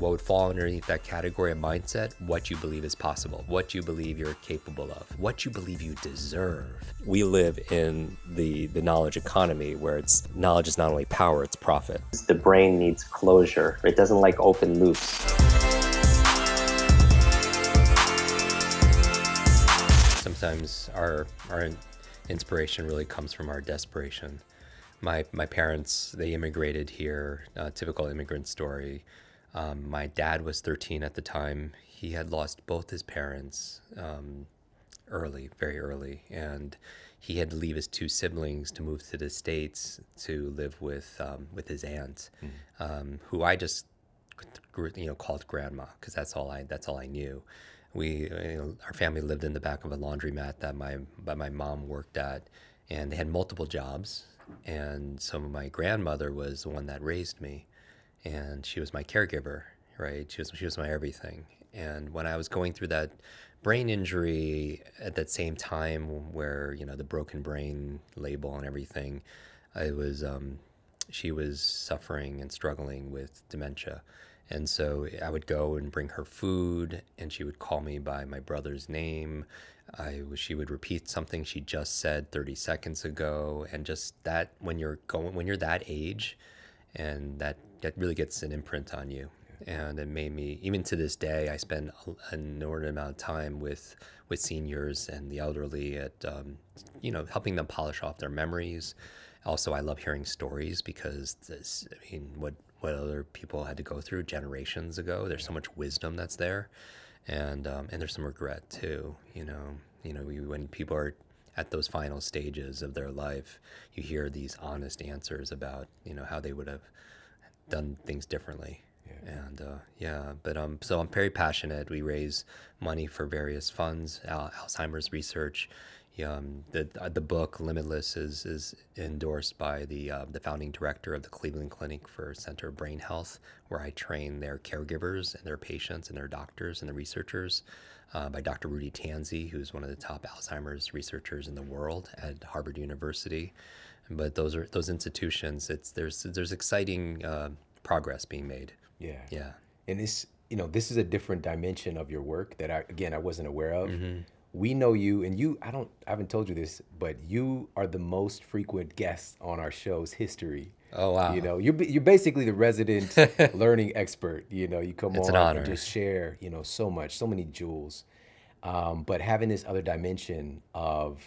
what would fall underneath that category of mindset? What you believe is possible, what you believe you're capable of, what you believe you deserve. We live in the knowledge economy where knowledge is not only power, it's profit. The brain needs closure. It doesn't like open loops. Sometimes our inspiration really comes from our desperation. My parents, they immigrated here, typical immigrant story. My dad was 13 at the time. He had lost both his parents very early, and he had to leave his two siblings to move to the States to live with his aunt, who I just called grandma because that's all I knew. Our family lived in the back of a laundromat that my mom worked at, and they had multiple jobs. And so my grandmother was the one that raised me, and she was my caregiver, right? She was my everything. And when I was going through that brain injury at that same time, where the broken brain label and everything, she was suffering and struggling with dementia. And so I would go and bring her food, and she would call me by my brother's name. She would repeat something she just said 30 seconds ago, and just that when you're that age, and that really gets an imprint on you. And it made me, even to this day, I spend an inordinate amount of time with seniors and the elderly at helping them polish off their memories. Also, I love hearing stories because what other people had to go through generations ago. There's so much wisdom that's there, and there's some regret too. When people are at those final stages of their life, you hear these honest answers about how they would have done things differently. So I'm very passionate. We raise money for various funds, Alzheimer's research. The book Limitless is endorsed by the founding director of the Cleveland Clinic for Center of Brain Health, where I train their caregivers and their patients and their doctors and the researchers, by Dr. Rudy Tanzi, who's one of the top Alzheimer's researchers in the world at Harvard University. But those institutions. There's exciting progress being made. Yeah. And this is a different dimension of your work that I wasn't aware of. Mm-hmm. We know you, and I haven't told you this, but you are the most frequent guest on our show's history. Oh, wow. You're basically the resident learning expert. You come it's on an honor. And just share, so much, so many jewels. But having this other dimension of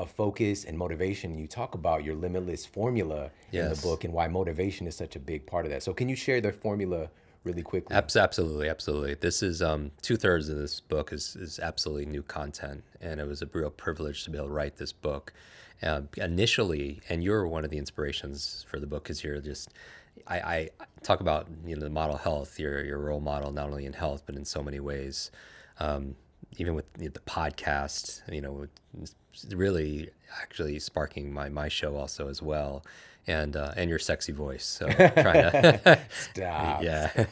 focus and motivation, you talk about your limitless formula in the book and why motivation is such a big part of that. So can you share the formula really quickly? Absolutely. This is 2/3 of this book is absolutely new content, and it was a real privilege to be able to write this book. Initially, and you're one of the inspirations for the book, because you're just, I talk about the model health. You're a role model not only in health but in so many ways. Even with the podcast, really actually sparking my show also as well. And your sexy voice. So trying to stop. Yeah.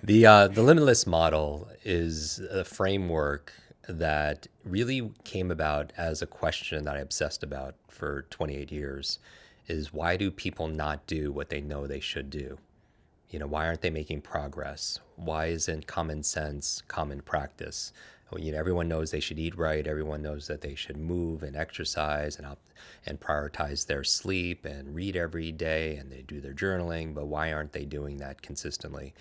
The Limitless Model is a framework that really came about as a question that I obsessed about for 28 years. Is why do people not do what they know they should do? Why aren't they making progress? Why isn't common sense common practice? Everyone knows they should eat right. Everyone knows that they should move and exercise and prioritize their sleep and read every day, and they do their journaling. But why aren't they doing that consistently?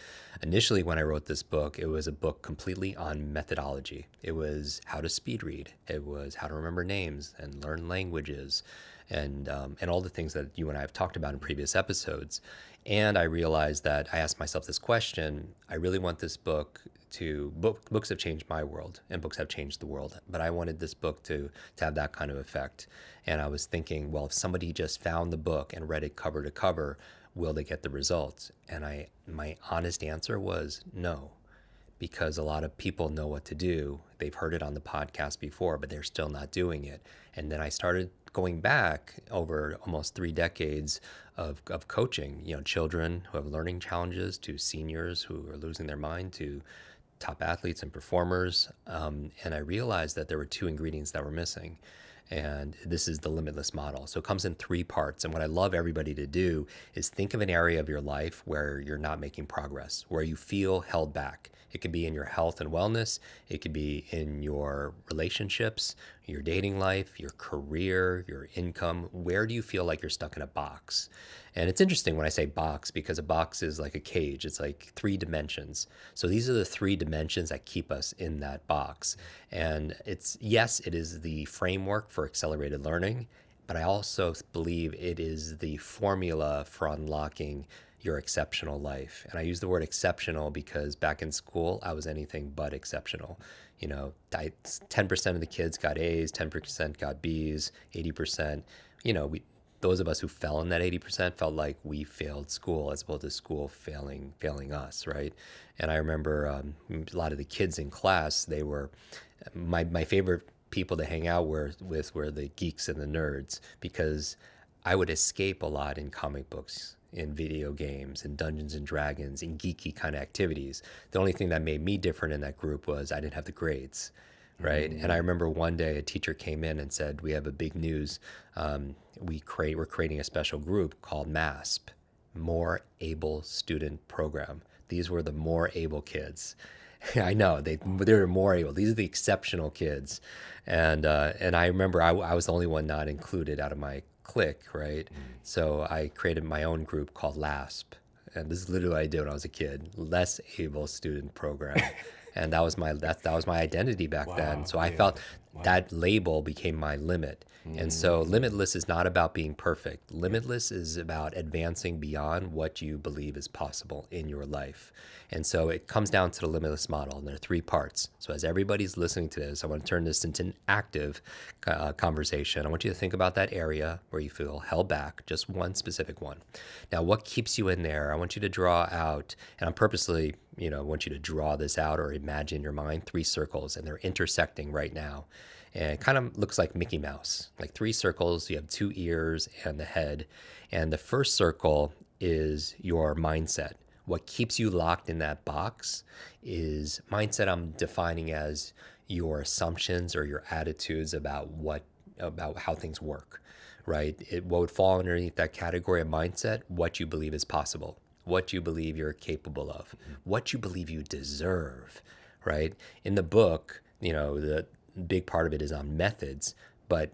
Initially, when I wrote this book, it was a book completely on methodology. It was how to speed read. It was how to remember names and learn languages, and all the things that you and I have talked about in previous episodes. And I realized that I asked myself this question: I really want this book books have changed my world, and books have changed the world, but I wanted this book to have that kind of effect. And I was thinking, well, if somebody just found the book and read it cover to cover, will they get the results? And my honest answer was no, because a lot of people know what to do. They've heard it on the podcast before, but they're still not doing it. And then I started going back over almost 3 decades of coaching, children who have learning challenges, to seniors who are losing their mind, to top athletes and performers. And I realized that there were 2 ingredients that were missing. And this is the limitless model. So it comes in three parts. And what I love everybody to do is think of an area of your life where you're not making progress, where you feel held back. It could be in your health and wellness. It could be in your relationships, your dating life, your career, your income. Where do you feel like you're stuck in a box? And it's interesting when I say box, because a box is like a cage. It's like three dimensions. So these are the three dimensions that keep us in that box. And it's, yes, it is the framework for accelerated learning, but I also believe it is the formula for unlocking your exceptional life. And I use the word exceptional because back in school, I was anything but exceptional. 10% of the kids got A's, 10% got B's, 80%, those of us who fell in that 80% felt like we failed school as opposed to school failing us, right? And I remember a lot of the kids in class, they were my favorite people to hang out with were the geeks and the nerds, because I would escape a lot in comic books, in video games, in Dungeons and Dragons, in geeky kind of activities. The only thing that made me different in that group was I didn't have the grades, right? And I remember one day a teacher came in and said, "We have a big news. We're creating a special group called MASP, More Able Student Program." These were the more able kids. I know they were more able. These are the exceptional kids, and I remember I was the only one not included out of my clique, right? So I created my own group called LASP, and this is literally what I did when I was a kid: Less Able Student Program, and that was my identity back then. Wow. So I Yeah. felt Wow. that label became my limit. And so limitless is not about being perfect. Limitless is about advancing beyond what you believe is possible in your life. And so it comes down to the limitless model, and there are three parts. So as everybody's listening to this, I want to turn this into an active conversation. I want you to think about that area where you feel held back, just one specific one. Now, what keeps you in there? I want you to draw out, and I'm purposely, want you to draw this out or imagine in your mind three circles, and they're intersecting right now. And it kind of looks like Mickey Mouse, like three circles. You have two ears and the head. And the first circle is your mindset. What keeps you locked in that box is mindset. I'm defining as your assumptions or your attitudes about how things work, right? What would fall underneath that category of mindset? What you believe is possible, what you believe you're capable of, what you believe you deserve, right? In the book, the big part of it is on methods. But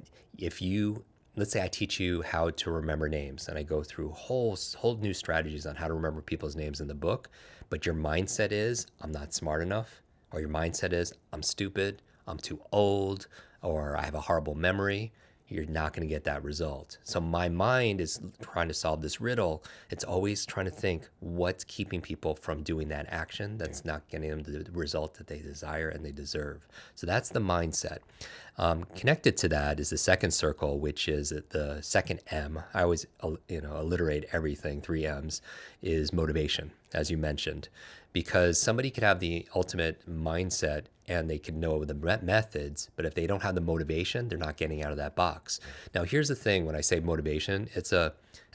let's say I teach you how to remember names, and I go through whole new strategies on how to remember people's names in the book, but your mindset is, I'm not smart enough, or your mindset is, I'm stupid, I'm too old, or I have a horrible memory, you're not going to get that result. So my mind is trying to solve this riddle. It's always trying to think what's keeping people from doing that action that's not getting them the result that they desire and they deserve. So that's the mindset. Connected to that is the second circle, which is the second M. I always alliterate everything, three M's, is motivation, as you mentioned. Because somebody could have the ultimate mindset and they can know the methods, but if they don't have the motivation, they're not getting out of that box. Now, here's the thing: when I say motivation, it's a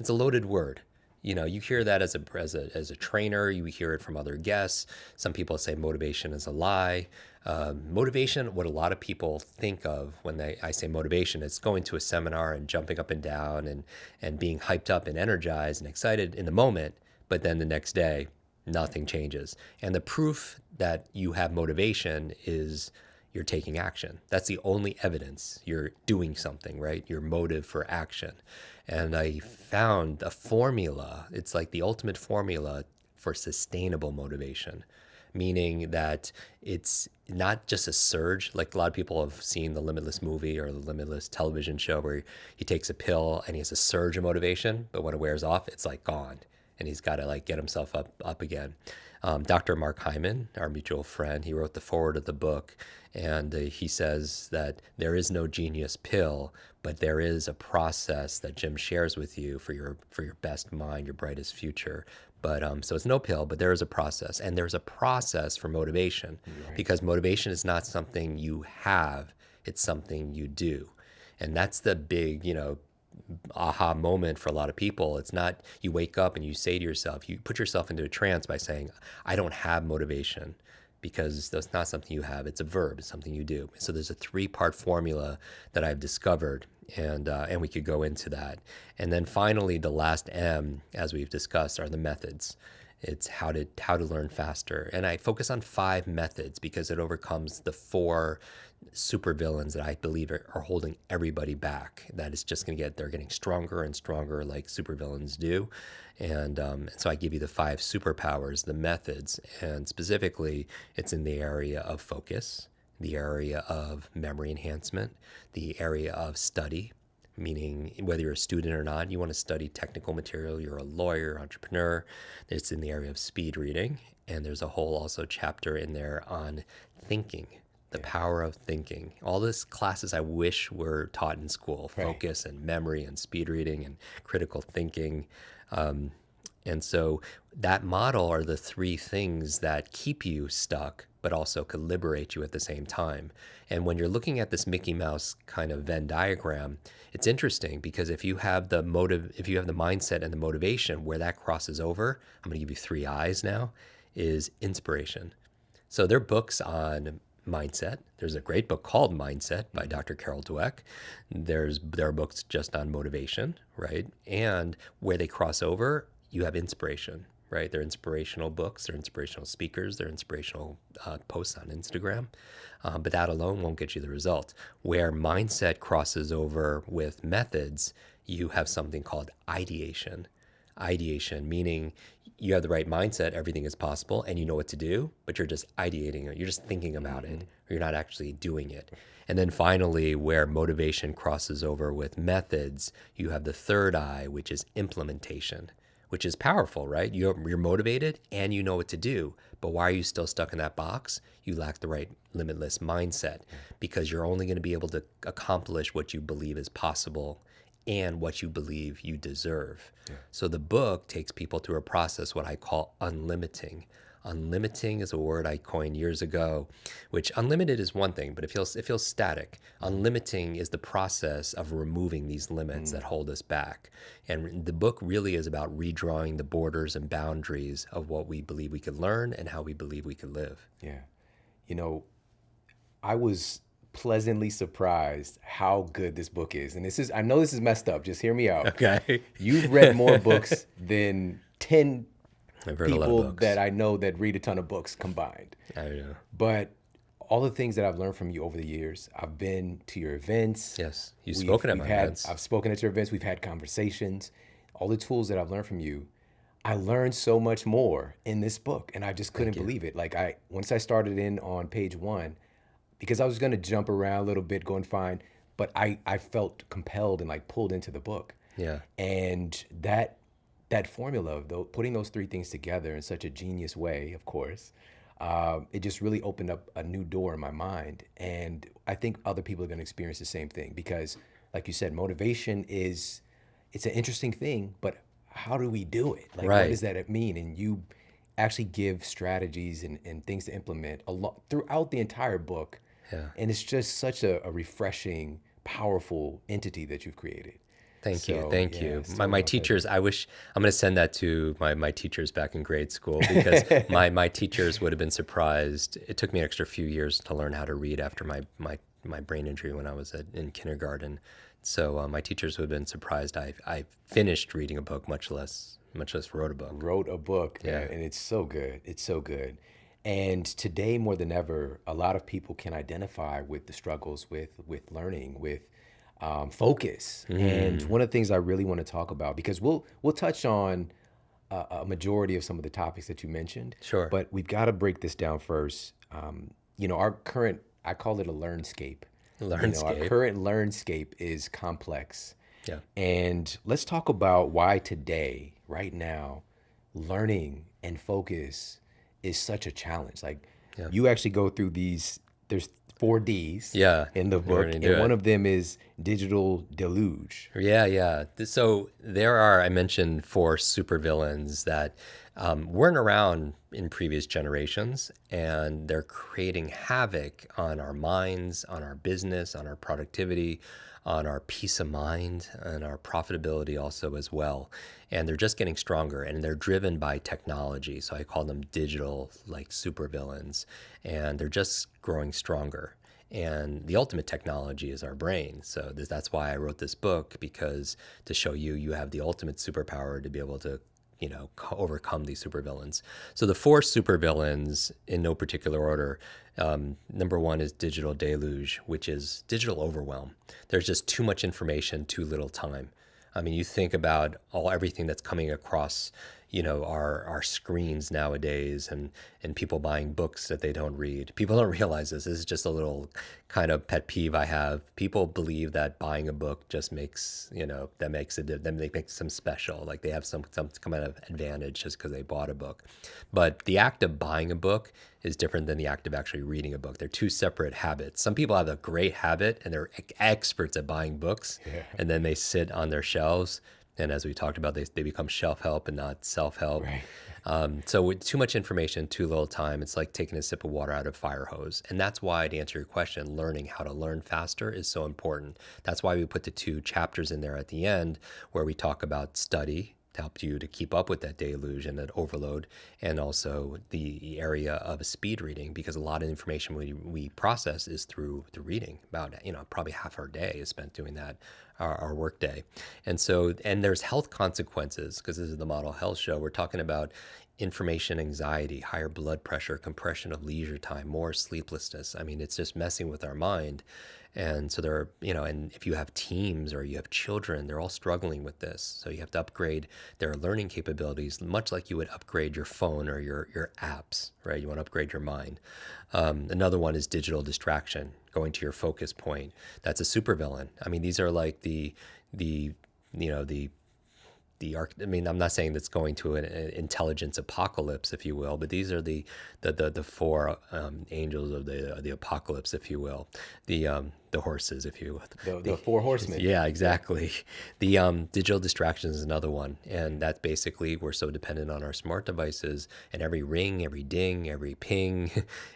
loaded word. You hear that as a trainer. You hear it from other guests. Some people say motivation is a lie. Motivation, what a lot of people think of when I say motivation, it's going to a seminar and jumping up and down and being hyped up and energized and excited in the moment, but then the next day, nothing changes. And the proof that you have motivation is you're taking action. That's the only evidence you're doing something, right? Your motive for action. And I found a formula. It's like the ultimate formula for sustainable motivation, meaning that it's not just a surge. Like a lot of people have seen the Limitless movie or the Limitless television show where he takes a pill and he has a surge of motivation, but when it wears off, it's like gone. And he's got to get himself up again. Dr. Mark Hyman, our mutual friend, he wrote the foreword of the book, and he says that there is no genius pill, but there is a process that Jim shares with you for your best mind, your brightest future. But so it's no pill, but there is a process, and there's a process for motivation, right? Because motivation is not something you have; it's something you do, and that's the big, aha moment for a lot of people. It's not you wake up and you say to yourself, you put yourself into a trance by saying, I don't have motivation. because that's not something you have. It's a verb. It's something you do. So there's a 3-part formula that I've discovered, and we could go into that. And then finally, the last M, as we've discussed, are the methods. It's how to learn faster. And I focus on 5 methods because it overcomes the 4 supervillains that I believe are holding everybody back. That is just they're getting stronger and stronger like supervillains do. And so I give you the 5 superpowers, the methods, and specifically it's in the area of focus, the area of memory enhancement, the area of study, meaning whether you're a student or not, you want to study technical material, you're a lawyer, entrepreneur. It's in the area of speed reading. And there's a whole also chapter in there on thinking, the power of thinking. All these classes I wish were taught in school, focus and memory and speed reading and critical thinking. And so that model are the 3 things that keep you stuck, but also could liberate you at the same time. And when you're looking at this Mickey Mouse kind of Venn diagram, it's interesting because if you have the mindset and the motivation, where that crosses over, I'm going to give you 3 I's now, is inspiration. So there are books on mindset. There's a great book called Mindset by Dr. Carol Dweck. There are books just on motivation, right? And where they cross over, you have inspiration, right? They're inspirational books, they're inspirational speakers, they're inspirational posts on Instagram. But that alone won't get you the result. Where mindset crosses over with methods, you have something called ideation. Ideation, meaning you have the right mindset, everything is possible, and you know what to do, but you're just ideating it. You're just thinking about it, or you're not actually doing it. And then finally, where motivation crosses over with methods, you have the 3rd I, which is implementation, which is powerful, right? You're motivated and you know what to do, but why are you still stuck in that box? You lack the right limitless mindset, because you're only going to be able to accomplish what you believe is possible and what you believe you deserve. So the book takes people through a process, what I call unlimiting. Unlimiting is a word I coined years ago, which unlimited is one thing, but it feels static. Unlimiting is the process of removing these limits that hold us back. And the book really is about redrawing the borders and boundaries of what we believe we could learn and how we believe we could live. Yeah. You know, I was pleasantly surprised how good this book is. And I know this is messed up. Just hear me out. Okay. You've read more books than 10 I've read a lot of people books that I know that read a ton of books combined. I know. But all the things that I've learned from you over the years, I've been to your events. Yes, you've spoken at my events. I've spoken at your events. We've had conversations. All the tools that I've learned from you, I learned so much more in this book, and I just couldn't believe it. Like once I started in on page 1, because I was going to jump around a little bit, go and find, but I felt compelled and like pulled into the book. Yeah. And that formula, though, putting those 3 things together in such a genius way, of course, it just really opened up a new door in my mind. And I think other people are going to experience the same thing because, like you said, motivation it's an interesting thing, but how do we do it? Like, Right. What does that mean? And you actually give strategies and things to implement throughout the entire book. Yeah. And it's just such a refreshing, powerful entity that you've created. Thank you. So, Thank yeah, you. it's My totally teachers, I'm going to send that to my teachers back in grade school because my teachers would have been surprised. It took me an extra few years to learn how to read after my brain injury when I was in kindergarten. So my teachers would have been surprised I finished reading a book, much less wrote a book. Wrote a book, Yeah. and it's so good. It's so good. And today more than ever, a lot of people can identify with the struggles with learning, with focus. And one of the things I really want to talk about, because we'll touch on a majority of some of the topics that you mentioned. Sure. But we've got to break this down first. Our current, I call it a learnscape. Our current learnscape is complex. Yeah. And let's talk about why today, right now, learning and focus is such a challenge. Like you actually go through there's 4 Ds in the book, and one of them is digital deluge. Yeah. So I mentioned 4 supervillains that weren't around in previous generations, and they're creating havoc on our minds, on our business, on our productivity, on our peace of mind, and our profitability also as well. And they're just getting stronger, and they're driven by technology. So I call them digital like supervillains, and they're just growing stronger. And the ultimate technology is our brain. So that's why I wrote this book, because to show you, you have the ultimate superpower to be able to, overcome these supervillains. So the four supervillains, in no particular order, number one is digital deluge, which is digital overwhelm. There's just too much information, too little time. I mean, you think about everything that's coming across, our screens nowadays, and people buying books that they don't read. People don't realize this. This is just a little kind of pet peeve I have. People believe that buying a book just makes, that makes them special. Like they have some kind of advantage just because they bought a book. But the act of buying a book is different than the act of actually reading a book. They're two separate habits. Some people have a great habit and they're experts at buying books, and then they sit on their shelves. And as we talked about, they become shelf help and not self-help. Right. So with too much information, too little time, it's like taking a sip of water out of a fire hose. And that's why, to answer your question, learning how to learn faster is so important. That's why we put the 2 chapters in there at the end where we talk about study to help you to keep up with that deluge and that overload, and also the area of speed reading, because a lot of information we process is through reading. About probably half our day is spent doing that, our work day. And there's health consequences, because this is the Model Health Show. We're talking about information anxiety, higher blood pressure, compression of leisure time, more sleeplessness. I mean, it's just messing with our mind. And so and if you have teams or you have children, they're all struggling with this. So you have to upgrade their learning capabilities, much like you would upgrade your phone or your apps, right? You want to upgrade your mind. Another one is digital distraction, going to your focus point. That's a supervillain. I mean, these are like I mean, I'm not saying that's going to an intelligence apocalypse, if you will, but these are the 4 angels of the apocalypse, if you will, the horses, if you will. The 4 horsemen. Yeah, exactly. The digital distraction is another one, and that's basically, we're so dependent on our smart devices, and every ring, every ding, every ping,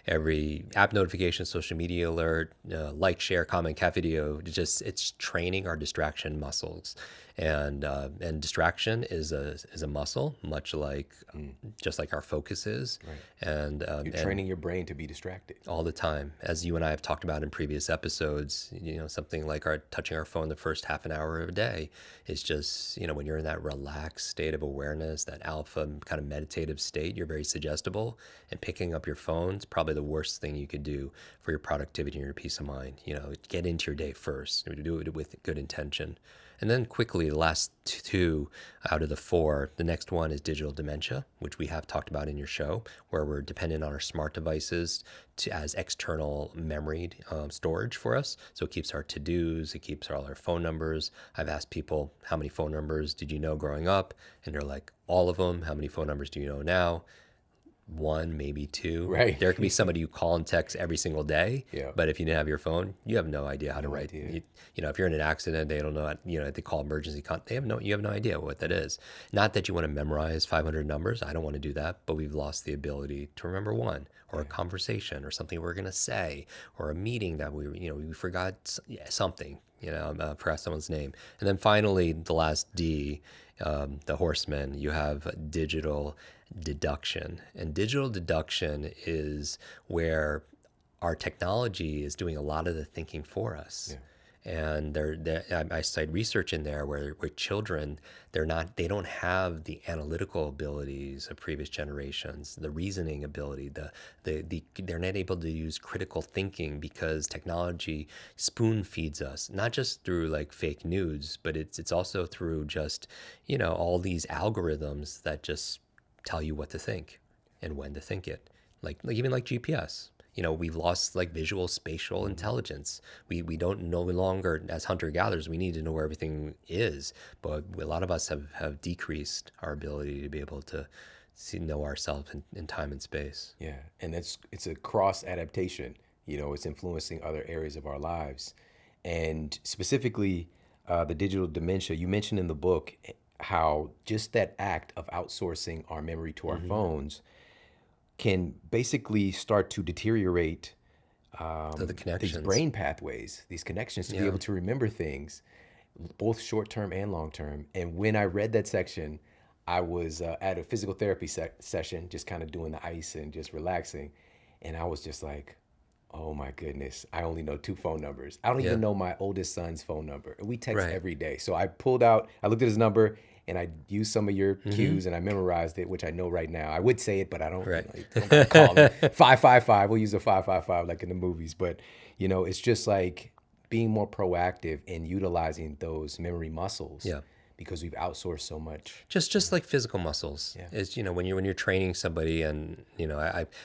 every app notification, social media alert, like, share, comment, cat video. It's training our distraction muscles. And distraction is a muscle, much like just like our focus is. Right. And You're training your brain to be distracted all the time, as you and I have talked about in previous episodes. Something like touching our phone the first half an hour of a day is just, when you're in that relaxed state of awareness, that alpha kind of meditative state, you're very suggestible, and picking up your phone is probably the worst thing you could do for your productivity and your peace of mind. Get into your day first, do it with good intention. And then quickly, the last 2 out of the 4, the next one is digital dementia, which we have talked about in your show, where we're dependent on our smart devices as external memory storage for us. So it keeps our to-dos, it keeps all our phone numbers. I've asked people, how many phone numbers did you know growing up? And they're like, all of them. How many phone numbers do you know now? 1, maybe 2. Right. There could be somebody you call and text every single day. Yeah. But if you didn't have your phone, you have no idea how to write. If you're in an accident, they don't know. They call emergency. You have no idea what that is. Not that you want to memorize 500 numbers. I don't want to do that. But we've lost the ability to remember one, or a conversation, or something we're going to say, or a meeting that we forgot something. Forgot someone's name. And then finally, the last D, the horsemen. You have digital deduction. And digital deduction is where our technology is doing a lot of the thinking for us. Yeah. And I cite research in there where children, they don't have the analytical abilities of previous generations, the reasoning ability, they're not able to use critical thinking, because technology spoon feeds us, not just through like fake news, but it's also through just, all these algorithms that just tell you what to think and when to think it, like even like GPS. We've lost like visual spatial intelligence. We don't no longer, as hunter-gatherers, we need to know where everything is. But a lot of us have decreased our ability to be able to know ourselves in time and space. Yeah, and it's a cross adaptation. It's influencing other areas of our lives. And specifically, the digital dementia, you mentioned in the book, how just that act of outsourcing our memory to our phones can basically start to deteriorate The these connections. brain pathways, these connections to be Yeah. able to remember things, both short term and long term. And when I read that section, I was at a physical therapy session, just kind of doing the ice and just relaxing. And I was just like, oh my goodness, I only know two phone numbers. I don't Yeah. even know my oldest son's phone number. And we text Right. every day. So I looked at his number and I used some of your Mm-hmm. cues and I memorized it, which I know right now. I would say it, but I don't, Right. you don't gotta call him 555. We'll use a 555 like in the movies. But, it's just like being more proactive and utilizing those memory muscles Yeah. because we've outsourced so much. Just like physical muscles Yeah. is, when you're training somebody, and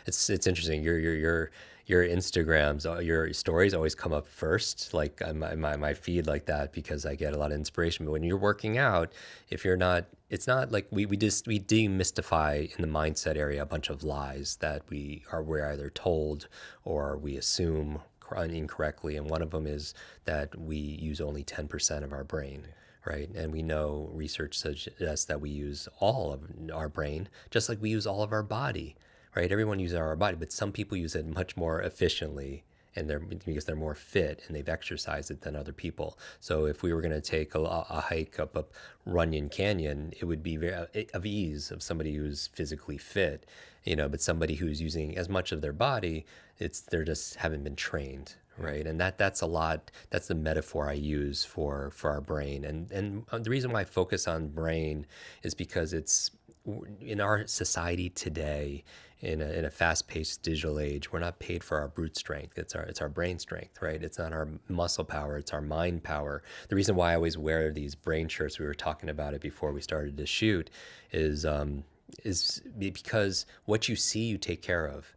it's interesting, your Instagrams, your stories always come up first, like on my feed, like that, because I get a lot of inspiration. But when you're working out, if you're not, it's not like we demystify in the mindset area a bunch of lies that we're either told or we assume incorrectly, and one of them is that we use only 10% of our brain, right? And we know research suggests that we use all of our brain, just like we use all of our body, right? Everyone uses our body, but some people use it much more efficiently, and because they're more fit and they've exercised it than other people. So if we were going to take a hike up Runyon Canyon, it would be very of ease of somebody who's physically fit, but somebody who's using as much of their body, they're just haven't been trained, right? And that's a lot. That's the metaphor I use for our brain, and the reason why I focus on brain is because it's in our society today, in a fast-paced digital age, we're not paid for our brute strength. It's our brain strength, right? It's not our muscle power. It's our mind power. The reason why I always wear these brain shirts, we were talking about it before we started to shoot, is because what you see, you take care of.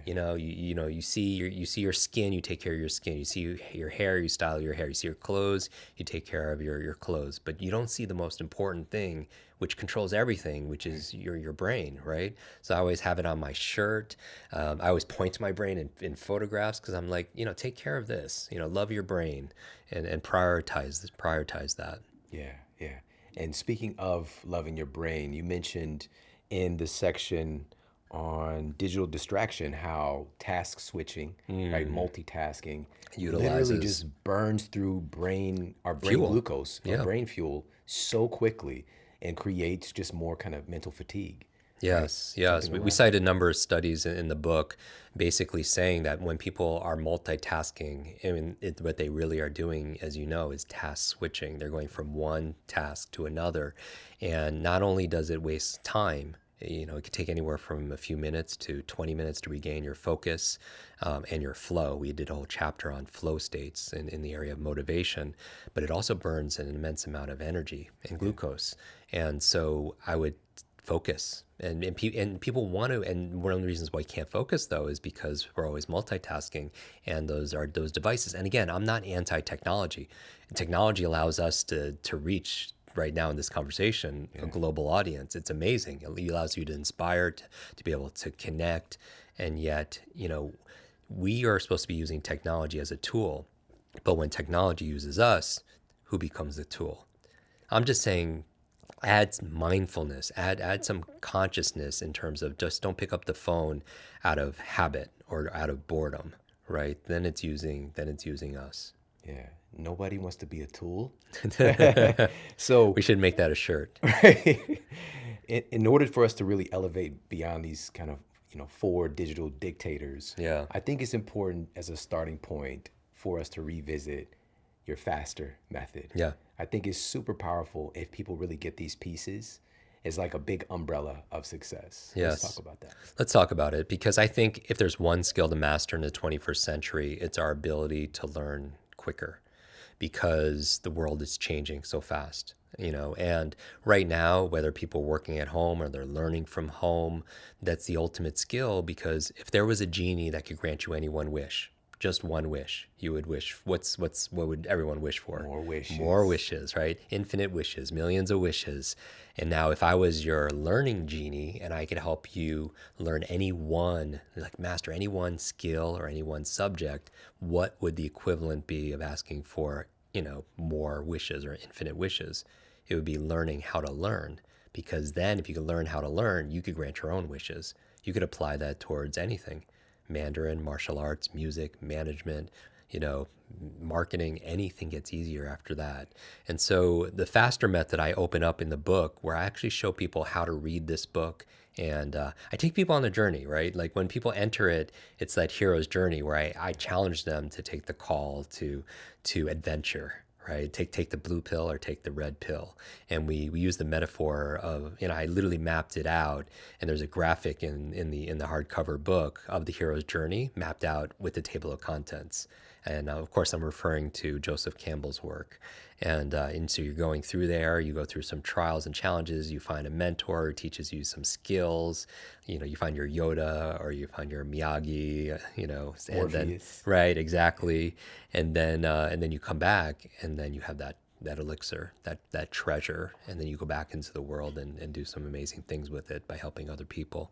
Yeah. You see your skin, you take care of your skin. You see your hair, you style your hair. You see your clothes, you take care of your clothes. But you don't see the most important thing, which controls everything, which is your brain, right? So I always have it on my shirt. I always point to my brain in photographs, because I'm like, take care of this. Love your brain, and prioritize that. Yeah, yeah. And speaking of loving your brain, you mentioned in the section on digital distraction how task switching, right, multitasking, literally Utilizes just burns through our brain fuel. glucose, our Yeah. brain fuel so quickly and creates just more kind of mental fatigue, right? Yes, yes. Jumping We around. cite a number of studies in the book, basically saying that when people are multitasking, what they really are doing, as you know, is task switching. They're going from one task to another. And not only does it waste time, it could take anywhere from a few minutes to 20 minutes to regain your focus, and your flow. We did a whole chapter on flow states in the area of motivation, but it also burns an immense amount of energy and glucose. And so I would focus, and people want to, and one of the reasons why you can't focus, though, is because we're always multitasking, and those devices. And again, I'm not anti-technology. Technology allows us to reach, right now in this conversation, a global audience. It's amazing. It allows you to inspire, to be able to connect. And yet, we are supposed to be using technology as a tool, but when technology uses us, who becomes the tool? I'm just saying, add mindfulness, add some consciousness, in terms of just don't pick up the phone out of habit or out of boredom, right? Then it's using us. Yeah. Nobody wants to be a tool. So, We should make that a shirt. in order for us to really elevate beyond these kind of, four digital dictators, Yeah. I think it's important as a starting point for us to revisit your faster method. Yeah. I think it's super powerful if people really get these pieces. It's like a big umbrella of success. Let's Yes. talk about that. Let's talk about it, because I think if there's one skill to master in the 21st century, it's our ability to learn quicker, because the world is changing so fast. And right now, whether people are working at home or they're learning from home, that's the ultimate skill, because if there was a genie that could grant you any one wish, just one wish, you would wish, what would everyone wish for? More wishes. More wishes, right? Infinite wishes, millions of wishes. And now if I was your learning genie and I could help you learn master any one skill or any one subject, what would the equivalent be of asking for, more wishes or infinite wishes? It would be learning how to learn, because then if you could learn how to learn, you could grant your own wishes. You could apply that towards anything: Mandarin, martial arts, music, management, you know, marketing. Anything gets easier after that. And so the faster method I open up in the book, where I actually show people how to read this book. And I take people on the journey, right? Like when people enter it, it's that hero's journey where I challenge them to take the call to adventure, right? Take the blue pill or take the red pill. And we use the metaphor of, you know, I literally mapped it out, and there's a graphic in the hardcover book of the hero's journey mapped out with the table of contents. And of course, I'm referring to Joseph Campbell's work. And so you're going through there, you go through some trials and challenges, you find a mentor who teaches you some skills, you know, you find your Yoda or you find your Miyagi, you know, and then, Morpheus. right, exactly. And then you come back, and then you have that elixir, that treasure, and then you go back into the world and do some amazing things with it by helping other people.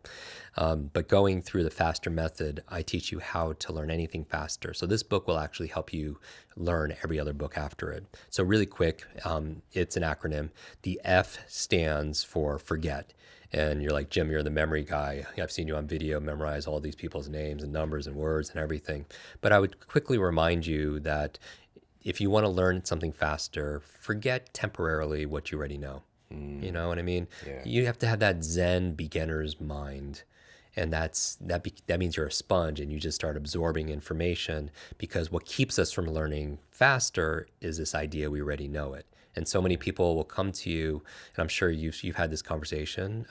But going through the faster method, I teach you how to learn anything faster. So this book will actually help you learn every other book after it. So really quick, it's an acronym. The F stands for forget. And you're like, Jim, you're the memory guy. I've seen you on video memorize all these people's names and numbers and words and everything. But I would quickly remind you that if you want to learn something faster, forget temporarily what you already know. You know what I mean? Yeah. You have to have that Zen beginner's mind. And that means you're a sponge and you just start absorbing information, because what keeps us from learning faster is this idea we already know it. And so many people will come to you, and I'm sure you've had this conversation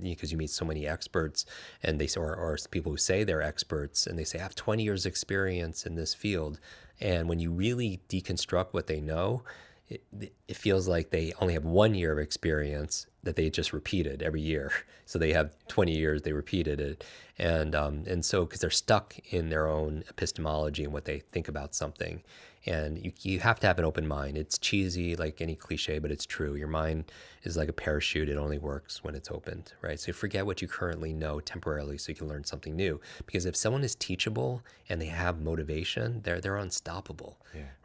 because you meet so many experts, and they or people who say they're experts, and they say I have 20 years experience in this field. And when you really deconstruct what they know, it feels like they only have 1 year of experience that they just repeated every year. So they have 20 years, they repeated it. And so because they're stuck in their own epistemology and what they think about something. And you have to have an open mind. It's cheesy, like any cliche, but it's true. Your mind is like a parachute. It only works when it's opened, right? So forget what you currently know temporarily so you can learn something new. Because if someone is teachable and they have motivation, they're unstoppable,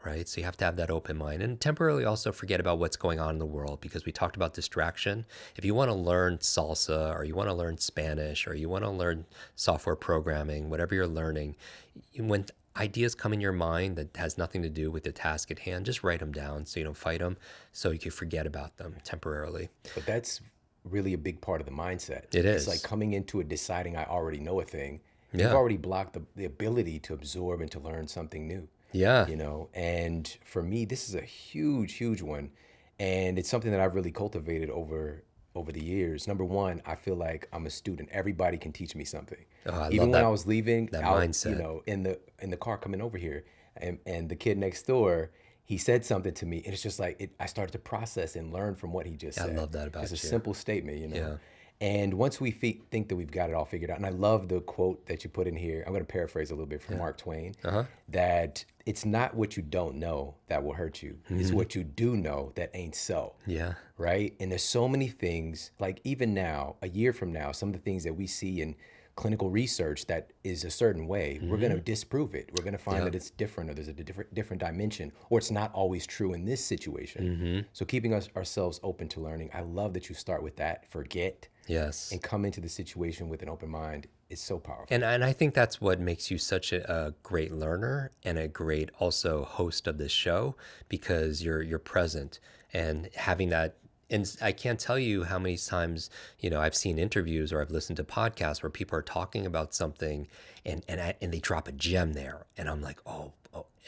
right? So you have to have that open mind. And temporarily also forget about what's going on in the world, because we talked about distraction. If you want to learn salsa, or you want to learn Spanish, or you want to learn software programming, whatever you're learning, when ideas come in your mind that has nothing to do with the task at hand, just write them down so you don't fight them, so you can forget about them temporarily. But that's really a big part of the mindset. It is. It's like coming into it deciding I already know a thing. Yeah. You've already blocked the ability to absorb and to learn something new. Yeah. You know, and for me, this is a huge, huge one. And it's something that I've really cultivated over the years. Number one, I feel like I'm a student. Everybody can teach me something. Oh, I Even love when that, I was leaving that out, mindset. you know, in the car coming over here, and the kid next door, he said something to me, and it's just like I started to process and learn from what he just said. I love that about It's a you. simple statement, you know. Yeah. And once we think that we've got it all figured out, and I love the quote that you put in here. I'm going to paraphrase a little bit from Mark Twain, that it's not what you don't know that will hurt you. It's what you do know that ain't so. Yeah. Right? And there's so many things, like even now, a year from now, some of the things that we see in clinical research that is a certain way, we're going to disprove it. We're going to find that it's different, or there's a different dimension, or it's not always true in this situation. So keeping ourselves open to learning. I love that you start with that, forget, Yes. and come into the situation with an open mind. Is so powerful. And I think that's what makes you such a great learner and a great also host of this show, because you're present and having that. And I can't tell you how many times, you know, I've seen interviews or I've listened to podcasts where people are talking about something and they drop a gem there, and I'm like, oh,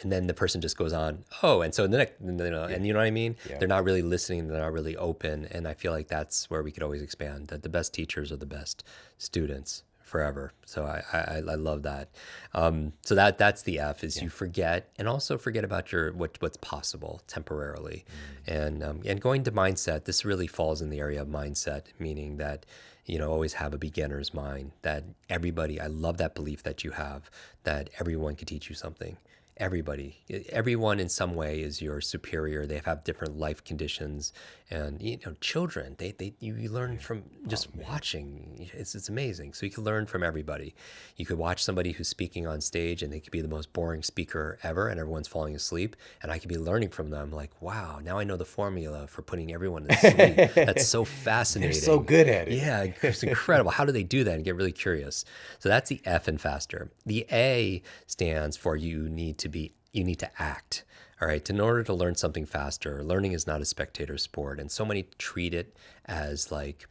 and then the person just goes on, and so the next, you know, and you know what I mean? Yeah. They're not really listening, they're not really open, and I feel like that's where we could always expand. That the best teachers are the best students forever. So I love that. So that's the F, is you forget, and also forget about what's possible temporarily. And going to mindset, this really falls in the area of mindset, meaning that, you know, always have a beginner's mind, that everybody, I love that belief that you have, that everyone can teach you something. Everybody, everyone in some way is your superior. They have different life conditions, and children. You learn from just watching. It's amazing. So you can learn from everybody. You could watch somebody who's speaking on stage, and they could be the most boring speaker ever, and everyone's falling asleep. And I could be learning from them. Like, wow, now I know the formula for putting everyone to sleep. That's so fascinating. They're so good at it. Yeah, it's incredible. How do they do that? And get really curious. So that's the F in faster. The A stands for you need to act. All right. In order to learn something faster, learning is not a spectator sport. And so many treat it as like,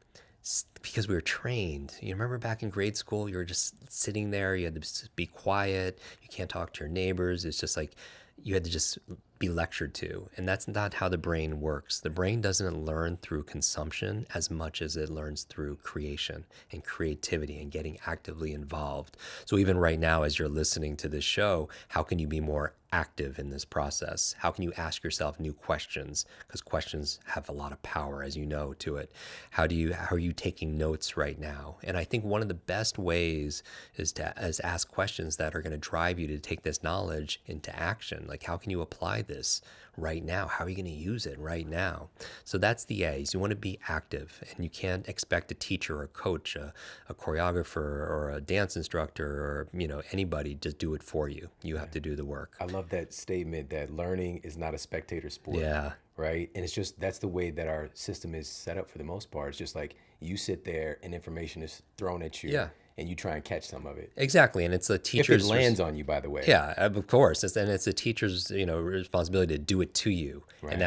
because we were trained. You remember back in grade school, you were just sitting there, you had to just be quiet, you can't talk to your neighbors. It's just like you had to just be lectured to. And that's not how the brain works. The brain doesn't learn through consumption as much as it learns through creation and creativity and getting actively involved. So even right now, as you're listening to this show, how can you be more active in this process? How can you ask yourself new questions? Because questions have a lot of power, as you know, to it. How are you taking notes right now? And I think one of the best ways is to ask questions that are going to drive you to take this knowledge into action. Like, how can you apply this right now? How are you going to use it right now? So that's the A's. You want to be active, and you can't expect a teacher or a coach, a choreographer or a dance instructor or anybody to do it for you. You have to do the work. I love that statement that learning is not a spectator sport. Yeah. Right. And it's just, that's the way that our system is set up for the most part. It's just like you sit there and information is thrown at you. Yeah. And you try and catch some of it. Exactly. And it's the teacher's... If it lands on you, by the way. Yeah, of course. And it's the teacher's, responsibility to do it to you. Right. And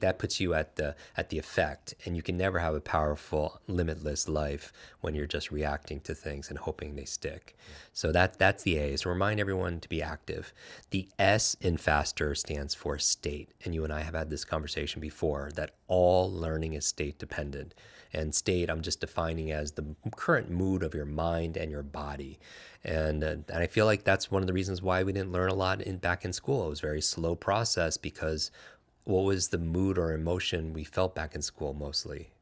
that puts you at the effect. And you can never have a powerful, limitless life when you're just reacting to things and hoping they stick. Yeah. So that's the A. So remind everyone to be active. The S in faster stands for state. And you and I have had this conversation before, that all learning is state dependent. And state, I'm just defining as the current mood of your mind and your body. And I feel like that's one of the reasons why we didn't learn a lot back in school. It was a very slow process because what was the mood or emotion we felt back in school mostly?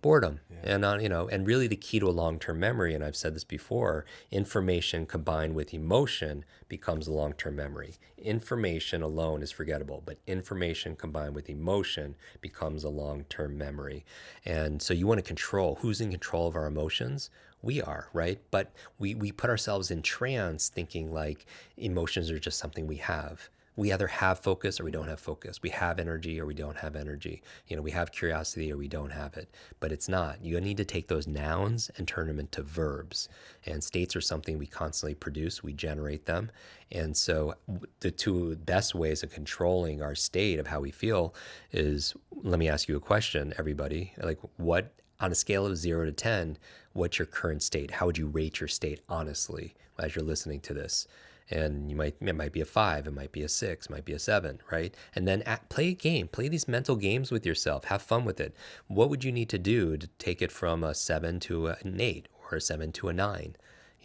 Boredom. Yeah. And and really the key to a long-term memory, and I've said this before, information combined with emotion becomes a long-term memory. Information alone is forgettable, but information combined with emotion becomes a long-term memory. And so you want to control who's in control of our emotions. We are, right? But we put ourselves in trance thinking like emotions are just something we have. We either have focus or we don't have focus. We have energy or we don't have energy. We have curiosity or we don't have it. But it's not. You need to take those nouns and turn them into verbs. And states are something we constantly produce. We generate them. And so the two best ways of controlling our state of how we feel is, let me ask you a question, everybody. Like, what, on a scale of 0 to 10, what's your current state? How would you rate your state honestly as you're listening to this? And it might be a 5, it might be a 6, it might be a 7, right? And then play a game, play these mental games with yourself, have fun with it. What would you need to do to take it from a 7 to an 8 or a 7 to a 9?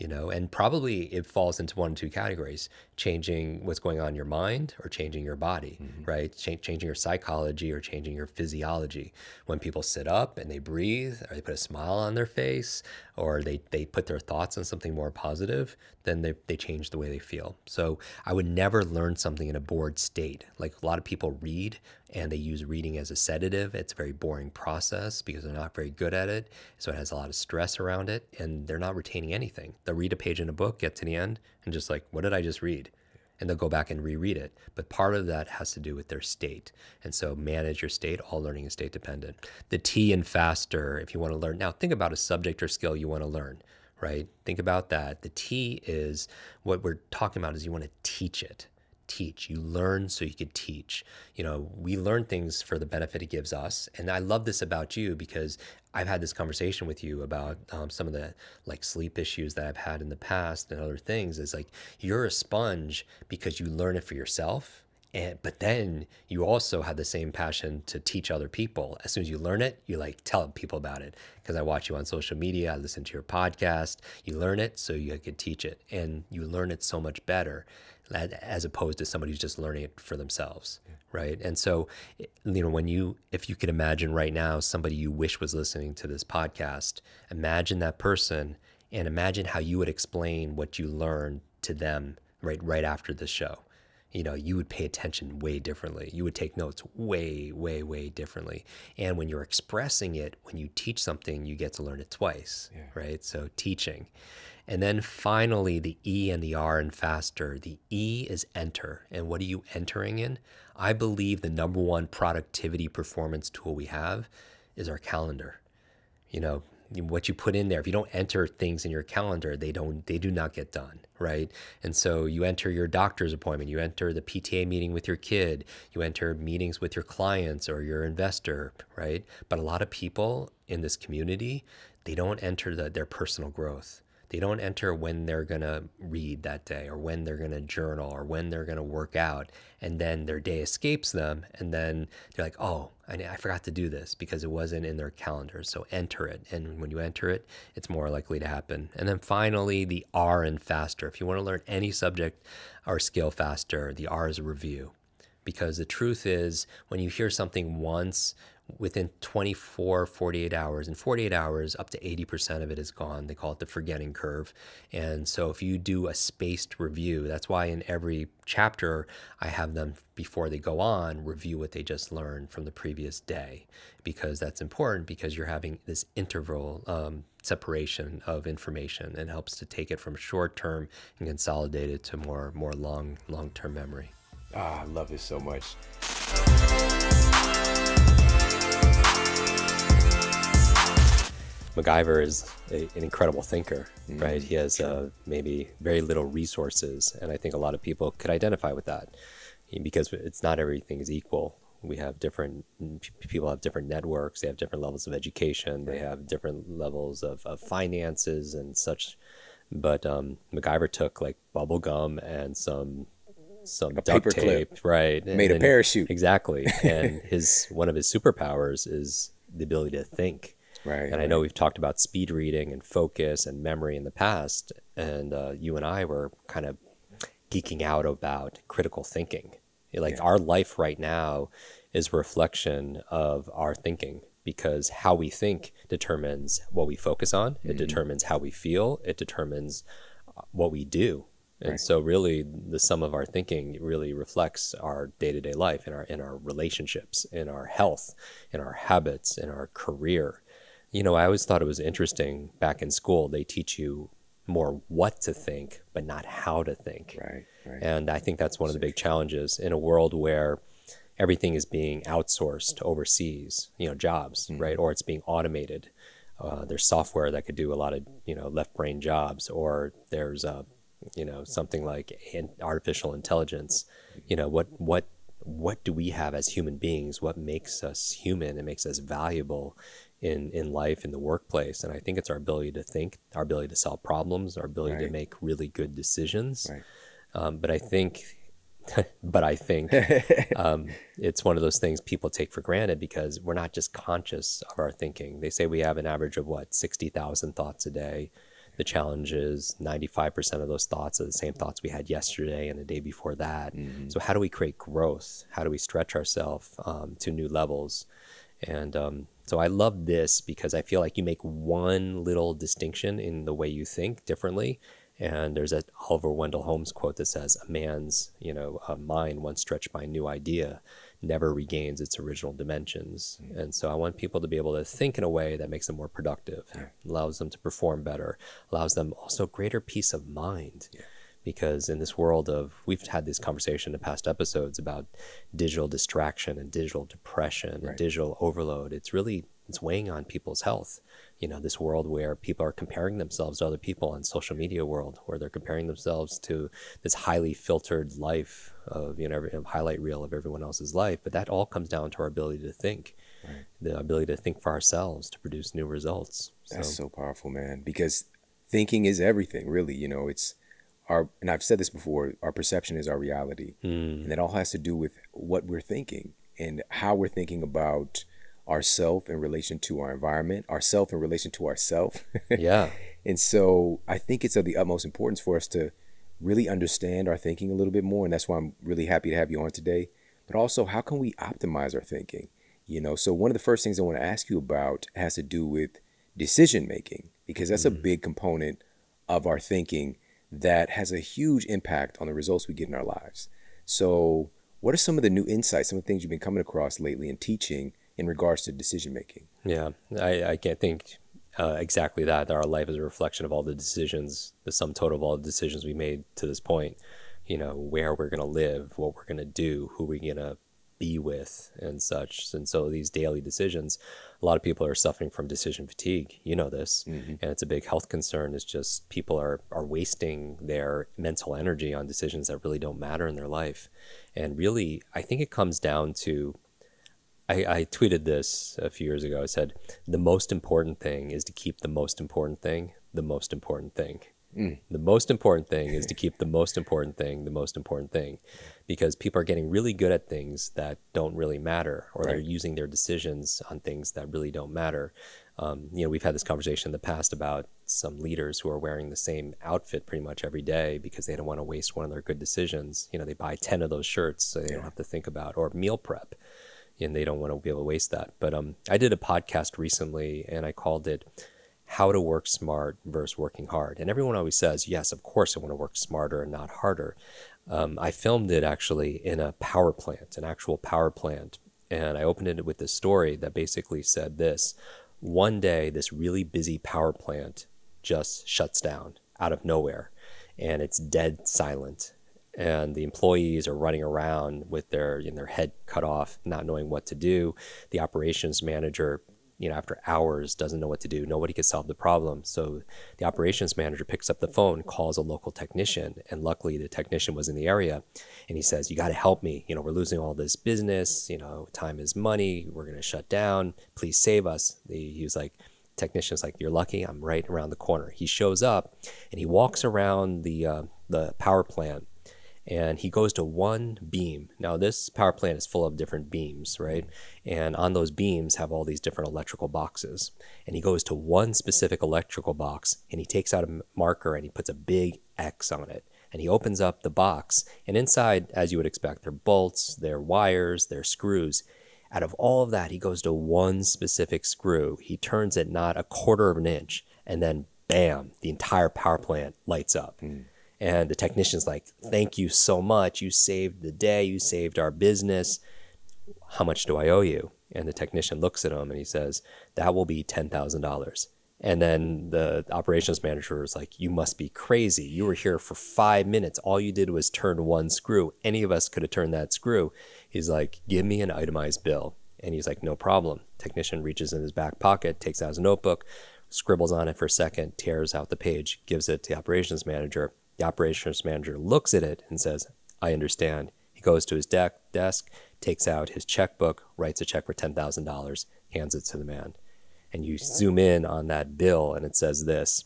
And probably it falls into one of two categories: changing what's going on in your mind or changing your body, right? Changing your psychology or changing your physiology. When people sit up and they breathe, or they put a smile on their face, or they put their thoughts on something more positive, then they change the way they feel. So I would never learn something in a bored state. Like, a lot of people read and they use reading as a sedative. It's a very boring process because they're not very good at it. So it has a lot of stress around it and they're not retaining anything. They'll read a page in a book, get to the end, and just like, what did I just read? And they'll go back and reread it. But part of that has to do with their state. And so manage your state. All learning is state dependent. The T in faster, if you want to learn. Now think about a subject or skill you want to learn, right? Think about that. The T is, what we're talking about is you want to teach it. Teach. You learn so you could teach. We learn things for the benefit it gives us. And I love this about you because I've had this conversation with you about some of the sleep issues that I've had in the past and other things. Is like, you're a sponge because you learn it for yourself. But then you also have the same passion to teach other people. As soon as you learn it, you tell people about it. Because I watch you on social media, I listen to your podcast. You learn it so you could teach it. And you learn it so much better as opposed to somebody who's just learning it for themselves, right? And so, if you could imagine right now somebody you wish was listening to this podcast, imagine that person and imagine how you would explain what you learned to them right after this show. you would pay attention way differently. You would take notes way, way, way differently. And when you're expressing it, when you teach something, you get to learn it twice, right? So teaching. And then finally, the E and the R in faster. The E is enter. And what are you entering in? I believe the number one productivity performance tool we have is our calendar. What you put in there, if you don't enter things in your calendar, they do not get done, right? And so you enter your doctor's appointment, you enter the PTA meeting with your kid, you enter meetings with your clients or your investor, right? But a lot of people in this community, they don't enter their personal growth. They don't enter when they're going to read that day or when they're going to journal or when they're going to work out. And then their day escapes them. And then they're like, oh, I forgot to do this because it wasn't in their calendar. So enter it. And when you enter it, it's more likely to happen. And then finally, the R in faster. If you want to learn any subject or skill faster, the R is review. Because the truth is, when you hear something once, within 24, 48 hours, in 48 hours, up to 80% of it is gone. They call it the forgetting curve. And so if you do a spaced review, that's why in every chapter, I have them, before they go on, review what they just learned from the previous day, because that's important, because you're having this interval separation of information, and helps to take it from short term and consolidate it to more long-term memory. I love this so much. MacGyver is an incredible thinker, right? He has maybe very little resources, and I think a lot of people could identify with that, because it's not everything is equal. We have people have different networks, they have different levels of education, they have different levels of finances and such. But MacGyver took like bubble gum and some duct tape, right? Made a parachute. Exactly. And one of his superpowers is the ability to think. Right. And I know we've talked about speed reading and focus and memory in the past, and you and I were kind of geeking out about critical thinking. Our life right now is a reflection of our thinking, because how we think determines what we focus on. It determines how we feel. It determines what we do. And so really the sum of our thinking really reflects our day-to-day life, in our relationships, in our health, in our habits, in our career. I always thought it was interesting, back in school, they teach you more what to think, but not how to think. Right. And I think that's one of the big challenges in a world where everything is being outsourced overseas, jobs, right? Or it's being automated. There's software that could do a lot of, left brain jobs, or there's something like artificial intelligence. What do we have as human beings? What makes us human and makes us valuable in life, in the workplace? And I think it's our ability to think, our ability to solve problems, our ability to make really good decisions. But I think it's one of those things people take for granted, because we're not just conscious of our thinking. They say we have an average of 60,000 thoughts a day. The challenge is 95% of those thoughts are the same thoughts we had yesterday and the day before that. So how do we create growth? How do we stretch ourselves to new levels? And so I love this, because I feel like you make one little distinction in the way you think differently. And there's a Oliver Wendell Holmes quote that says, a man's mind, once stretched by a new idea, never regains its original dimensions. And so I want people to be able to think in a way that makes them more productive, allows them to perform better, allows them also greater peace of mind. Because in this world we've had this conversation in past episodes about digital distraction and digital depression and digital overload. It's weighing on people's health. This world where people are comparing themselves to other people on social media world, where they're comparing themselves to this highly filtered life of, every highlight reel of everyone else's life. But that all comes down to our ability to think, the ability to think for ourselves, to produce new results. That's so powerful, man, because thinking is everything, really. It's and I've said this before, our perception is our reality. And it all has to do with what we're thinking and how we're thinking about ourself in relation to our environment, ourself in relation to ourself. And so I think it's of the utmost importance for us to really understand our thinking a little bit more. And that's why I'm really happy to have you on today. But also, how can we optimize our thinking? So one of the first things I want to ask you about has to do with decision making, because that's a big component of our thinking that has a huge impact on the results we get in our lives. So what are some of the new insights, some of the things you've been coming across lately and teaching in regards to decision making? Yeah, I can't think exactly that. Our life is a reflection of all the decisions, the sum total of all the decisions we made to this point. Where we're going to live, what we're going to do, who we're going to be with, and such. And so these daily decisions, a lot of people are suffering from decision fatigue. You know this, and it's a big health concern. It's just people are wasting their mental energy on decisions that really don't matter in their life. And really, I think it comes down to, I tweeted this a few years ago. I said, the most important thing is to keep the most important thing the most important thing. The most important thing is to keep the most important thing the most important thing, because people are getting really good at things that don't really matter, or they're using their decisions on things that really don't matter. We've had this conversation in the past about some leaders who are wearing the same outfit pretty much every day because they don't want to waste one of their good decisions. They buy 10 of those shirts so they don't have to think about, or meal prep, and they don't want to be able to waste that. But I did a podcast recently and I called it How to Work Smart versus Working Hard. And everyone always says, yes, of course I want to work smarter and not harder. I filmed it actually in a power plant, an actual power plant. And I opened it with this story that basically said this: one day, this really busy power plant just shuts down out of nowhere, and it's dead silent. And the employees are running around with their head cut off, not knowing what to do. The operations manager, after hours, doesn't know what to do. Nobody could solve the problem. So the operations manager picks up the phone, calls a local technician, and luckily the technician was in the area. And he says, "You got to help me. We're losing all this business. Time is money. We're going to shut down. Please save us." He was like, technician's like, "You're lucky. I'm right around the corner." He shows up and he walks around the power plant. And he goes to one beam. Now, this power plant is full of different beams, right? And on those beams have all these different electrical boxes. And he goes to one specific electrical box, and he takes out a marker and he puts a big X on it. And he opens up the box, and inside, as you would expect, there are bolts, there are wires, there are screws. Out of all of that, he goes to one specific screw. He turns it not a quarter of an inch, and then bam, the entire power plant lights up. And the technician's like, "Thank you so much. You saved the day. You saved our business. How much do I owe you?" And the technician looks at him and he says, "That will be $10,000. And then the operations manager is like, "You must be crazy. You were here for 5 minutes. All you did was turn one screw. Any of us could have turned that screw." He's like, "Give me an itemized bill." And he's like, "No problem." Technician reaches in his back pocket, takes out his notebook, scribbles on it for a second, tears out the page, gives it to the operations manager. The operations manager looks at it and says, "I understand." He goes to his desk, takes out his checkbook, writes a check for $10,000, hands it to the man. And you zoom in on that bill and it says this: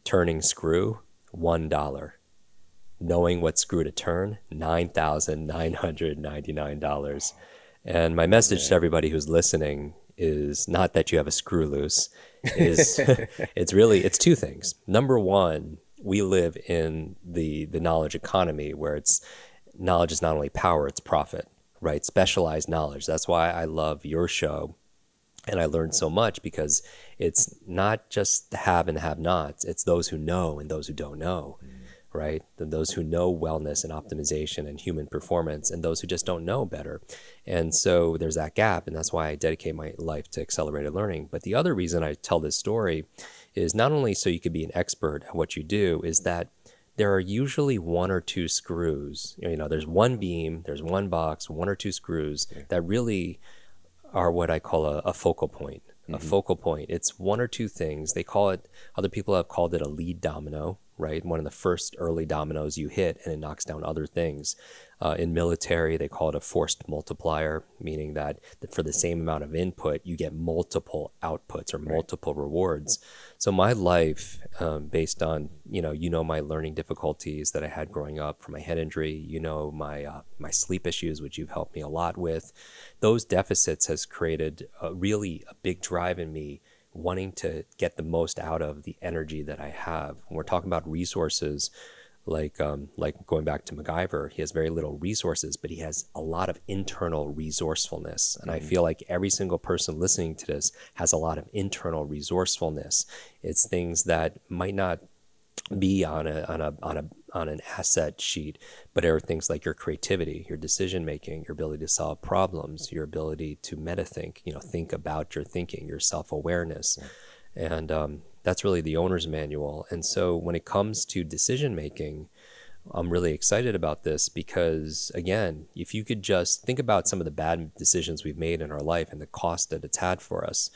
turning screw, $1. Knowing what screw to turn, $9,999. And my message to everybody who's listening is not that you have a screw loose. It's two things. Number one, we live in the knowledge economy where knowledge is not only power, it's profit, right? Specialized knowledge. That's why I love your show. And I learned so much because it's not just the have and the have-nots. It's those who know and those who don't know, right? And those who know wellness and optimization and human performance, and those who just don't know better. And so there's that gap. And that's why I dedicate my life to accelerated learning. But the other reason I tell this story is not only so you could be an expert at what you do, is that there are usually one or two screws. There's one beam, there's one box, one or two screws that really are what I call a focal point. A focal point. It's one or two things. They call it, other people have called it a lead domino, right? One of the first early dominoes you hit and it knocks down other things. In military, they call it a forced multiplier, meaning that for the same amount of input, you get multiple outputs or multiple rewards. So my life, based on, my learning difficulties that I had growing up from my head injury, my sleep issues, which you've helped me a lot with, those deficits has created really a big drive in me wanting to get the most out of the energy that I have. When we're talking about resources, like going back to MacGyver, he has very little resources, but he has a lot of internal resourcefulness. And I feel like every single person listening to this has a lot of internal resourcefulness. It's things that might not be on on an asset sheet, but are things like your creativity, your decision making, your ability to solve problems, your ability to meta-think, think about your thinking, your self-awareness. And that's really the owner's manual. And so when it comes to decision making, I'm really excited about this because, again, if you could just think about some of the bad decisions we've made in our life and the cost that it's had for us.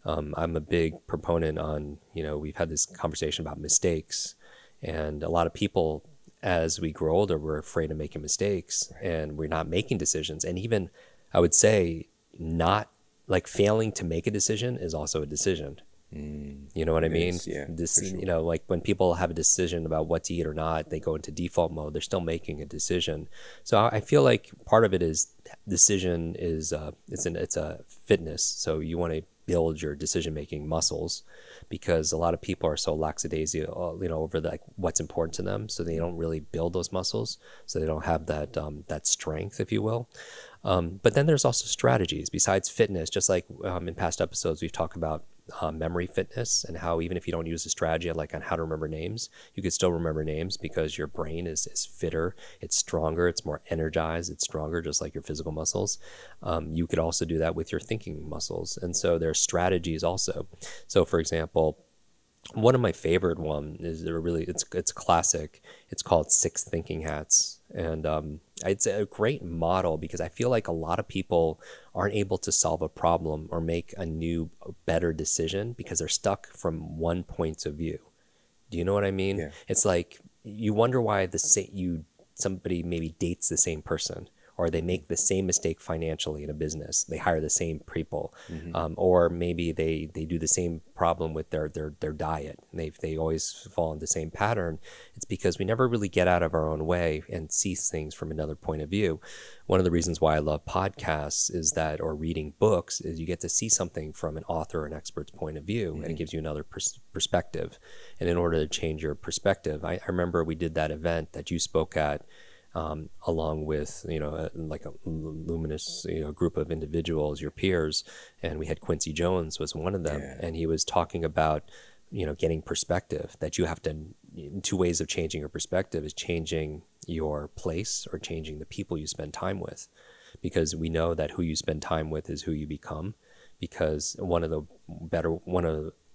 I'm a big proponent on, we've had this conversation about mistakes, and a lot of people, as we grow older, we're afraid of making mistakes, and we're not making decisions. And even, I would say, not like failing to make a decision is also a decision. You know what I mean? Yeah, This, for sure. like when people have a decision about what to eat or not, they go into default mode. They're still making a decision. So I feel like part of it is decision is it's a fitness. So you want to build your decision making muscles, because a lot of people are so lackadaisical, over like what's important to them. So they don't really build those muscles. So they don't have that strength, if you will. But then there's also strategies besides fitness, just like in past episodes, we've talked about memory fitness, and how even if you don't use a strategy like on how to remember names, you could still remember names because your brain is fitter, it's stronger, it's more energized, it's stronger, just like your physical muscles. You could also do that with your thinking muscles. And so there's strategies also. So for example, one of my favorite one is it's classic. It's called Six Thinking Hats. And it's a great model because I feel like a lot of people aren't able to solve a problem or make a new, better decision because they're stuck from one point of view. Do you know what I mean? Yeah. It's like you wonder why somebody maybe dates the same person, or they make the same mistake financially in a business. They hire the same people, or maybe they do the same problem with their diet. And they always fall into the same pattern. It's because we never really get out of our own way and see things from another point of view. One of the reasons why I love podcasts or reading books is you get to see something from an author or an expert's point of view, and it gives you another perspective. And in order to change your perspective, I remember we did that event that you spoke at, along with, like a luminous, group of individuals, your peers. And we had Quincy Jones was one of them. Yeah. And he was talking about, getting perspective, that you have to, two ways of changing your perspective is changing your place or changing the people you spend time with. Because we know that who you spend time with is who you become. Because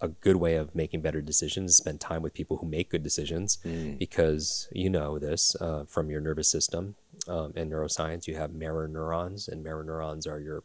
a good way of making better decisions is spend time with people who make good decisions, because this from your nervous system and neuroscience, you have mirror neurons, and mirror neurons are your,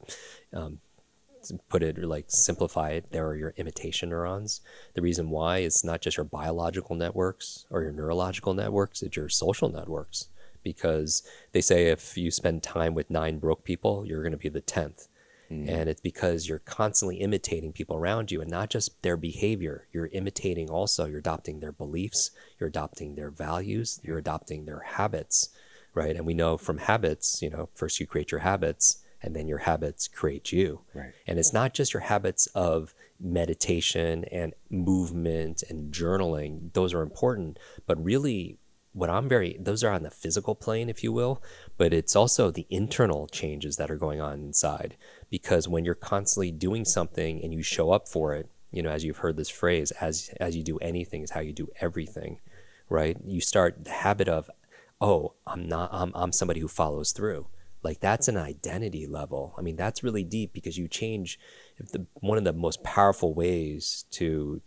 put it like simplify it, there are your imitation neurons. The reason why it's not just your biological networks or your neurological networks, it's your social networks. Because they say if you spend time with 9 broke people, you're going to be the 10th. And it's because you're constantly imitating people around you, and not just their behavior. You're imitating also, you're adopting their beliefs, you're adopting their values, you're adopting their habits, right? And we know from habits, first you create your habits, and then your habits create you. Right. And it's not just your habits of meditation and movement and journaling. Those are important, but really those are on the physical plane, if you will, but it's also the internal changes that are going on inside. Because when you're constantly doing something and you show up for it, as you've heard this phrase, as you do anything is how you do everything, right? You start the habit of, I'm somebody who follows through. Like that's an identity level. I mean, that's really deep, because you change. One of the most powerful ways to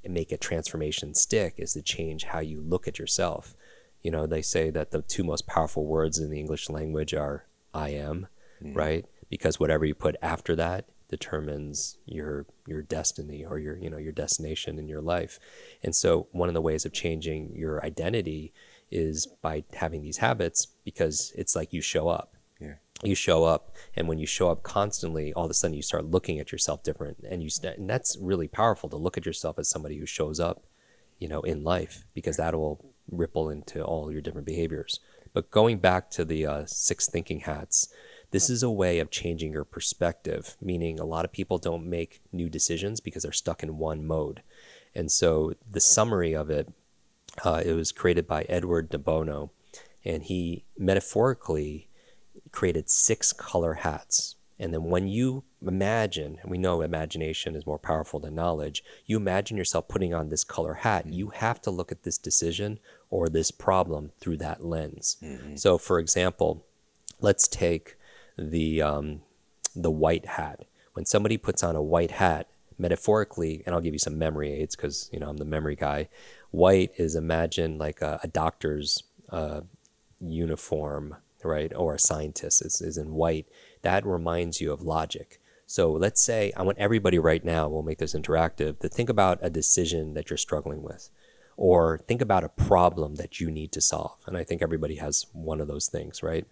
make a transformation stick is to change how you look at yourself. They say that the 2 most powerful words in the English language are I am, right? Because whatever you put after that determines your destiny, or your destination in your life. And so one of the ways of changing your identity is by having these habits, because it's like you show up. Yeah. You show up, and when you show up constantly, all of a sudden you start looking at yourself different, and that's really powerful, to look at yourself as somebody who shows up, in life, because that will ripple into all your different behaviors. But going back to the 6 thinking hats, this is a way of changing your perspective, meaning a lot of people don't make new decisions because they're stuck in one mode. And so the summary of it, it was created by Edward de Bono, and he metaphorically created 6 color hats. And then when you imagine, and we know imagination is more powerful than knowledge, you imagine yourself putting on this color hat, you have to look at this decision or this problem through that lens. So for example, let's take the white hat. When somebody puts on a white hat, metaphorically, and I'll give you some memory aids because I'm the memory guy. White is, imagine like a doctor's uniform, right? Or a scientist is in white. That reminds you of logic. So let's say I want everybody right now, we'll make this interactive, to think about a decision that you're struggling with, or think about a problem that you need to solve. And I think everybody has one of those things, right?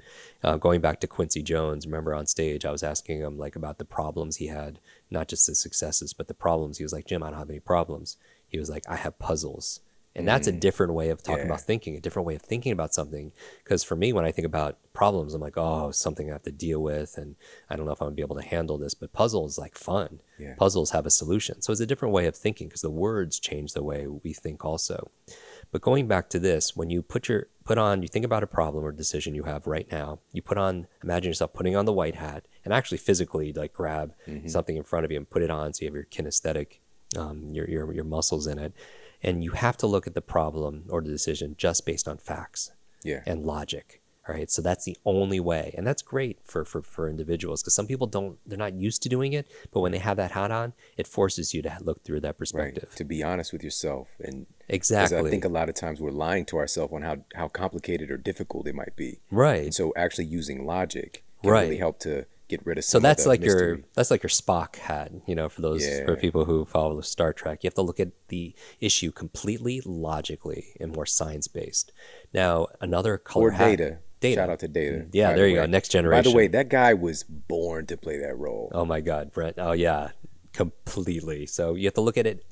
Going back to Quincy Jones, remember on stage, I was asking him like about the problems he had, not just the successes, but the problems. He was like, Jim, I don't have any problems. He was like, I have puzzles. And that's a different way of talking about thinking, a different way of thinking about something. Because for me, when I think about problems, I'm like, oh, something I have to deal with. And I don't know if I'm going to be able to handle this. But puzzles like fun. Yeah. Puzzles have a solution. So it's a different way of thinking because the words change the way we think also. But going back to this, when you you think about a problem or decision you have right now, you imagine yourself putting on the white hat and actually physically like grab something in front of you and put it on so you have your kinesthetic, your muscles in it. And you have to look at the problem or the decision just based on facts and logic. All right. So that's the only way. And that's great for individuals because some people they're not used to doing it. But when they have that hat on, it forces you to look through that perspective. Right. To be honest with yourself. And exactly. I think a lot of times we're lying to ourselves on how complicated or difficult it might be. Right. And so actually using logic can really help to get rid of some so that's of the like mystery. that's like your Spock hat, for people who follow Star Trek. You have to look at the issue completely logically and more science-based. Now, another color hat. Data. Shout out to Data. Yeah, there you go. Next generation. By the way, that guy was born to play that role. Oh my God, Brent. Oh yeah, completely. So you have to look at it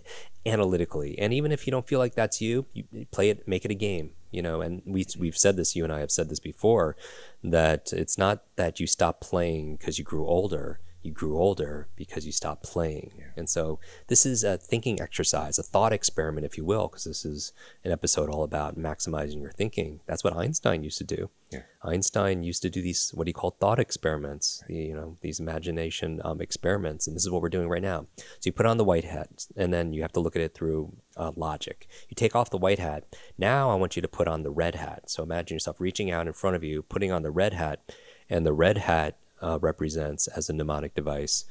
analytically, and even if you don't feel like that's you play it, make it a game. And we've said this. You and I have said this before, that it's not that you stopped playing because you grew older. You grew older because you stopped playing. Yeah. And so this is a thinking exercise, a thought experiment, if you will, because this is an episode all about maximizing your thinking. That's what Einstein used to do. Yeah. Einstein used to do these, what he called thought experiments, these imagination experiments. And this is what we're doing right now. So you put on the white hat, and then you have to look at it through logic. You take off the white hat. Now I want you to put on the red hat. So imagine yourself reaching out in front of you, putting on the red hat, and the red hat represents, as a mnemonic device,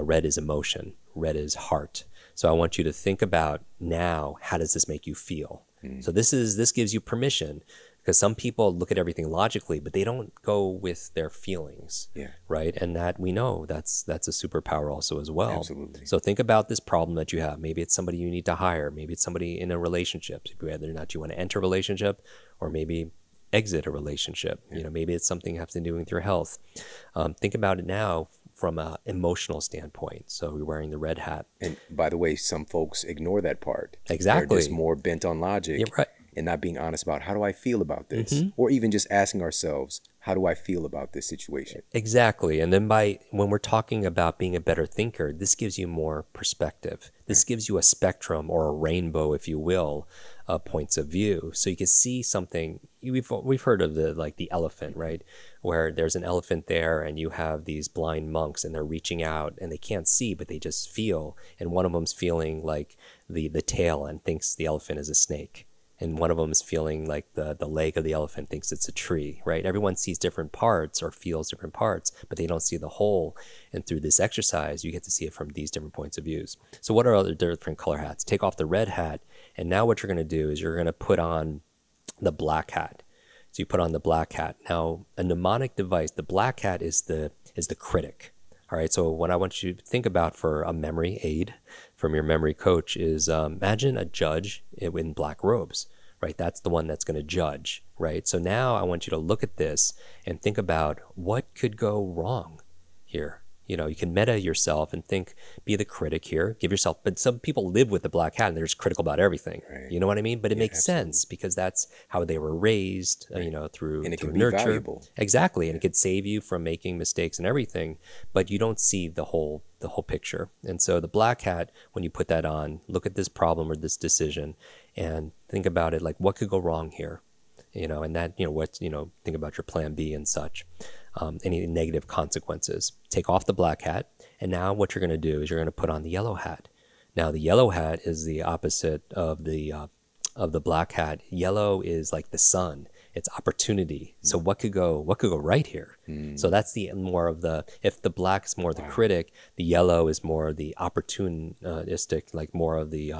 red is emotion, red is heart. So I want you to think about now, how does this make you feel? So this gives you permission, because some people look at everything logically, but they don't go with their feelings, right? And that we know that's a superpower also as well. Absolutely. So think about this problem that you have. Maybe it's somebody you need to hire. Maybe it's somebody in a relationship, whether or not you want to enter a relationship, or maybe exit a relationship. Maybe it's something having to do with your health. Think about it now from an emotional standpoint. So you're wearing the red hat. And by the way, some folks ignore that part. Exactly. They're just more bent on logic. You're right. And not being honest about, how do I feel about this? Or even just asking ourselves, how do I feel about this situation? Exactly. And then when we're talking about being a better thinker, this gives you more perspective. This gives you a spectrum, or a rainbow, if you will, points of view. So you can see something. We've heard of the elephant, right? Where there's an elephant there, and you have these blind monks, and they're reaching out, and they can't see, but they just feel. And one of them's feeling like the tail and thinks the elephant is a snake. And one of them is feeling like the leg of the elephant thinks it's a tree, right? Everyone sees different parts or feels different parts, but they don't see the whole. And through this exercise, you get to see it from these different points of views. So what are other different color hats? Take off the red hat, and now what you're going to do is you're going to put on the black hat. So you put on the black hat. Now, a mnemonic device, the black hat is the critic. All right, so what I want you to think about for a memory aid from your memory coach is imagine a judge in black robes, right? That's the one that's going to judge, right? So now I want you to look at this and think about what could go wrong here. You can meta yourself and be the critic here, give yourself, but some people live with the black hat and they're just critical about everything. Right. You know what I mean? But it makes sense because that's how they were raised, through and it can nurture. Be valuable. Exactly. And it could save you from making mistakes and everything, but you don't see the whole picture. And so the black hat, when you put that on, look at this problem or this decision and think about it like, what could go wrong here? And that, think about your plan B and such. any negative consequences. Take off the black hat, and now what you're going to do is you're going to put on the yellow hat. Now the yellow hat is the opposite of the black hat. Yellow is like the sun. It's opportunity. So what could go right here? So that's the more of the, if the black is more the critic, the yellow is more the opportunistic, like more of the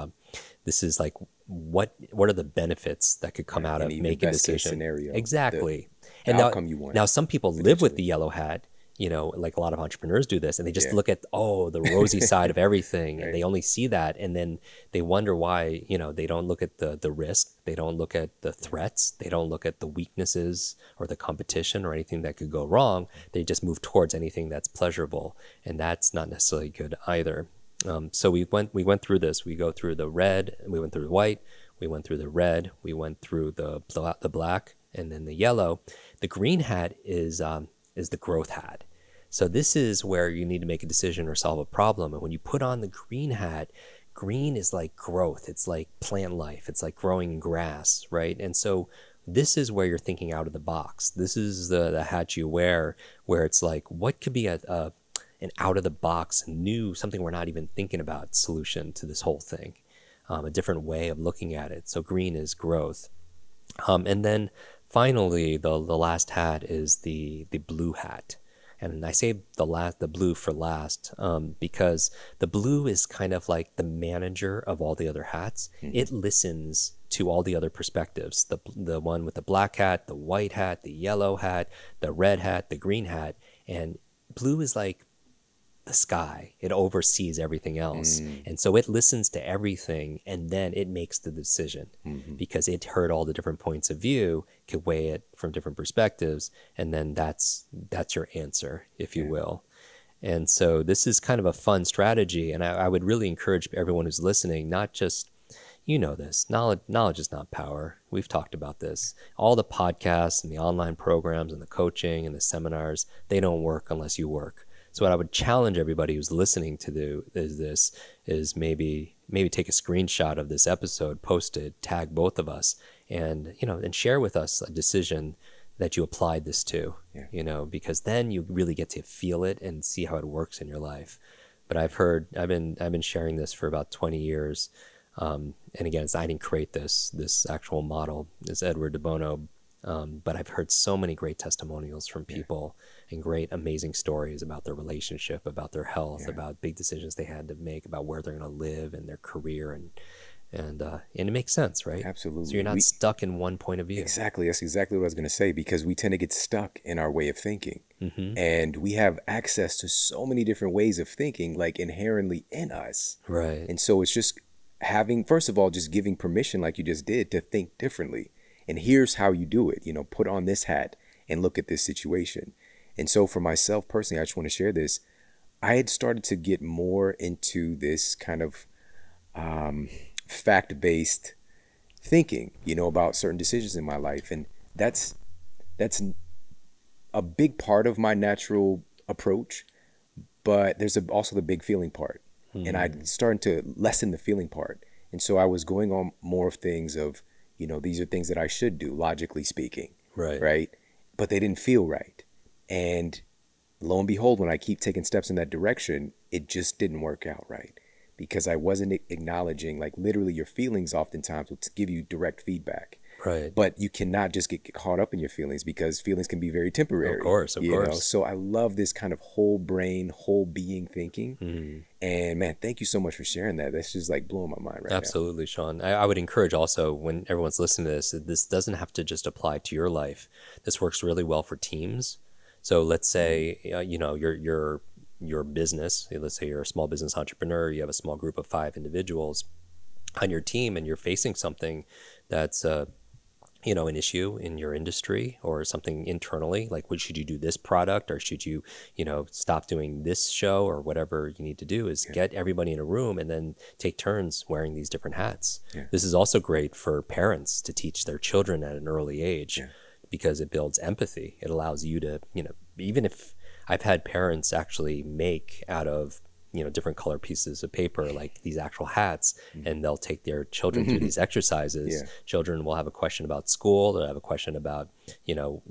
this is like what are the benefits that could come out of making a decision? Scenario, exactly. the And outcome you want. now some people live with the yellow hat, like a lot of entrepreneurs do this, and they just look at, the rosy side of everything, and they only see that, and then they wonder why, they don't look at the risk, they don't look at the threats, they don't look at the weaknesses or the competition or anything that could go wrong. They just move towards anything that's pleasurable, and that's not necessarily good either. So we went through this. We go through the red, we went through the white, we went through the red, we went through the black, and then the yellow. The green hat is the growth hat. So this is where you need to make a decision or solve a problem. And when you put on the green hat, green is like growth. It's like plant life. It's like growing grass, right? And so this is where you're thinking out of the box. This is the hat you wear, where it's like, what could be an out of the box, new, something we're not even thinking about solution to this whole thing, a different way of looking at it. So green is growth. And then finally, the last hat is the blue hat. And I say the blue for last because the blue is kind of like the manager of all the other hats. It listens to all the other perspectives. The one with the black hat, the white hat, the yellow hat, the red hat, the green hat. And blue is like the sky. It oversees everything else. And so it listens to everything, and then it makes the decision because it heard all the different points of view, could weigh it from different perspectives, and then that's your answer, if you will. And so this is kind of a fun strategy, and I would really encourage everyone who's listening, not just, this, knowledge is not power. We've talked about this. All the podcasts and the online programs and the coaching and the seminars, they don't work unless you work. So what I would challenge everybody who's listening to do is maybe take a screenshot of this episode, post it, tag both of us, and share with us a decision that you applied this to, because then you really get to feel it and see how it works in your life. But I've been sharing this for about 20 years. And again, I didn't create this actual model. It's Edward de Bono. But I've heard so many great testimonials from people and great, amazing stories about their relationship, about their health, about big decisions they had to make, about where they're going to live and their career. And it makes sense, right? Absolutely. So you're not stuck in one point of view. Exactly. That's exactly what I was going to say, because we tend to get stuck in our way of thinking. And we have access to so many different ways of thinking, like inherently in us. Right. And so it's just first of all, just giving permission, like you just did, to think differently. And here's how you do it, put on this hat and look at this situation. And so for myself personally, I just want to share this. I had started to get more into this kind of fact-based thinking, about certain decisions in my life. And that's a big part of my natural approach, but there's also the big feeling part. And I started to lessen the feeling part. And so I was going on more of things of, these are things that I should do, logically speaking. Right. But they didn't feel right. And lo and behold, when I keep taking steps in that direction, it just didn't work out right, because I wasn't acknowledging, like, literally your feelings oftentimes will give you direct feedback. Right. But you cannot just get caught up in your feelings, because feelings can be very temporary. Of course. So I love this kind of whole brain, whole being thinking. And man, thank you so much for sharing that. That's just like blowing my mind right now. Absolutely, Shawn. I would encourage also, when everyone's listening to this doesn't have to just apply to your life. This works really well for teams. So let's say, your business, let's say you're a small business entrepreneur, you have a small group of 5 individuals on your team, and you're facing something that's an issue in your industry or something internally, like, should you do this product, or should you, stop doing this show, or whatever you need to do is get everybody in a room and then take turns wearing these different hats. This is also great for parents to teach their children at an early age, because it builds empathy. It allows you to, even if I've had parents actually make out of, different color pieces of paper, like these actual hats, and they'll take their children through these exercises. Yeah. Children will have a question about school, they'll have a question about,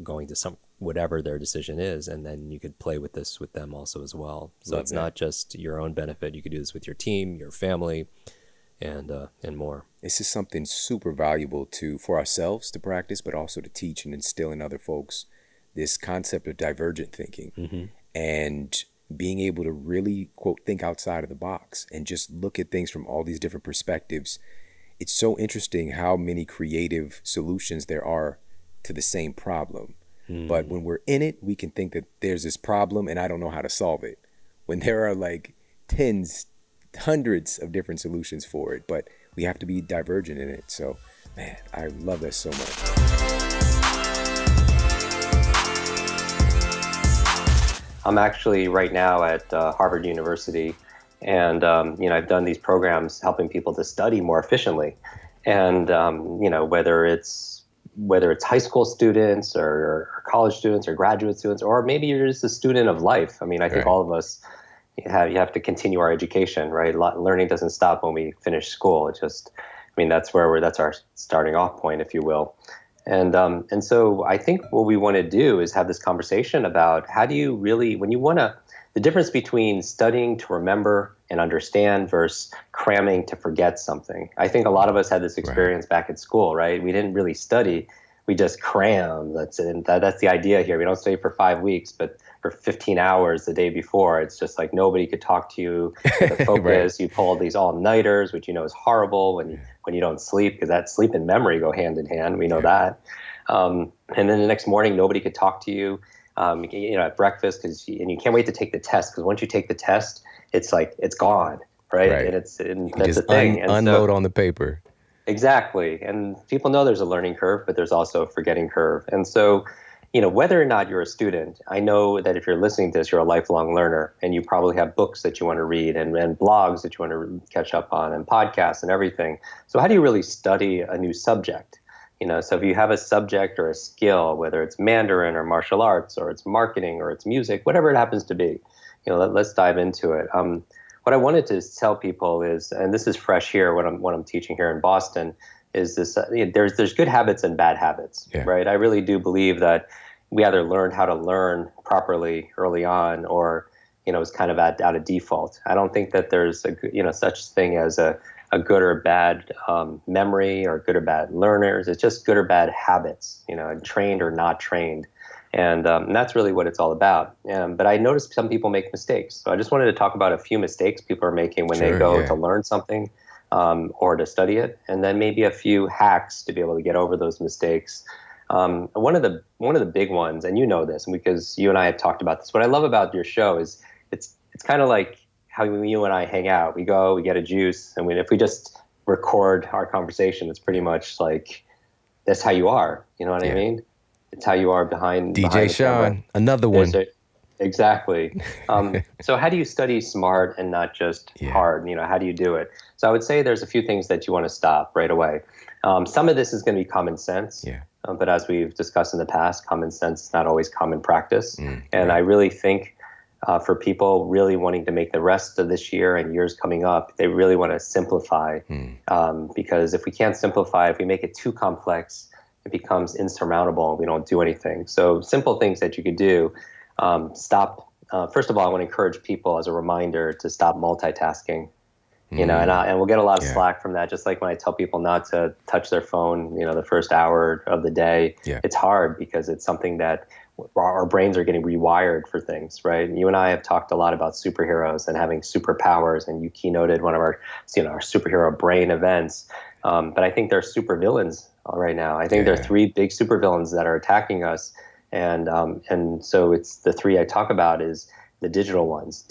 going to some, whatever their decision is, and then you could play with this with them also as well. So Love it's that. not just your own benefit. You could do this with your team, your family, and more. This is something super valuable for ourselves to practice, but also to teach and instill in other folks this concept of divergent thinking and being able to really, quote, think outside of the box and just look at things from all these different perspectives. It's so interesting how many creative solutions there are to the same problem. But when we're in it, we can think that there's this problem and I don't know how to solve it. When there are like hundreds of different solutions for it, but we have to be divergent in it. So, man, I love that so much. I'm actually right now at Harvard University, and I've done these programs helping people to study more efficiently, and whether it's high school students or college students or graduate students, or maybe you're just a student of life. I mean, I think all of us you have to continue our education, right? Learning doesn't stop when we finish school. It just, that's our starting off point, if you will. And so I think what we want to do is have this conversation about how do you really, the difference between studying to remember and understand versus cramming to forget something. I think a lot of us had this experience back at school, right? We didn't really study. We just cram. That's the idea here. We don't study for 5 weeks, but for 15 hours the day before, it's just like nobody could talk to you, the focus. You pull these all-nighters, which is horrible when you don't sleep, because that sleep and memory go hand in hand. We know that. And then the next morning, nobody could talk to you, at breakfast, and you can't wait to take the test, because once you take the test, it's like it's gone, right? And that's the thing. Unload on the paper. Exactly. And people know there's a learning curve, but there's also a forgetting curve. And so, whether or not you're a student, I know that if you're listening to this, you're a lifelong learner, and you probably have books that you want to read and blogs that you want to catch up on and podcasts and everything. So how do you really study a new subject? So if you have a subject or a skill, whether it's Mandarin or martial arts or it's marketing or it's music, whatever it happens to be, let's dive into it. What I wanted to tell people is, and this is fresh here, what I'm teaching here in Boston, is this: there's good habits and bad habits, right? I really do believe that we either learned how to learn properly early on, or it's kind of out of default. I don't think that there's such thing as a good or bad memory or good or bad learners. It's just good or bad habits, trained or not trained. And that's really what it's all about. But I noticed some people make mistakes. So I just wanted to talk about a few mistakes people are making when they go to learn something or to study it, and then maybe a few hacks to be able to get over those mistakes. One of the big ones, and you know this, because you and I have talked about this. What I love about your show is it's kind of like how you and I hang out. We get a juice, and if we just record our conversation, it's pretty much like that's how you are. You know what I mean? It's how you are behind Shawn, another one. Exactly. So how do you study smart and not just hard? How do you do it? So I would say there's a few things that you want to stop right away. Some of this is going to be common sense. But as we've discussed in the past, common sense is not always common practice. And I really think for people really wanting to make the rest of this year and years coming up, they really want to simplify. Because if we can't simplify, if we make it too complex, it becomes insurmountable and we don't do anything. So simple things that you could do. Stop. First of all, I want to encourage people as a reminder to stop multitasking. And we'll get a lot of slack from that. Just like when I tell people not to touch their phone, the first hour of the day, it's hard because it's something that our brains are getting rewired for things, right? And you and I have talked a lot about superheroes and having superpowers, and you keynoted one of our superhero brain events. But I think there are supervillains right now. I think there are 3 big supervillains that are attacking us. And so it's the 3 I talk about is the digital ones.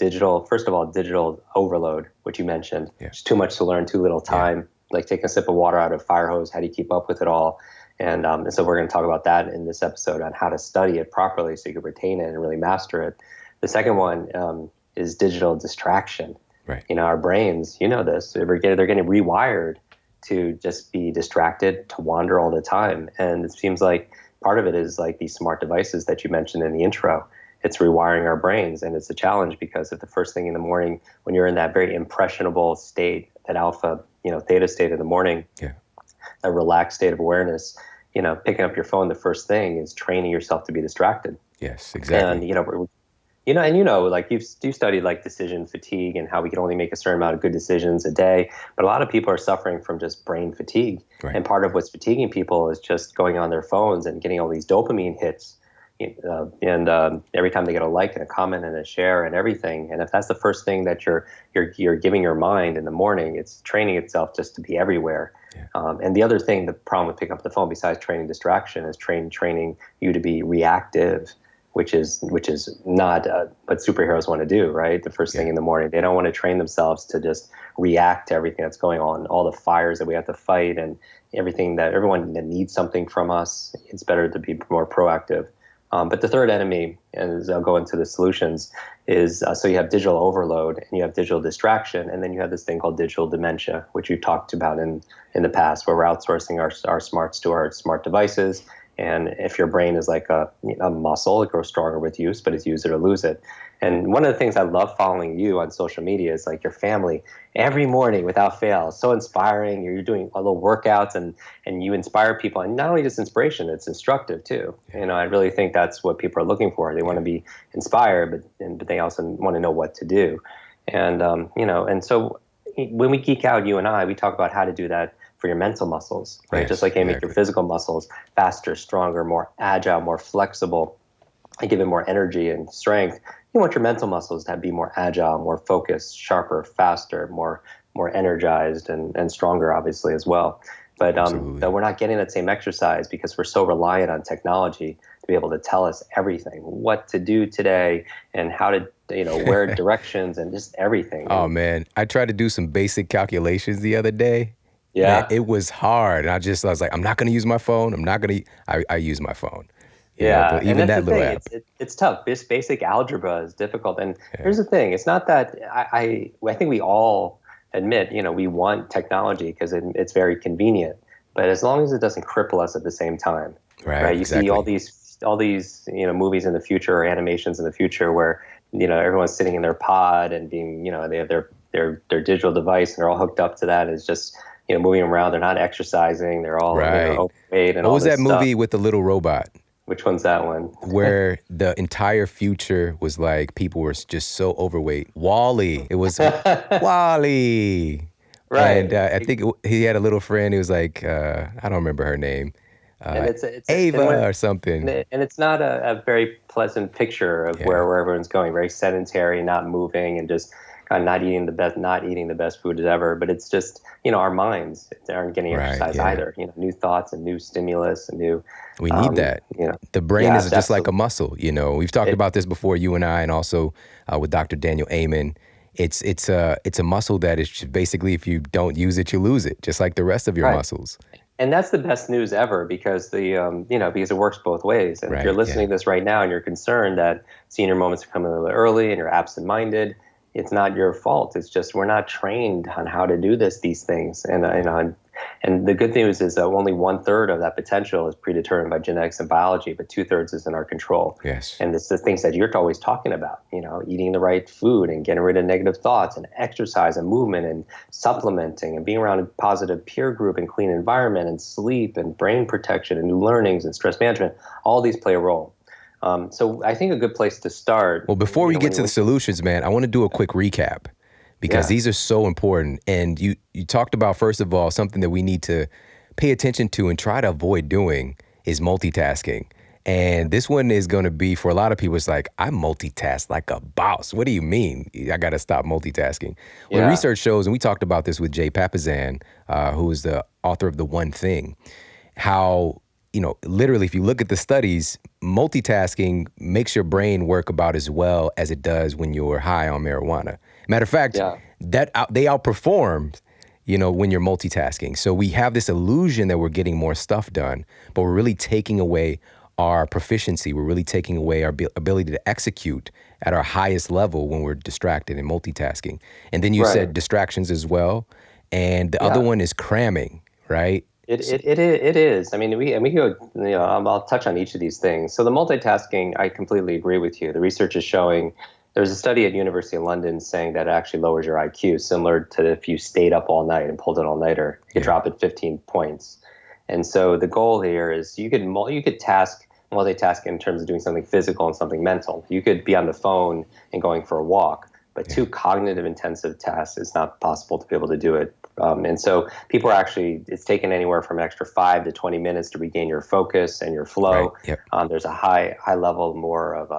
First of all, digital overload, which you mentioned. It's too much to learn, too little time. Like taking a sip of water out of a fire hose. How do you keep up with it all? And so we're going to talk about that in this episode on how to study it properly so you can retain it and really master it. The second one is digital distraction. Right. Our brains, this, they're getting rewired to just be distracted, to wander all the time. And it seems like part of it is like these smart devices that you mentioned in the intro. it's rewiring our brains. And it's a challenge because if the first thing in the morning, when you're in that very impressionable state, that alpha, theta state in the morning, a relaxed state of awareness, picking up your phone the first thing is training yourself to be distracted. Yes, exactly. And like you studied like decision fatigue and how we can only make a certain amount of good decisions a day, but a lot of people are suffering from just brain fatigue. Right. And part of what's fatiguing people is just going on their phones and getting all these dopamine hits, and every time they get a like and a comment and a share and everything. And if that's the first thing that you're giving your mind in the morning, it's training itself just to be everywhere. And the other thing, the problem with picking up the phone, besides training distraction, is training you to be reactive, which is not what superheroes want to do, right? The first thing in the morning, they don't want to train themselves to just react to everything that's going on, all the fires that we have to fight, and everything that everyone that needs something from us. It's better to be more proactive. But the third enemy, and as I'll go into the solutions, is so you have digital overload and you have digital distraction, and then you have this thing called digital dementia, which you talked about in the past, where we're outsourcing our smarts to our smart devices. And if your brain is like a muscle, it grows stronger with use, but it's use it or lose it. And one of the things I love following you on social media is like your family every morning without fail. So inspiring. You're doing little workouts and you inspire people. And not only just inspiration, it's instructive too. I really think that's what people are looking for. They want to be inspired, but they also want to know what to do. And, and so when we geek out, you and I, we talk about how to do that for your mental muscles, right? Yes, just like you make your physical muscles faster, stronger, more agile, more flexible, and give it more energy and strength. You want your mental muscles to be more agile, more focused, sharper, faster, more energized, and stronger, obviously, as well. But we're not getting that same exercise because we're so reliant on technology to be able to tell us everything, what to do today, and how to, where directions, and just everything. Oh man, I tried to do some basic calculations the other day. Yeah, man, it was hard. And I was like, I'm not going to use my phone. I use my phone. But even and that's that the little thing. app. It's tough. This basic algebra is difficult. And here's the thing. It's not that I think we all admit, we want technology because it's very convenient. But as long as it doesn't cripple us at the same time, right? You see all these movies in the future or animations in the future where everyone's sitting in their pod and being they have their digital device and they're all hooked up to that. It's just moving around. They're not exercising. They're all overweight and all this stuff. What was that movie with the little robot? Which one's that one? Where the entire future was like people were just so overweight. Wall-E. It was Wall-E. Right. And I think he had a little friend who was like, I don't remember her name. And it's Ava or something. And it's not a very pleasant picture of where everyone's going. Very sedentary, not moving, and just kind of not eating the best food as ever. But it's just our minds aren't getting exercise either. New thoughts and new stimulus and new. We need that. The brain is just like a muscle. We've talked about this before, you and I, and also with Dr. Daniel Amen. It's a muscle that is just basically, if you don't use it, you lose it, just like the rest of your muscles. And that's the best news ever because because it works both ways. And if you're listening to this right now and you're concerned that senior moments are coming a little early and you're absent-minded, it's not your fault. It's just we're not trained on how to do these things. And the good news is that only 1/3 of that potential is predetermined by genetics and biology, but 2/3 is in our control. Yes. And it's the things that you're always talking about, eating the right food and getting rid of negative thoughts and exercise and movement and supplementing and being around a positive peer group and clean environment and sleep and brain protection and new learnings and stress management. All these play a role. So I think a good place to start. Well, before we get to the solutions, man, I want to do a quick recap because these are so important. And you talked about, first of all, something that we need to pay attention to and try to avoid doing is multitasking. And this one is going to be, for a lot of people, it's like, I multitask like a boss. What do you mean? I got to stop multitasking. Well, the research shows, and we talked about this with Jay Papasan, who is the author of The One Thing, how literally, if you look at the studies, multitasking makes your brain work about as well as it does when you're high on marijuana. Matter of fact, they outperformed, when you're multitasking. So we have this illusion that we're getting more stuff done, but we're really taking away our proficiency. We're really taking away our ability to execute at our highest level when we're distracted and multitasking. And then you said distractions as well. And the other one is cramming, right? It is. I mean, we go, I'll touch on each of these things. So the multitasking, I completely agree with you. The research is showing, there's a study at University of London saying that it actually lowers your IQ, similar to if you stayed up all night and pulled an all-nighter, you could drop it 15 points. And so the goal here is you could multitask in terms of doing something physical and something mental. You could be on the phone and going for a walk, but two cognitive intensive tasks, it's not possible to be able to do it. And so people are actually, it's taken anywhere from an extra 5 to 20 minutes to regain your focus and your flow. Right. Yep. There's a high level more of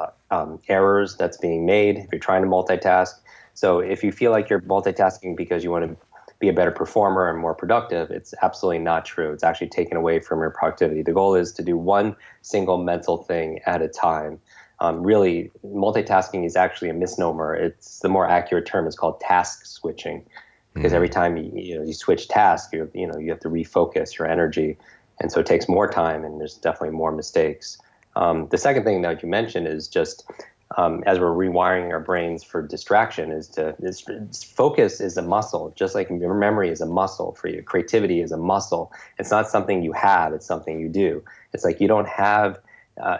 errors that's being made if you're trying to multitask. So if you feel like you're multitasking because you want to be a better performer and more productive, it's absolutely not true. It's actually taken away from your productivity. The goal is to do one single mental thing at a time. Really, multitasking is actually a misnomer. It's the more accurate term is called task switching. Because every time you switch tasks, you have to refocus your energy, and so it takes more time, and there's definitely more mistakes. The second thing that you mentioned is just as we're rewiring our brains for distraction, focus is a muscle, just like your memory is a muscle for you. Creativity is a muscle. It's not something you have; it's something you do. It's like you don't have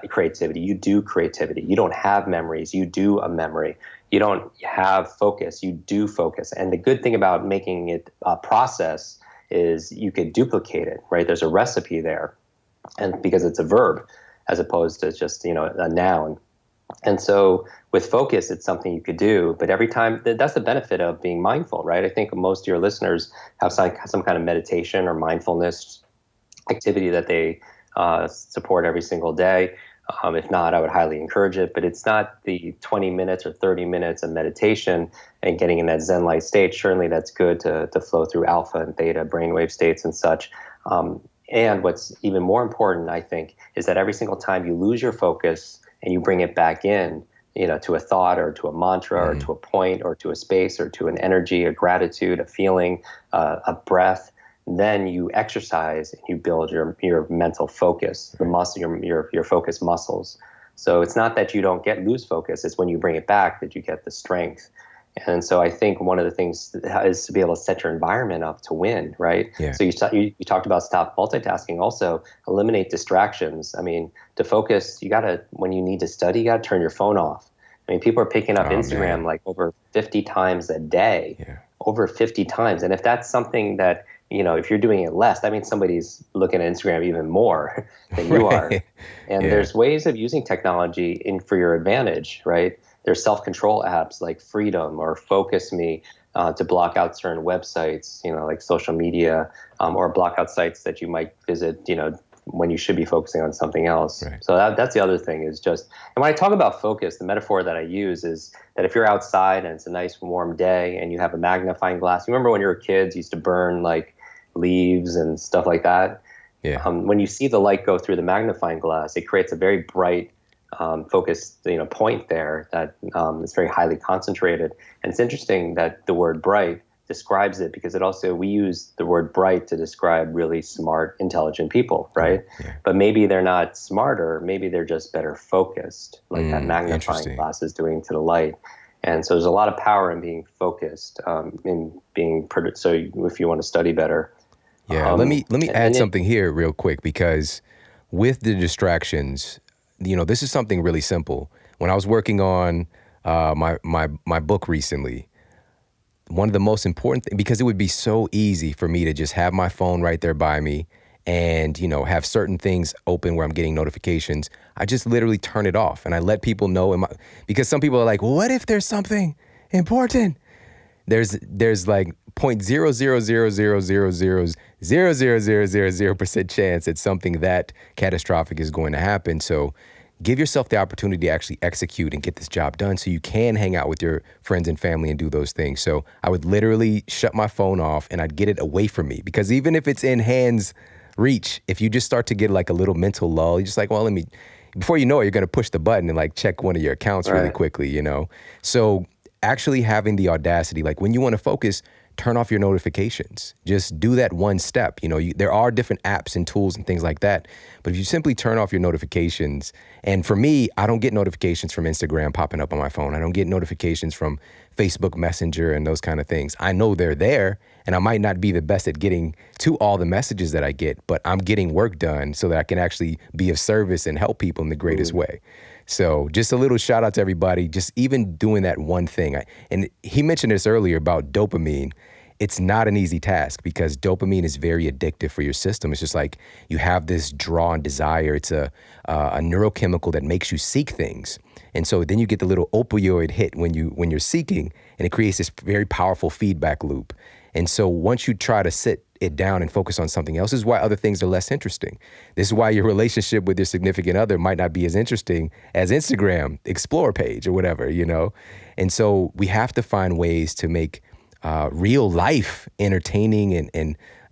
creativity, you do creativity. You don't have memories, you do a memory. You don't have focus, you do focus. And the good thing about making it a process is you could duplicate it, right? There's a recipe there, and because it's a verb as opposed to just a noun. And so with focus, it's something you could do, but every time, that's the benefit of being mindful, right? I think most of your listeners have some kind of meditation or mindfulness activity that they support every single day. If not, I would highly encourage it, but it's not the 20 minutes or 30 minutes of meditation and getting in that Zen-like state. Certainly that's good to flow through alpha and theta brainwave states and such. And what's even more important, I think, is that every single time you lose your focus and you bring it back in, to a thought or to a mantra or to a point or to a space or to an energy, a gratitude, a feeling, a breath, then you exercise and you build your mental focus, the muscle, your focus muscles. So it's not that you don't lose focus, it's when you bring it back that you get the strength. And so I think one of the things is to be able to set your environment up to win, right? Yeah. So you talked about stop multitasking, also eliminate distractions. I mean, to focus, when you need to study, you got to turn your phone off. I mean, people are picking up Instagram like over 50 times a day, over 50 times. And if that's something that, if you're doing it less, that means somebody's looking at Instagram even more than you are. And there's ways of using technology for your advantage, right? There's self-control apps like Freedom or Focus Me to block out certain websites, like social media, or block out sites that you might visit, when you should be focusing on something else. Right. So that's the other thing is and when I talk about focus, the metaphor that I use is that if you're outside and it's a nice warm day and you have a magnifying glass, you remember when you were kids, you used to burn like leaves and stuff like that? Yeah. When you see the light go through the magnifying glass, it creates a very bright focused point there that is very highly concentrated. And it's interesting that the word bright describes it because we use the word bright to describe really smart, intelligent people, right? Yeah. But maybe they're not smarter, maybe they're just better focused, like that magnifying glass is doing to the light. And so there's a lot of power in being focused, in being so if you want to study better. Yeah, let me add something here real quick, because with the distractions, this is something really simple. When I was working on my book recently, one of the most important things, because it would be so easy for me to just have my phone right there by me and, have certain things open where I'm getting notifications. I just literally turn it off and I let people know because some people are like, well, what if there's something important? There's like 0.00000000000% chance that something that catastrophic is going to happen. So give yourself the opportunity to actually execute and get this job done so you can hang out with your friends and family and do those things. So I would literally shut my phone off and I'd get it away from me, because even if it's in hands reach, if you just start to get like a little mental lull, you're just like, well, before you know it, you're going to push the button and like check one of your accounts really quickly, So actually having the audacity, like when you want to focus, turn off your notifications. Just do that one step. There are different apps and tools and things like that, but if you simply turn off your notifications, and for me, I don't get notifications from Instagram popping up on my phone. I don't get notifications from Facebook Messenger and those kind of things. I know they're there, and I might not be the best at getting to all the messages that I get, but I'm getting work done so that I can actually be of service and help people in the greatest way. So just a little shout out to everybody, just even doing that one thing. And he mentioned this earlier about dopamine. It's not an easy task because dopamine is very addictive for your system. It's just like you have this draw and desire. It's a neurochemical that makes you seek things. And so then you get the little opioid hit when you're seeking, and it creates this very powerful feedback loop. And so once you try to sit it down and focus on something else, this is why other things are less interesting. This is why your relationship with your significant other might not be as interesting as Instagram Explore page or whatever, And so we have to find ways to make real life entertaining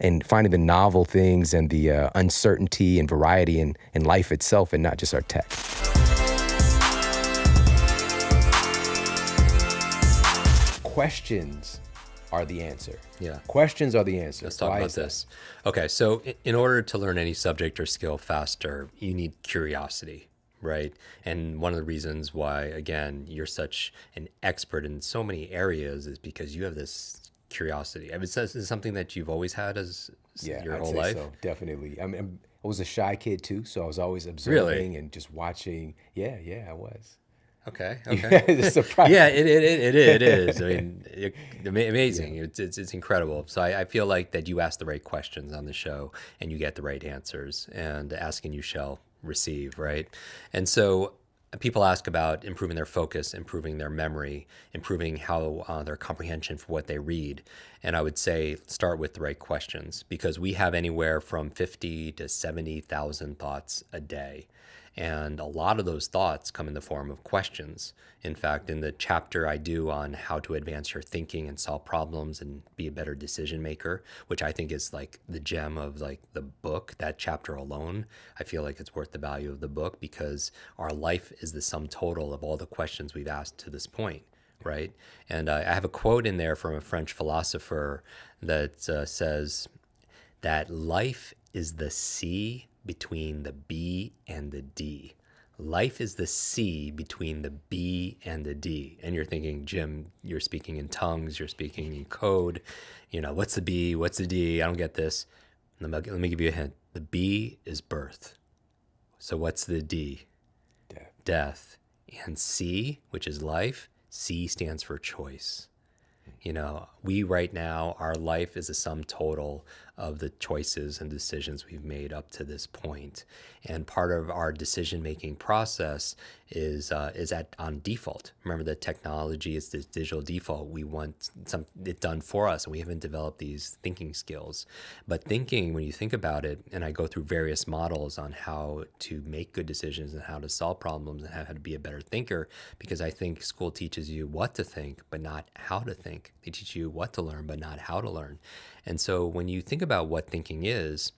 and finding the novel things and the uncertainty and variety in life itself and not just our tech. Questions are the answer. Yeah. Questions are the answer. Let's talk about this. Okay, so in order to learn any subject or skill faster, you need curiosity, right? And one of the reasons why, again, you're such an expert in so many areas is because you have this curiosity. I mean, is this something that you've always had as your whole life? So, definitely. I mean, I was a shy kid too, so I was always observing and just watching. Yeah, I was. Okay. It's surprising. Yeah, it is. I mean, amazing. Yeah. It's incredible. So I feel like that you ask the right questions on the show and you get the right answers, and ask and you shall receive, right? And so people ask about improving their focus, improving their memory, improving how their comprehension for what they read. And I would say start with the right questions, because we have anywhere from 50 to 70,000 thoughts a day. And a lot of those thoughts come in the form of questions. In fact, in the chapter I do on how to advance your thinking and solve problems and be a better decision maker, which I think is like the gem of like the book, that chapter alone, I feel like it's worth the value of the book, because our life is the sum total of all the questions we've asked to this point, right? And I have a quote in there from a French philosopher that says that life is the sea between the B and the D. Life is the C between the B and the D. And you're thinking, Jim, you're speaking in tongues, you're speaking in code. What's the B? What's the D? I don't get this. Let me give you a hint. The B is birth. So what's the D? Death. And C, which is life, C stands for choice. We right now, our life is a sum total of the choices and decisions we've made up to this point. And part of our decision-making process is on default. Remember that technology is this digital default. We want it done for us, and we haven't developed these thinking skills. But thinking, when you think about it, and I go through various models on how to make good decisions and how to solve problems and how to be a better thinker, because I think school teaches you what to think, but not how to think. They teach you what to learn, but not how to learn. And so when you think about what thinking is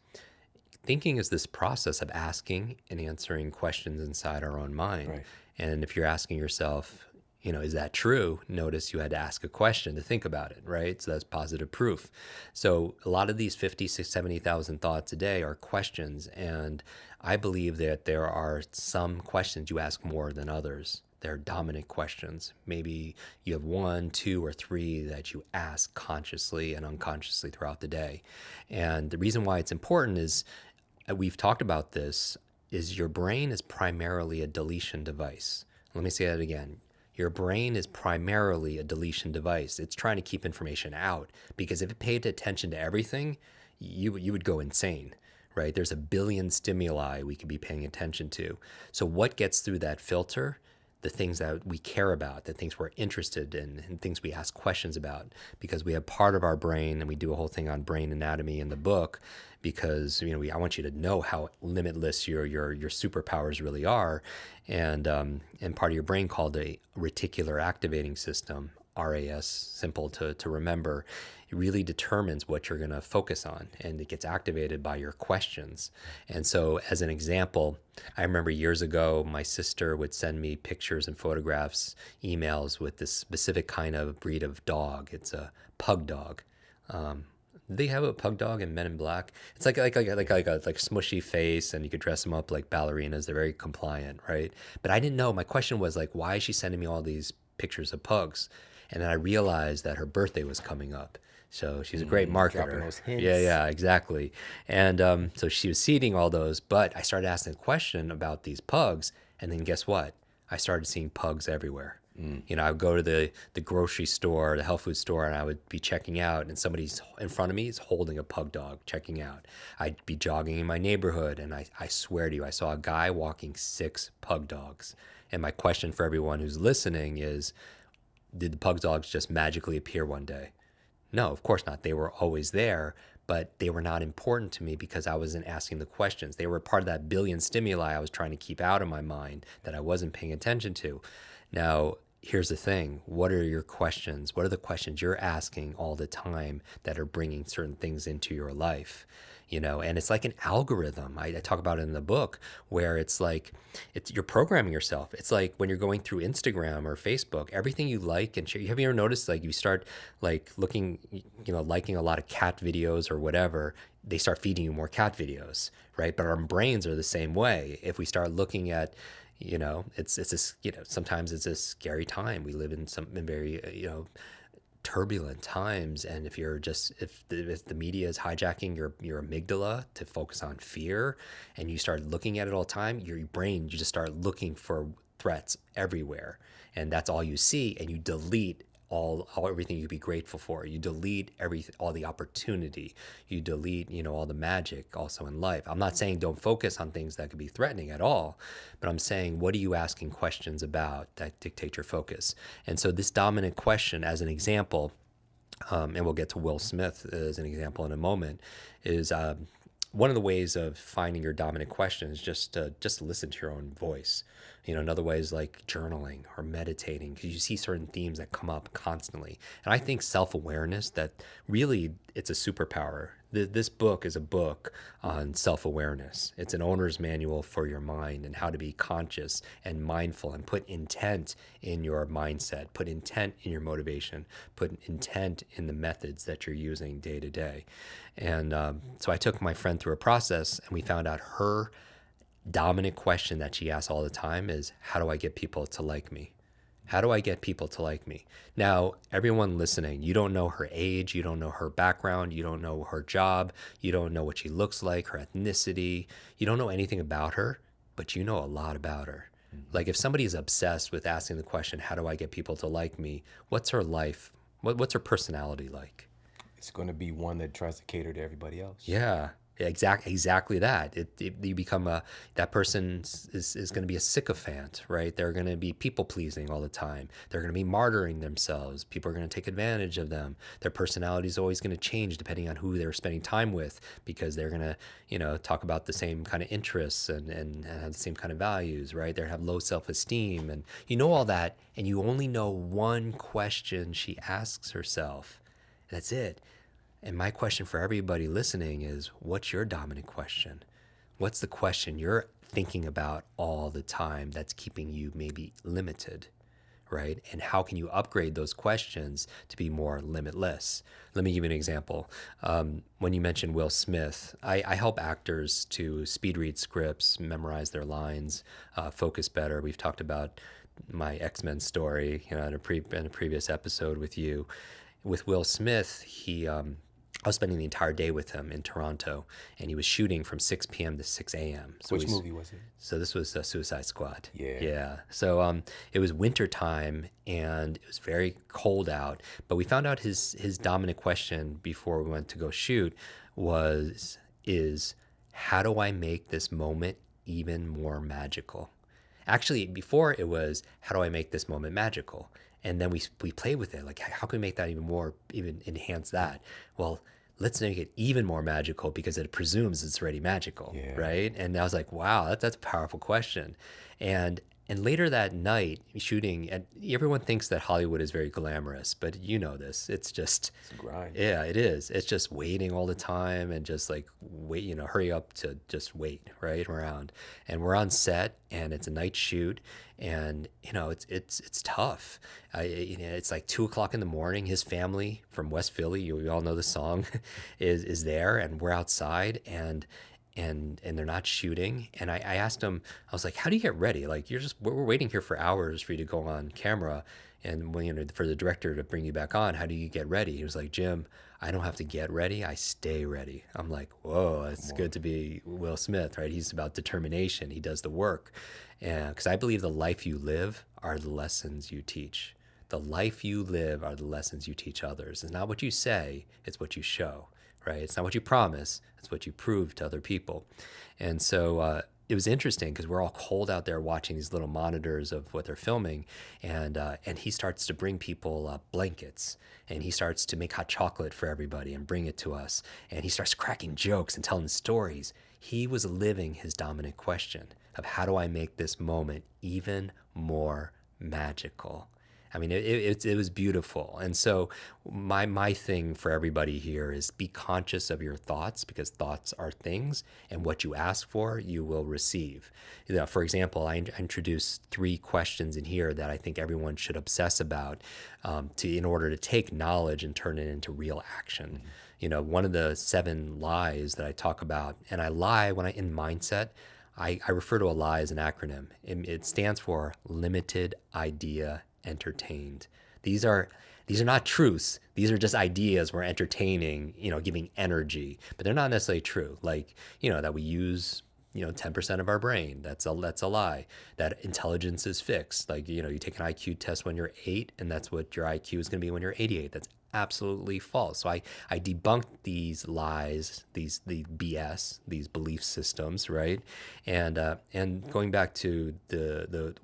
this process of asking and answering questions inside our own mind. Right. And if you're asking yourself, is that true? Notice you had to ask a question to think about it, right? So that's positive proof. So a lot of these 50, 60, 70,000 thoughts a day are questions. And I believe that there are some questions you ask more than others. They're dominant questions. Maybe you have 1, 2, or 3 that you ask consciously and unconsciously throughout the day. And the reason why it's important is, we've talked about this, is your brain is primarily a deletion device. Let me say that again. Your brain is primarily a deletion device. It's trying to keep information out, because if it paid attention to everything, you would go insane, right? There's a billion stimuli we could be paying attention to. So what gets through that filter? The things that we care about, the things we're interested in, and things we ask questions about, because we have part of our brain, and we do a whole thing on brain anatomy in the book, because I want you to know how limitless your superpowers really are, and part of your brain called a reticular activating system, RAS, simple to remember. It really determines what you're going to focus on, and it gets activated by your questions. And so as an example, I remember years ago, my sister would send me pictures and photographs, emails with this specific kind of breed of dog. It's a pug dog. They have a pug dog in Men in Black. It's like smushy face, and you could dress them up like ballerinas. They're very compliant, right? But I didn't know. My question was like, why is she sending me all these pictures of pugs? And then I realized that her birthday was coming up. So she's a great Dropping marketer. those Yeah, hints. yeah, exactly. And so she was seeding all those. But I started asking a question about these pugs, and then guess what? I started seeing pugs everywhere. You know, I would go to the grocery store, the health food store, and I would be checking out, and somebody's in front of me is holding a pug dog checking out. I'd be jogging in my neighborhood, and I swear to you, I saw a guy walking 6 pug dogs. And my question for everyone who's listening is, did the pug dogs just magically appear one day? No, of course not. They were always there, but they were not important to me because I wasn't asking the questions. They were part of that billion stimuli I was trying to keep out of my mind that I wasn't paying attention to. Now, here's the thing. What are your questions? What are the questions you're asking all the time that are bringing certain things into your life? You know, and it's like an algorithm. I talk about it in the book where it's like you're programming yourself. It's like when you're going through Instagram or Facebook, everything you like and share. Have you ever noticed like you start like looking, you know, liking a lot of cat videos or whatever, they start feeding you more cat videos, right? But our brains are the same way. If we start looking at, you know, it's this, you know, sometimes it's a scary time. We live in some very, you know, turbulent times, and if you're just if the media is hijacking your amygdala to focus on fear, and you start looking at it all the time, your brain, you just start looking for threats everywhere, and that's all you see, and you delete all everything you'd be grateful for. You delete everything, all the opportunity. You delete, you know, all the magic also in life. I'm not saying don't focus on things that could be threatening at all, but I'm saying, what are you asking questions about that dictate your focus? And so this dominant question, as an example, and we'll get to Will Smith as an example in a moment, is one of the ways of finding your dominant question is just to listen to your own voice. You know, another way is like journaling or meditating, because you see certain themes that come up constantly. And I think self-awareness, that really it's a superpower. This book is a book on self-awareness. It's an owner's manual for your mind and how to be conscious and mindful and put intent in your mindset, put intent in your motivation, put intent in the methods that you're using day to day. And so I took my friend through a process, and we found out her dominant question that she asks all the time is, how do I get people to like me? How do I get people to like me? Now, everyone listening, you don't know her age, you don't know her background, you don't know her job, you don't know what she looks like, her ethnicity, you don't know anything about her, but you know a lot about her. Like if somebody is obsessed with asking the question, how do I get people to like me? What's her life? What's her personality like? It's going to be one that tries to cater to everybody else. Yeah, exactly that. You become that person is going to be a sycophant, right? They're going to be people pleasing all the time. They're going to be martyring themselves. People are going to take advantage of them. Their personality is always going to change depending on who they're spending time with, because they're going to, you know, talk about the same kind of interests and have the same kind of values, right? They have low self-esteem, and you know all that, and you only know one question she asks herself. That's it. And my question for everybody listening is, what's your dominant question? What's the question you're thinking about all the time that's keeping you maybe limited, right? And how can you upgrade those questions to be more limitless? Let me give you an example. When you mentioned Will Smith, I help actors to speed read scripts, memorize their lines, focus better. We've talked about my X-Men story, you know, in a previous episode with you. With Will Smith, I was spending the entire day with him in Toronto, and he was shooting from 6 p.m. to 6 a.m. So Which movie was it? So this was Suicide Squad. Yeah. Yeah. So it was winter time, and it was very cold out. But we found out his dominant question before we went to go shoot is how do I make this moment even more magical? Actually, before it was, how do I make this moment magical? And then we played with it. Like, how can we make that even enhance that? Well, let's make it even more magical because it presumes it's already magical, Yeah. right? And I was like, wow, that's a powerful question. And and later that night, shooting, and everyone thinks that Hollywood is very glamorous, but you know this. It's just, It's a grind. yeah, it is. It's just waiting all the time and just like wait, hurry up to just wait right around. And we're on set, and it's a night shoot, and it's tough. It's like 2 o'clock in the morning. His family from West Philly, you all know the song, is there, and we're outside, and they're not shooting. And I asked him, I was like, how do you get ready? Like, we're waiting here for hours for you to go on camera, and when for the director to bring you back on, how do you get ready? He was like, Jim, I don't have to get ready, I stay ready. I'm like, whoa, it's good to be Will Smith, right? He's about determination. He does the work. And because I believe the life you live are the lessons you teach. The life you live are the lessons you teach others. It's not what you say, it's what you show, right? It's not what you promise, it's what you prove to other people. And so it was interesting because we're all cold out there watching these little monitors of what they're filming, and he starts to bring people blankets, and he starts to make hot chocolate for everybody and bring it to us, and he starts cracking jokes and telling stories. He was living his dominant question of, how do I make this moment even more magical? I mean, it was beautiful. And so my thing for everybody here is be conscious of your thoughts, because thoughts are things, and what you ask for, you will receive. For example, I introduced 3 questions in here that I think everyone should obsess about in order to take knowledge and turn it into real action. One of the 7 lies that I talk about, and I lie when in mindset, I refer to a lie as an acronym. It stands for limited idea entertained. These are not truths. These are just ideas we're entertaining, giving energy, but they're not necessarily true. Like, that we use, 10% of our brain. That's a lie. That intelligence is fixed. Like, you take an IQ test when you're 8, and that's what your IQ is going to be when you're 88. That's absolutely false. So I debunked these lies, the BS, these belief systems, right? And going back to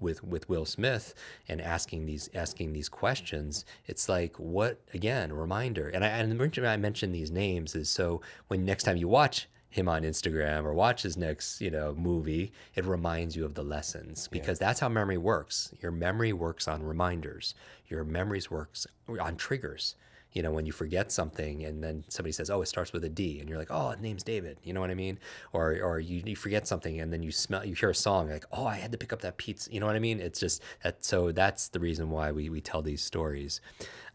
with Will Smith and asking these questions, it's like, what, again, reminder. And the reason I mention these names is so when next time you watch him on Instagram or watch his next, movie, it reminds you of the lessons, because that's how memory works. Your memory works on reminders. Your memories works on triggers. When you forget something and then somebody says, oh, it starts with a D, and you're like, oh, his name's David. You know what I mean? Or you forget something and then you hear a song, like, oh, I had to pick up that pizza. You know what I mean? It's just that. So that's the reason why we tell these stories.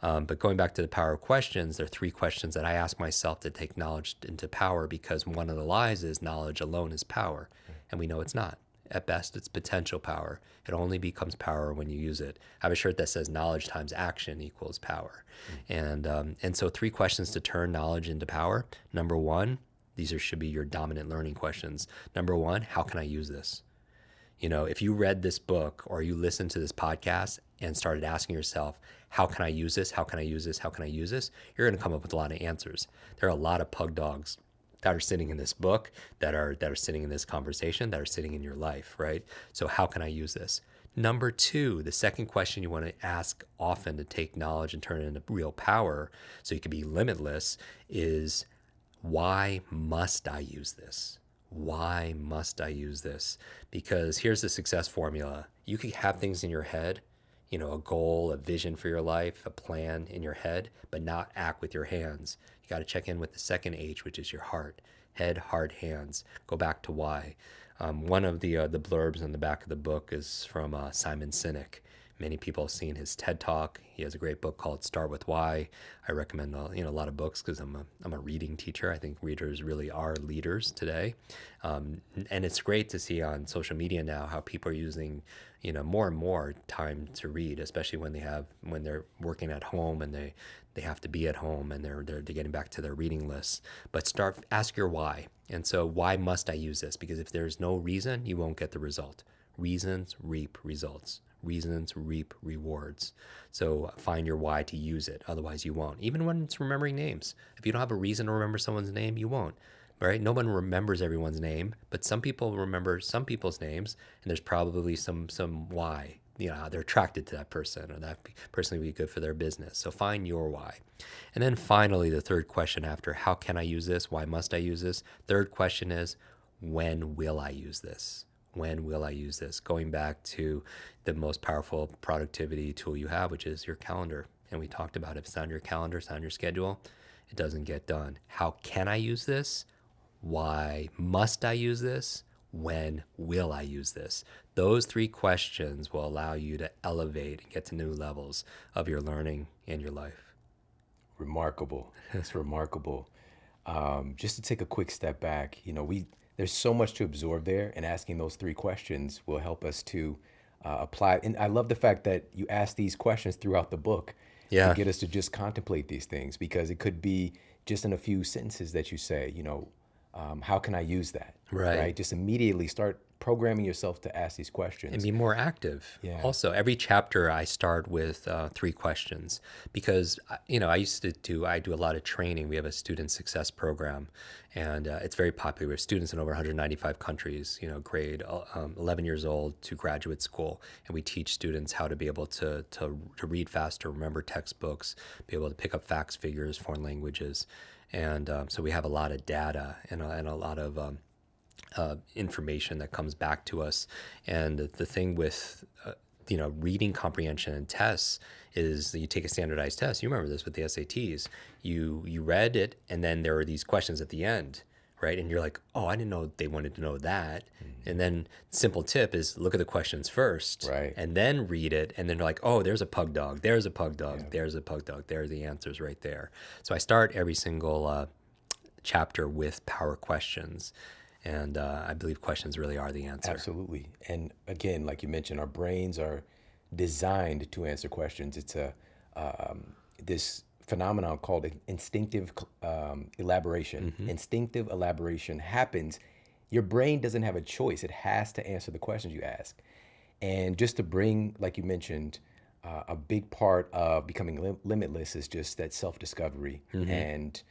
But going back to the power of questions, there are 3 questions that I ask myself to take knowledge into power, because one of the lies is knowledge alone is power. And we know it's not. At best, it's potential power. It only becomes power when you use it. I have a shirt that says knowledge times action equals power. And so 3 questions to turn knowledge into power. Number 1, should be your dominant learning questions. Number 1, how can I use this? If you read this book or you listened to this podcast and started asking yourself, how can I use this? How can I use this? How can I use this? You're going to come up with a lot of answers. There are a lot of pug dogs that are sitting in this book, that are sitting in this conversation, that are sitting in your life, right? So how can I use this? Number 2, the second question you want to ask often to take knowledge and turn it into real power, so you can be limitless, is, why must I use this? Why must I use this? Because here's the success formula. You could have things in your head, a goal, a vision for your life, a plan in your head, but not act with your hands. You got to check in with the second H, which is your heart. Head, heart, hands. Go back to why. One of the blurbs in the back of the book is from Simon Sinek. Many people have seen his TED Talk. He has a great book called Start With Why. I recommend a lot of books because I'm a reading teacher. I think readers really are leaders today. And it's great to see on social media now how people are using more and more time to read, especially when they're working at home and they have to be at home and they're getting back to their reading lists. But ask your why. And so, why must I use this? Because if there's no reason, you won't get the result. Reasons reap results. Reasons reap rewards. So find your why to use it. Otherwise you won't. Even when it's remembering names. If you don't have a reason to remember someone's name, you won't. Right? No one remembers everyone's name, but some people remember some people's names, and there's probably some why. They're attracted to that person, or that person would be good for their business. So find your why. And then finally, the third question after, how can I use this? Why must I use this? Third question is, when will I use this? When will I use this? Going back to the most powerful productivity tool you have, which is your calendar. And we talked about if it's not on your calendar, it's not on your schedule, it doesn't get done. How can I use this? Why must I use this? When will I use this? Those three questions will allow you to elevate and get to new levels of your learning and your life. Remarkable. It's remarkable. Just to take a quick step back, there's so much to absorb there, and asking those three questions will help us to apply. And I love the fact that you ask these questions throughout the book to Yeah. get us to just contemplate these things, because it could be just in a few sentences that you say, how can I use that? Right. Just immediately start programming yourself to ask these And questions. be more active. Yeah. Also, every chapter I start with three questions because, I do a lot of training. We have a student success program, and it's very popular. We have students in over 195 countries, grade 11 years old to graduate school. And we teach students how to be able to read faster, remember textbooks, be able to pick up facts, figures, foreign languages. And so we have a lot of data and a lot of information that comes back to us. And the thing with reading comprehension and tests is that you take a standardized test. You remember this with the SATs. You read it, and then there are these questions at the end, right? And you're like, oh, I didn't know they wanted to know that. And then simple tip is look at the questions first, Right. and then read it, and then you're like, oh, there's a pug dog, there's a pug dog, there's a pug dog, there are the answers right there. So I start every single chapter with power questions. And I believe questions really are the answer. Absolutely. And again, like you mentioned, our brains are designed to answer questions. It's this phenomenon called instinctive elaboration. Instinctive elaboration happens. Your brain doesn't have a choice. It has to answer the questions you ask. And just to bring, like you mentioned, a big part of becoming limitless is just that self-discovery and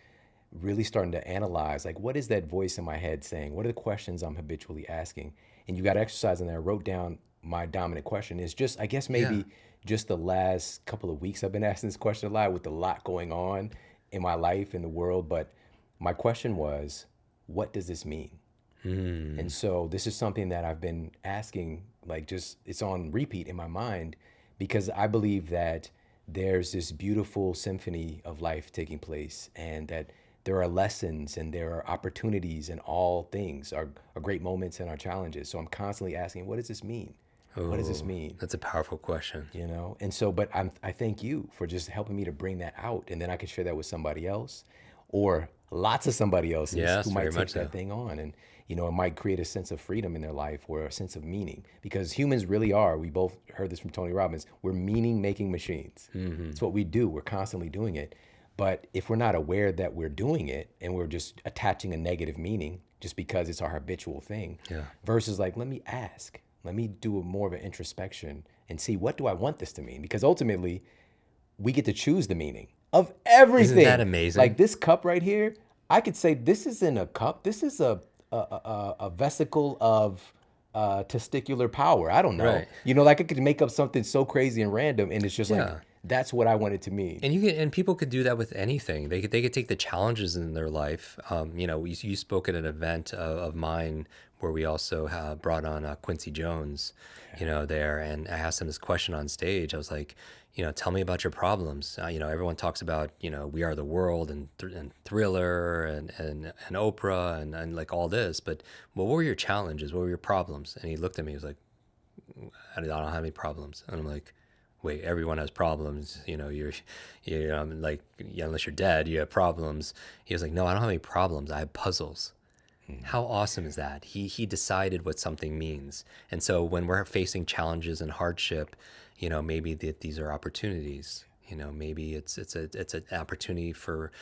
really starting to analyze, like, what is that voice in my head saying? What are the questions I'm habitually asking? And you got exercise in there. I wrote down my dominant question is just, I guess maybe just the last couple of weeks I've been asking this question a lot with a lot going on in my life, in the world. But my question was, what does this mean? And so this is something that I've been asking, like, just it's on repeat in my mind, because I believe that there's this beautiful symphony of life taking place, and that there are lessons and there are opportunities in all things, our great moments and our challenges. So I'm constantly asking, what does this mean? What does this mean? That's a powerful question. And so, but I thank you for just helping me to bring that out, and then I can share that with somebody else, or lots of somebody else's Yes, who might very take much that so. thing on, and it might create a sense of freedom in their life or a sense of meaning, because humans really are. We both heard this from Tony Robbins. We're meaning-making machines. It's what we do. We're constantly doing it. But if we're not aware that we're doing it and we're just attaching a negative meaning just because it's our habitual thing, versus like, let me ask, let me do more of an introspection and see, what do I want this to mean? Because ultimately, we get to choose the meaning of everything. Isn't that amazing? Like this cup right here, I could say this isn't a cup. This is a vesicle of testicular power. I don't know. Right. Like I could make up something so crazy and random, and it's just like, Yeah. that's what I want it to mean. And people could do that with anything. They could take the challenges in their life. You spoke at an event of mine where we also brought on Quincy Jones, there, and I asked him this question on stage. I was like, tell me about your problems. Everyone talks about We Are the World and Thriller and Oprah and like all this, but what were your challenges? What were your problems? And he looked at me. He was like, I don't have any problems. And I'm like, wait, everyone has problems. Unless you're dead, you have problems. He was like, no, I don't have any problems. I have puzzles. How awesome is that? He decided what something means. And so when we're facing challenges and hardship, maybe these are opportunities. Maybe it's an opportunity for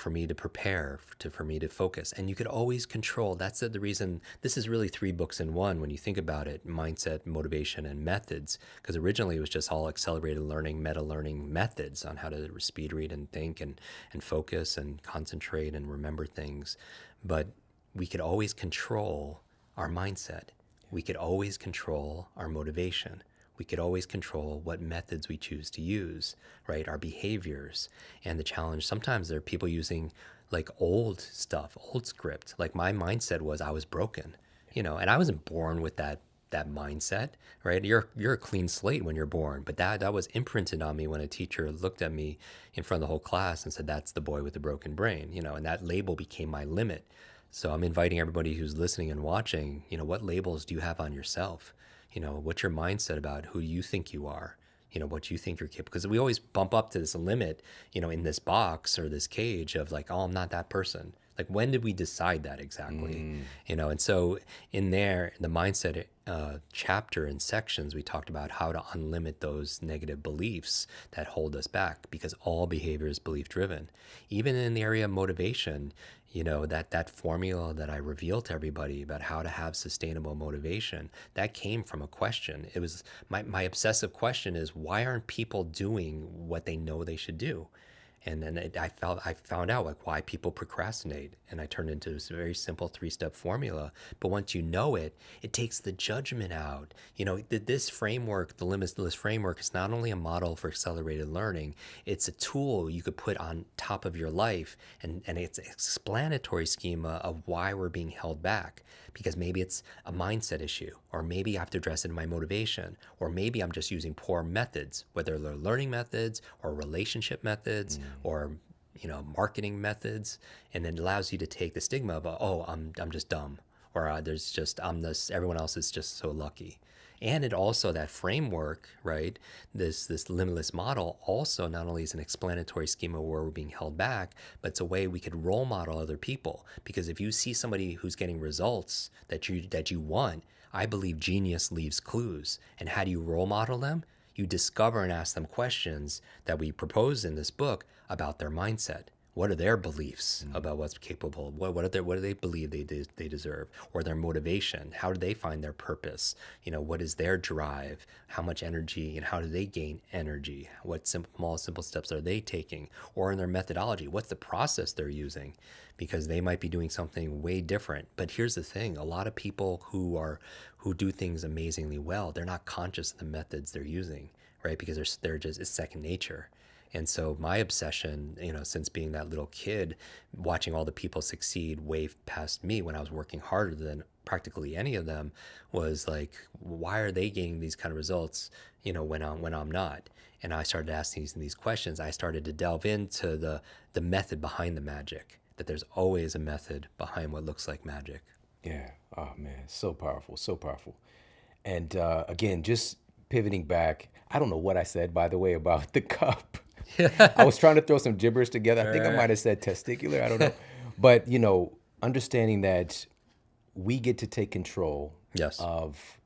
me to prepare, for me to focus. And you could always control. That's the reason this is really 3 books in one when you think about it: mindset, motivation, and methods. Because originally it was just all accelerated learning, meta learning methods on how to speed read and think and focus and concentrate and remember things. But we could always control our mindset. We could always control our motivation. We could always control what methods we choose to use, right? Our behaviors. And the challenge, sometimes there are people using like old stuff, old script. Like my mindset was I was broken. And I wasn't born with that mindset, right? You're a clean slate when you're born, but that was imprinted on me when a teacher looked at me in front of the whole class and said, "That's the boy with the broken brain," and that label became my limit. So I'm inviting everybody who's listening and watching, what labels do you have on yourself? What's your mindset about who you think you are? What you think you're capable, because we always bump up to this limit, in this box or this cage of like, oh, I'm not that person. Like, when did we decide that exactly? And so in there, the mindset chapter and sections, we talked about how to unlimit those negative beliefs that hold us back, because all behavior is belief driven. Even in the area of motivation, that formula that I revealed to everybody about how to have sustainable motivation, that came from a question. It was my obsessive question is, why aren't people doing what they know they should do? And then I found out like why people procrastinate, and I turned into this very simple 3-step formula. But once you know it, it takes the judgment out. This framework, the Limitless framework, is not only a model for accelerated learning, it's a tool you could put on top of your life, and it's an explanatory schema of why we're being held back. Because maybe it's a mindset issue, or maybe I have to address it in my motivation, or maybe I'm just using poor methods, whether they're learning methods or relationship methods or marketing methods, and it allows you to take the stigma of, oh, I'm just dumb, or everyone else is just so lucky. And it also, that framework, right, this limitless model also not only is an explanatory schema where we're being held back, but it's a way we could role model other people. Because if you see somebody who's getting results that you want, I believe genius leaves clues. And how do you role model them? You discover and ask them questions that we propose in this book about their mindset. What are their beliefs about what's capable? What do they believe they deserve? Or their motivation? How do they find their purpose? What is their drive? How much energy and how do they gain energy? What small steps are they taking? Or in their methodology, what's the process they're using? Because they might be doing something way different. But here's the thing: a lot of people who do things amazingly well, they're not conscious of the methods they're using, right? Because it's second nature. And so my obsession, since being that little kid, watching all the people succeed way past me when I was working harder than practically any of them, was like, why are they getting these kind of results, when I'm not? And I started asking these questions. I started to delve into the method behind the magic, that there's always a method behind what looks like magic. Yeah. Oh man, so powerful, so powerful. And again, just pivoting back, I don't know what I said, by the way, about the cup. I was trying to throw some gibberish together. I think I might have said testicular. I don't know. But, understanding that we get to take control Yes. of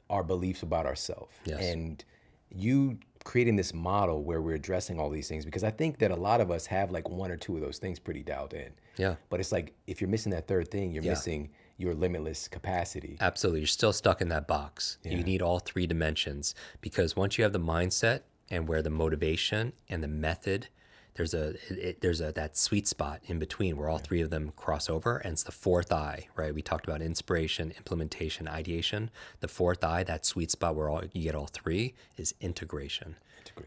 our beliefs about ourselves. Yes. And you creating this model where we're addressing all these things, because I think that a lot of us have like one or two of those things pretty dialed in. Yeah. But it's like, if you're missing that third thing, you're missing your limitless capacity. Absolutely. You're still stuck in that box. Yeah. You need all 3 dimensions, because once you have the mindset and where the motivation and the method, there's that sweet spot in between where all 3 of them cross over, and it's the 4th eye, right? We talked about inspiration, implementation, ideation. The 4th eye, that sweet spot where you get all 3, is integration.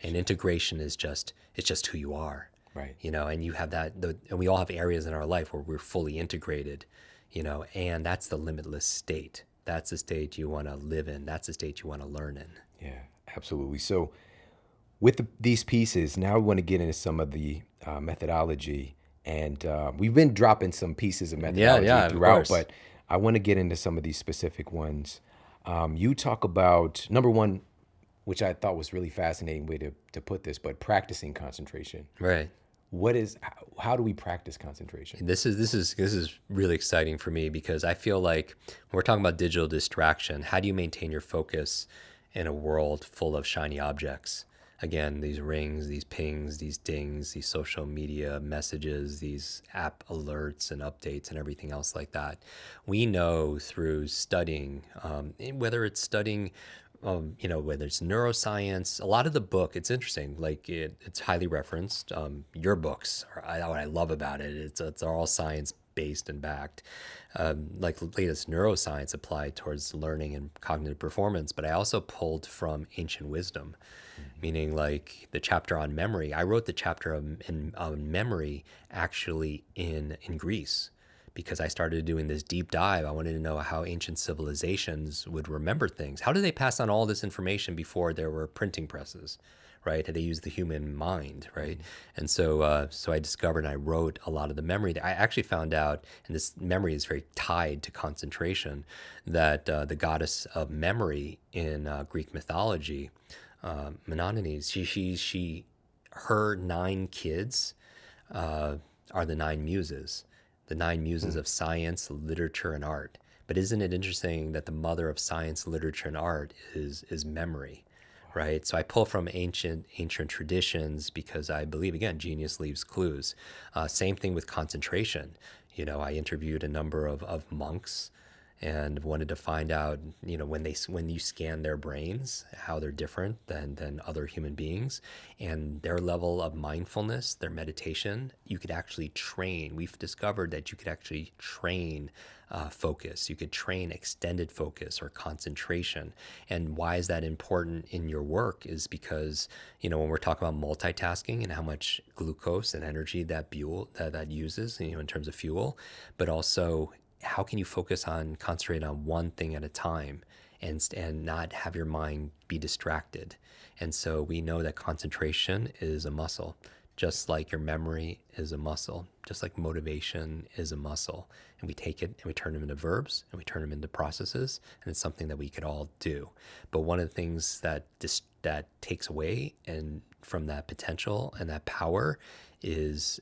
And integration is it's just who you are. Right. And you have that, and we all have areas in our life where we're fully integrated, and that's the limitless state. That's the state you want to live in. That's the state you want to learn in. Yeah, absolutely. So with these pieces, now we want to get into some of the methodology, and we've been dropping some pieces of methodology throughout, but I want to get into some of these specific ones. You talk about, number one, which I thought was really fascinating way to put this, but practicing concentration. Right. How do we practice concentration? This is really exciting for me, because I feel like when we're talking about digital distraction, how do you maintain your focus in a world full of shiny objects? Again, these rings, these pings, these dings, these social media messages, these app alerts and updates and everything else like that. We know through studying, whether it's studying, whether it's neuroscience, a lot of the book, it's interesting, like it's highly referenced. Your books, what I love about it, it's all science based and backed, like the latest neuroscience applied towards learning and cognitive performance. But I also pulled from ancient wisdom, meaning like the chapter on memory. I wrote the chapter on memory actually in Greece, because I started doing this deep dive. I wanted to know how ancient civilizations would remember things. How did they pass on all this information before there were printing presses, right? Had they used the human mind, right? And so I discovered and I wrote a lot of the memory. I actually found out, and this memory is very tied to concentration, that the goddess of memory in Greek mythology, Menonines, her 9 kids are the 9 muses, the 9 muses of science, literature, and art. But isn't it interesting that the mother of science, literature, and art is memory, right? So I pull from ancient traditions because I believe, again, genius leaves clues. Same thing with concentration. I interviewed a number of monks and wanted to find out, when you scan their brains, how they're different than other human beings, and their level of mindfulness, their meditation. You could actually train. We've discovered that you could actually train focus. You could train extended focus or concentration. And why is that important in your work is because, when we're talking about multitasking and how much glucose and energy that uses, in terms of fuel, but also how can you concentrate on one thing at a time and not have your mind be distracted? And so we know that concentration is a muscle, just like your memory is a muscle, just like motivation is a muscle. And we take it and we turn them into verbs and we turn them into processes, and it's something that we could all do. But one of the things that takes away and from that potential and that power is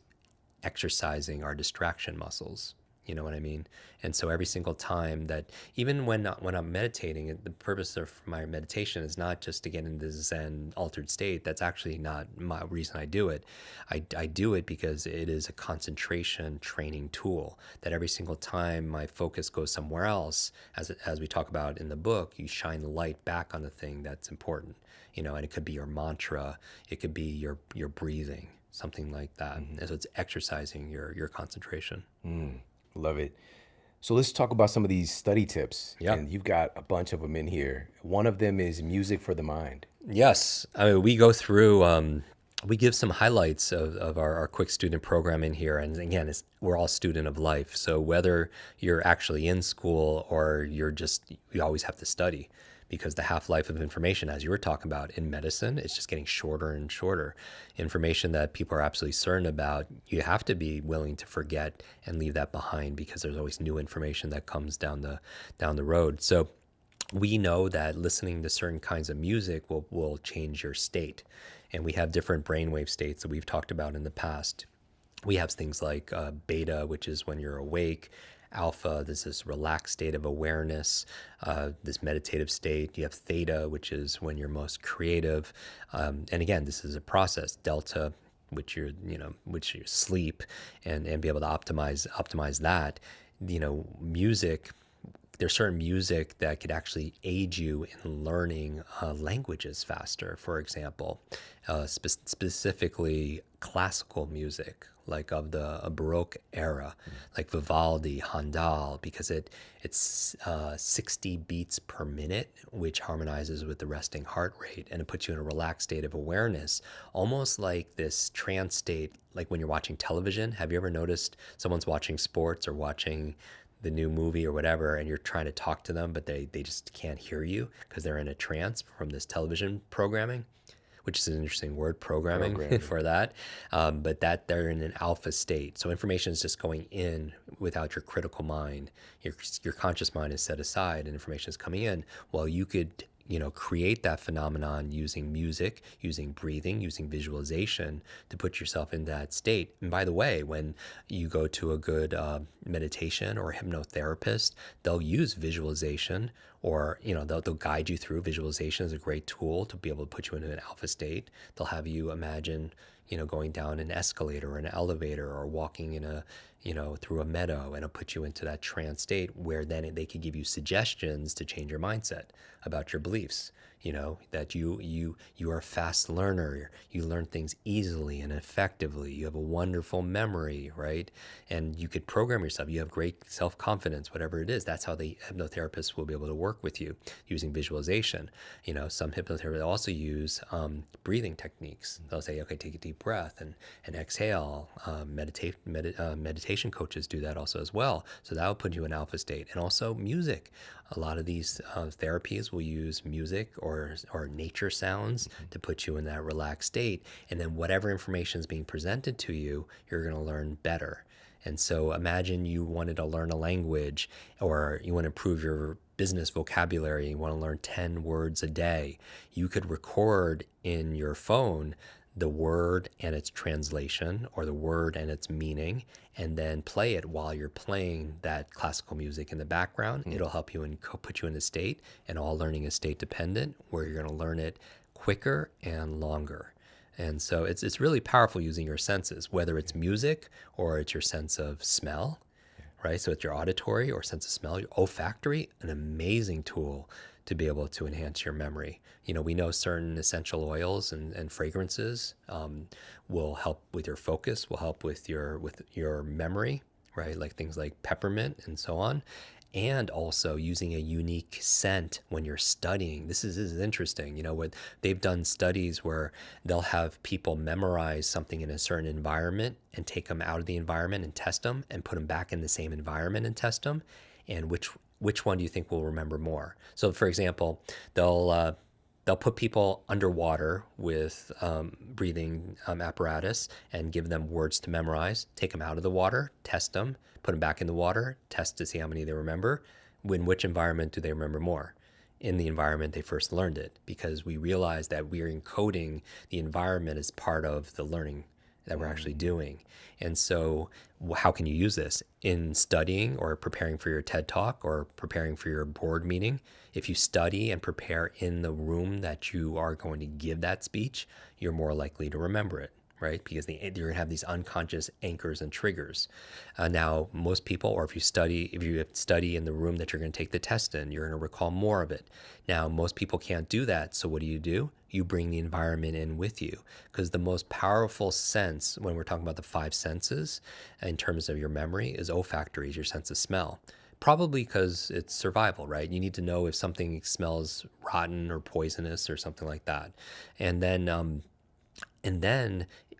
exercising our distraction muscles. You know what I mean? And so every single time that, even when I'm meditating, the purpose of my meditation is not just to get into Zen altered state. That's actually not my reason I do it. I do it because it is a concentration training tool that every single time my focus goes somewhere else, as we talk about in the book, you shine the light back on the thing that's important. And it could be your mantra, it could be your breathing, something like that. And so it's exercising your concentration. Love it. So let's talk about some of these study tips. Yeah. And you've got a bunch of them in here. One of them is music for the mind. Yes. I mean, we go through, we give some highlights of our Kwik student program in here. And again, we're all student of life. So whether you're actually in school or you always have to study, because the half-life of information, as you were talking about in medicine, it's just getting shorter and shorter. Information that people are absolutely certain about, you have to be willing to forget and leave that behind, because there's always new information that comes down the road. So we know that listening to certain kinds of music will change your state. And we have different brainwave states that we've talked about in the past. We have things like beta, which is when you're awake. Alpha, this relaxed state of awareness, this meditative state. You have theta, which is when you're most creative. And again, this is a process. Delta, which you sleep, and be able to optimize that. Music. There's certain music that could actually aid you in learning languages faster, for example, specifically classical music, like of the Baroque era, like Vivaldi, Handel, because it's 60 beats per minute, which harmonizes with the resting heart rate, and it puts you in a relaxed state of awareness, almost like this trance state, like when you're watching television. Have you ever noticed someone's watching sports or watching the new movie or whatever, and you're trying to talk to them, but they just can't hear you because they're in a trance from this television programming, which is an interesting word, programming. For that. But that they're in an alpha state. So information is just going in without your critical mind. Your conscious mind is set aside and information is coming in. Well, you could create that phenomenon using music, using breathing, using visualization to put yourself in that state. And by the way, when you go to a good meditation or hypnotherapist, they'll use visualization, or they'll guide you through. Visualization is a great tool to be able to put you into an alpha state. They'll have you imagine going down an escalator or an elevator, or walking in through a meadow, and it'll put you into that trance state where then they could give you suggestions to change your mindset about your beliefs. that you are a fast learner. You learn things easily and effectively. You have a wonderful memory, right? And you could program yourself. You have great self-confidence, whatever it is. That's how the hypnotherapists will be able to work with you using visualization. Some hypnotherapists also use breathing techniques. They'll say, okay, take a deep breath and exhale. Meditation coaches do that also as well. So that will put you in alpha state. And also music. A lot of these therapies will use music or nature sounds to put you in that relaxed state. And then whatever information is being presented to you, you're going to learn better. And so imagine you wanted to learn a language, or you want to improve your business vocabulary, you want to learn 10 words a day. You could record in your phone the word and its translation, or the word and its meaning, and then play it while you're playing that classical music in the background. It'll help you and put you in a state, and all learning is state dependent, where you're going to learn it quicker and longer. And so it's really powerful using your senses, whether it's music or it's your sense of smell, right? So it's your auditory or sense of smell, your olfactory, an amazing tool to be able to enhance your memory. We know certain essential oils and fragrances will help with your focus, will help with your memory, right? Like things like peppermint and so on. And also using a unique scent when you're studying. This is interesting. What they've done studies where they'll have people memorize something in a certain environment and take them out of the environment and test them, and put them back in the same environment and test them. And which one do you think will remember more? So, for example, they'll put people underwater with breathing apparatus and give them words to memorize, take them out of the water, test them, put them back in the water, test to see how many they remember. In which environment do they remember more? In the environment they first learned it, because we realize that we're encoding the environment as part of the learning that we're actually doing. And so how can you use this? In studying or preparing for your TED Talk or preparing for your board meeting, if you study and prepare in the room that you are going to give that speech, you're more likely to remember it, right? Because you're going to have these unconscious anchors and triggers. Now, most people, or if you study in the room that you're going to take the test in, you're going to recall more of it. Now, most people can't do that. So what do? You bring the environment in with you, because the most powerful sense when we're talking about the 5 senses in terms of your memory is olfactory, is your sense of smell. Probably because it's survival, right? You need to know if something smells rotten or poisonous or something like that. And then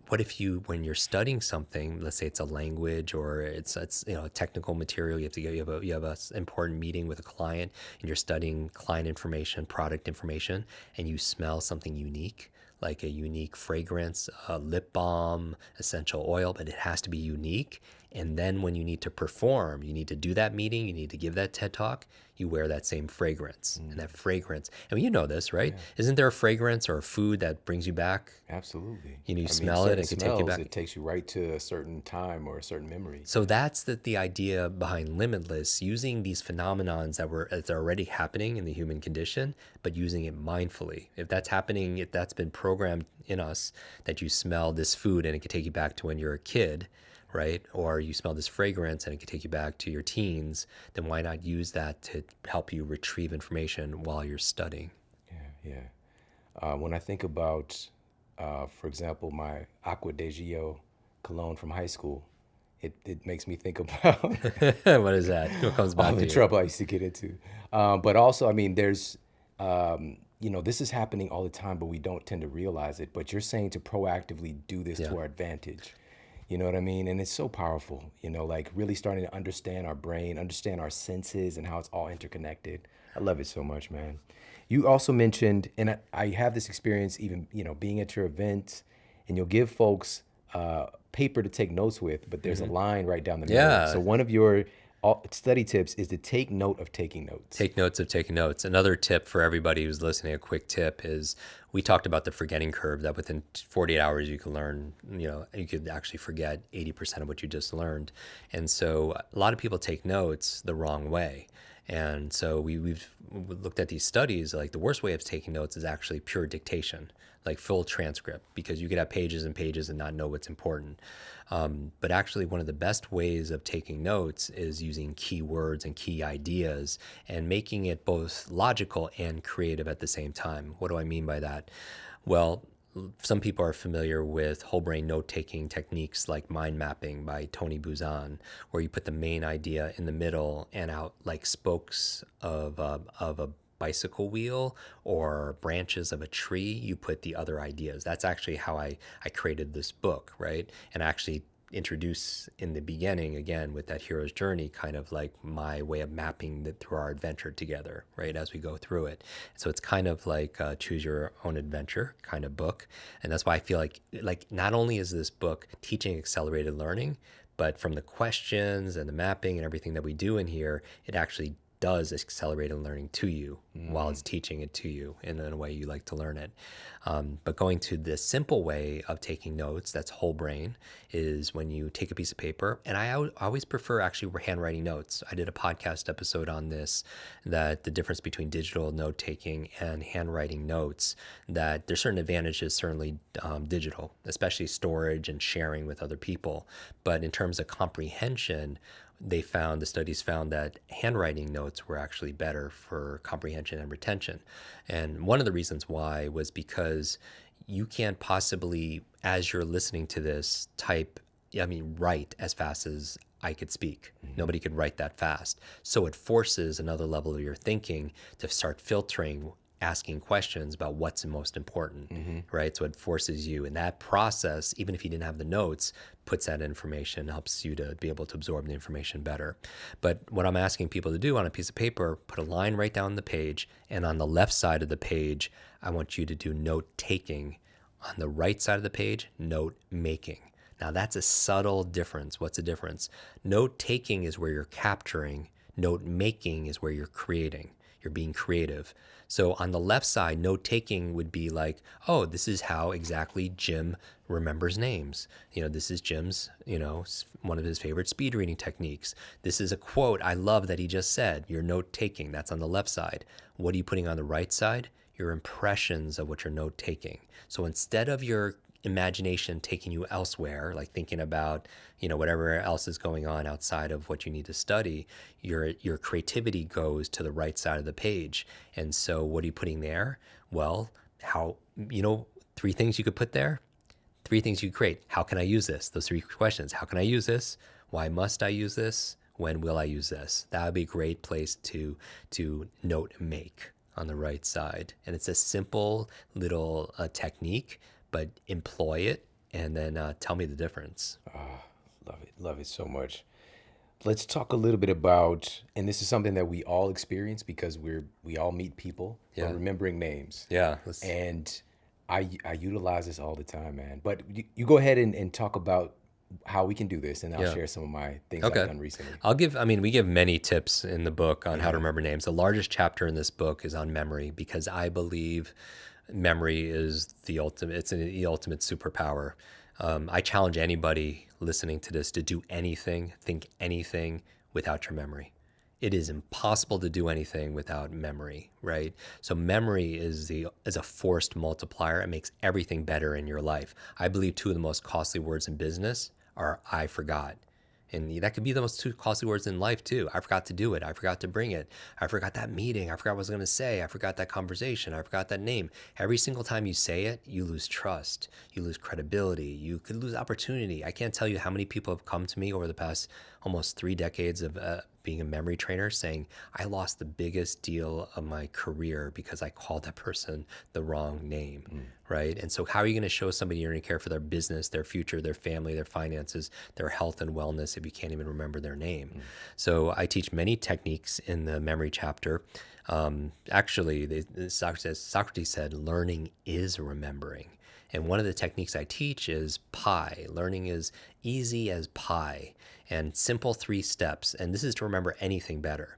what if when you're studying something, let's say it's a language or it's a technical material, you have a important meeting with a client, and you're studying client information, product information, and you smell something unique, like a unique fragrance, a lip balm, essential oil, but it has to be unique. And then when you need to perform, you need to do that meeting, you need to give that TED Talk, you wear that same fragrance. And that fragrance, I mean, you know this, right? Yeah. Isn't there a fragrance or a food that brings you back? Absolutely. You smell it and it can take you back. It takes you right to a certain time or a certain memory. So that's the idea behind Limitless, using these phenomenons that are already happening in the human condition, but using it mindfully. If that's happening, if that's been programmed in us, that you smell this food and it can take you back to when you're a kid, right? Or you smell this fragrance and it could take you back to your teens, then why not use that to help you retrieve information while you're studying? Yeah. When I think about, for example, my Aqua de Gio cologne from high school, it makes me think about what is that? What comes back all the trouble I used to get into. But also, I mean, there's, this is happening all the time, but we don't tend to realize it. But you're saying to proactively do this to our advantage. You know what I mean? And it's so powerful, like really starting to understand our brain, understand our senses and how it's all interconnected. I love it so much, man. You also mentioned, and I have this experience even, being at your event, and you'll give folks paper to take notes with, but there's a line right down the middle. Yeah. So one of your study tips is to take note of taking notes. Take notes of taking notes. Another tip for everybody who's listening, a quick tip is, we talked about the forgetting curve, that within 48 hours you can learn, you could actually forget 80% of what you just learned. And so a lot of people take notes the wrong way. And so we've looked at these studies, like the worst way of taking notes is actually pure dictation. like full transcript, because you could have pages and pages and not know what's important. But actually, one of the best ways of taking notes is using key words and key ideas and making it both logical and creative at the same time. What do I mean by that? Well, some people are familiar with whole brain note taking techniques like mind mapping by Tony Buzan, where you put the main idea in the middle and out like spokes of a bicycle wheel or branches of a tree, you put the other ideas. That's actually how I created this book, right? And actually introduce in the beginning, again, with that hero's journey, kind of like my way of mapping through our adventure together, right, as we go through it. So it's kind of like a choose your own adventure kind of book. And that's why I feel like not only is this book teaching accelerated learning, but from the questions and the mapping and everything that we do in here, it actually does accelerated learning to you while it's teaching it to you in a way you like to learn it. But going to the simple way of taking notes, that's whole brain, is when you take a piece of paper. And I always prefer actually handwriting notes. I did a podcast episode on this, that the difference between digital note taking and handwriting notes, that there's certain advantages, certainly digital, especially storage and sharing with other people. But in terms of comprehension, the studies found that handwriting notes were actually better for comprehension and retention. And one of the reasons why was because you can't possibly, as you're listening to this, write as fast as I could speak. Nobody could write that fast. So it forces another level of your thinking to start filtering, asking questions about what's most important, right? So it forces you in that process, even if you didn't have the notes, puts that information, helps you to be able to absorb the information better. But what I'm asking people to do on a piece of paper, put a line right down the page, and on the left side of the page, I want you to do note taking. On the right side of the page, note making. Now that's a subtle difference. What's the difference? Note taking is where you're capturing. Note making is where you're creating. You're being creative. So on the left side, note taking would be like, oh, this is how exactly Jim remembers names. This is Jim's, one of his favorite speed reading techniques. This is a quote I love that he just said. Your note taking, that's on the left side. What are you putting on the right side? Your impressions of what you're note taking. So instead of your imagination taking you elsewhere, like thinking about, whatever else is going on outside of what you need to study, your creativity goes to the right side of the page. And so what are you putting there? Well, three things you could put there, three things you create. How can I use this? Those three questions. How can I use this? Why must I use this? When will I use this? That would be a great place to note make on the right side. And it's a simple little technique, but employ it and then tell me the difference. Love it so much. Let's talk a little bit about, and this is something that we all experience because we all meet people, remembering names. Yeah. And I utilize this all the time, man. But you go ahead and talk about how we can do this, and I'll share some of my things I've done recently. We give many tips in the book on how to remember names. The largest chapter in this book is on memory, because I believe memory is the ultimate superpower. I challenge anybody listening to this to do anything, think anything without your memory. It is impossible to do anything without memory, right? So memory is a forced multiplier. It makes everything better in your life. I believe two of the most costly words in business are I forgot. And that could be the most two costly words in life too. I forgot to do it. I forgot to bring it. I forgot that meeting. I forgot what I was going to say. I forgot that conversation. I forgot that name. Every single time you say it, you lose trust. You lose credibility. You could lose opportunity. I can't tell you how many people have come to me over the past almost 3 decades of being a memory trainer saying, I lost the biggest deal of my career because I called that person the wrong name, right? And so how are you going to show somebody you're going to care for their business, their future, their family, their finances, their health and wellness if you can't even remember their name? So I teach many techniques in the memory chapter. Actually, Socrates said, learning is remembering. And one of the techniques I teach is pie. Learning is easy as pie and simple 3 steps. And this is to remember anything better.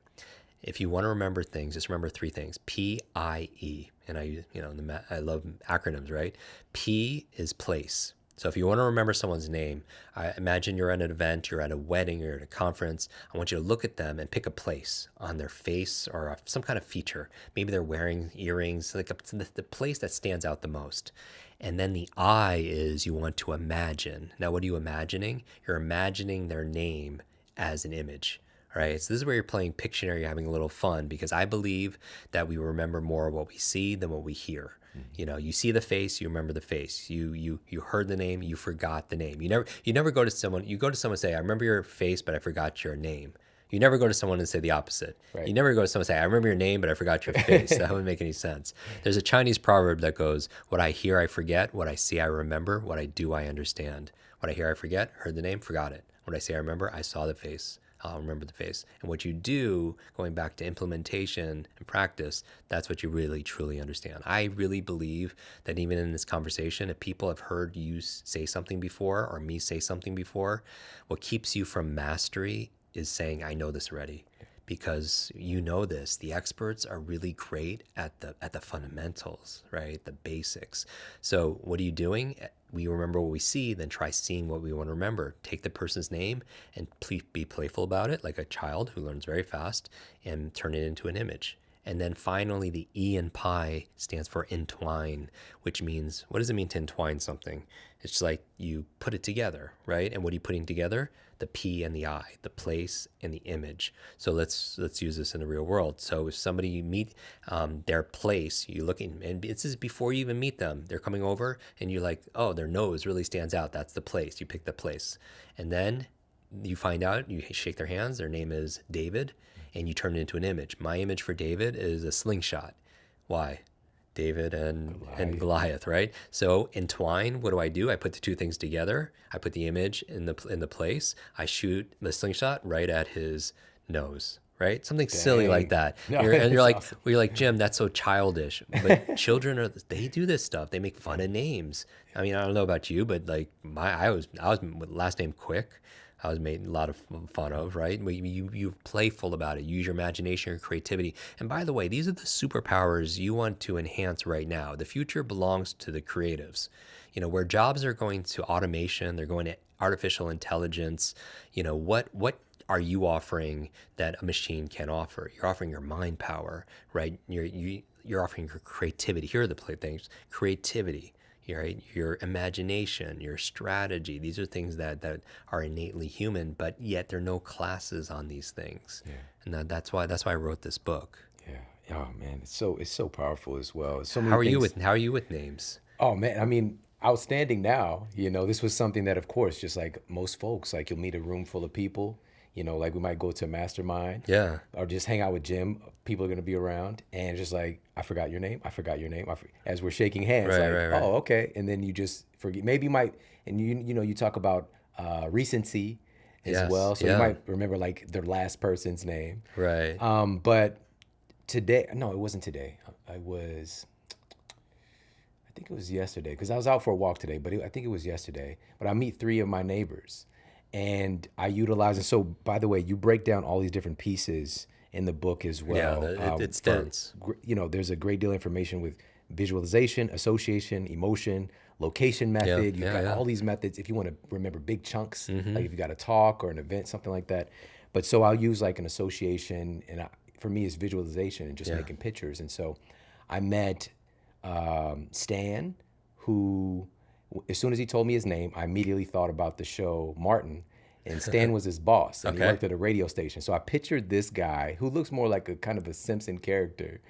If you want to remember things, just remember 3 things. P-I-E. And I love acronyms, right? P is place. So if you want to remember someone's name, I imagine you're at an event, you're at a wedding, you're at a conference. I want you to look at them and pick a place on their face or some kind of feature. Maybe they're wearing earrings, like the place that stands out the most. And then the I is you want to imagine. Now, what are you imagining? You're imagining their name as an image. Right. So this is where you're playing Pictionary, you're having a little fun, because I believe that we remember more what we see than what we hear. You know, you see the face, you remember the face. You heard the name, you forgot the name. You never go to someone, you go to someone and say, I remember your face, but I forgot your name. You never go to someone and say the opposite. Right. You never go to someone and say, I remember your name, but I forgot your face. That wouldn't make any sense. There's a Chinese proverb that goes, what I hear, I forget. What I see, I remember. What I do, I understand. What I hear, I forget. Heard the name, forgot it. What I say, I remember. I saw the face. I'll remember the face. And what you do, going back to implementation and practice, that's what you really, truly understand. I really believe that even in this conversation, if people have heard you say something before or me say something before, what keeps you from mastery is saying, I know this already. Because you know this, the experts are really great at the fundamentals, right? The basics. So what are you doing? We remember what we see, then try seeing what we want to remember. Take the person's name and be playful about it, like a child who learns very fast, and turn it into an image. And then finally, the E in pi stands for entwine, which means, what does it mean to entwine something? It's like you put it together, right? And what are you putting together? The P and the I, the place and the image. So let's use this in the real world. So if somebody you meet their place, you look in, and this is before you even meet them. They're coming over, and you're like, oh, their nose really stands out. That's the place. You pick the place, and then you find out. You shake their hands. Their name is David, and you turn it into an image. My image for David is a slingshot. Why? David and Goliath, right? So entwine, what do? I put the two things together. I put the image in the place. I shoot the slingshot right at his nose, right? Something silly like that. No, You're like, awesome. well, you're like, Jim, that's so childish. But children they do this stuff. They make fun of names. I mean, I don't know about you, but like I was with last name Kwik. I was made a lot of fun of, right? You're playful about it. Use your imagination, your creativity. And by the way, these are the superpowers you want to enhance right now. The future belongs to the creatives. You know, where jobs are going to automation, they're going to artificial intelligence. You know, what are you offering that a machine can't offer? You're offering your mind power, right? You're offering your creativity. Here are the things: creativity. Right? Your imagination, your strategy. These are things that are innately human, but yet there are no classes on these things. Yeah. And that's why I wrote this book. Yeah. Oh man, it's so powerful as well. So many How are things. you with names? Oh man, I mean, outstanding now. You know, this was something that, of course, just like most folks, like you'll meet a room full of people. You know, like we might go to a mastermind. Yeah. Or just hang out with Jim. People are gonna be around, and just like, I forgot your name. I forgot your name. As we're shaking hands, Right. oh, okay, and then you just forget. Maybe you might, and you know, you talk about recency as well, so you might remember like their last person's name. Right. But today, no, it wasn't today. I think it was yesterday, because I was out for a walk today, but I think it was yesterday. But I meet 3 of my neighbors, and I utilize it. So, by the way, you break down all these different pieces in the book as well. Yeah, it's dense. You know, there's a great deal of information with visualization, association, emotion, location method. You've got all these methods if you want to remember big chunks, like if you got a talk or an event, something like that. But so I'll use like an association, and for me, it's visualization and just making pictures. And so I met Stan, who, as soon as he told me his name, I immediately thought about the show Martin, and Stan was his boss, and he worked at a radio station. So I pictured this guy who looks more like a kind of a Simpson character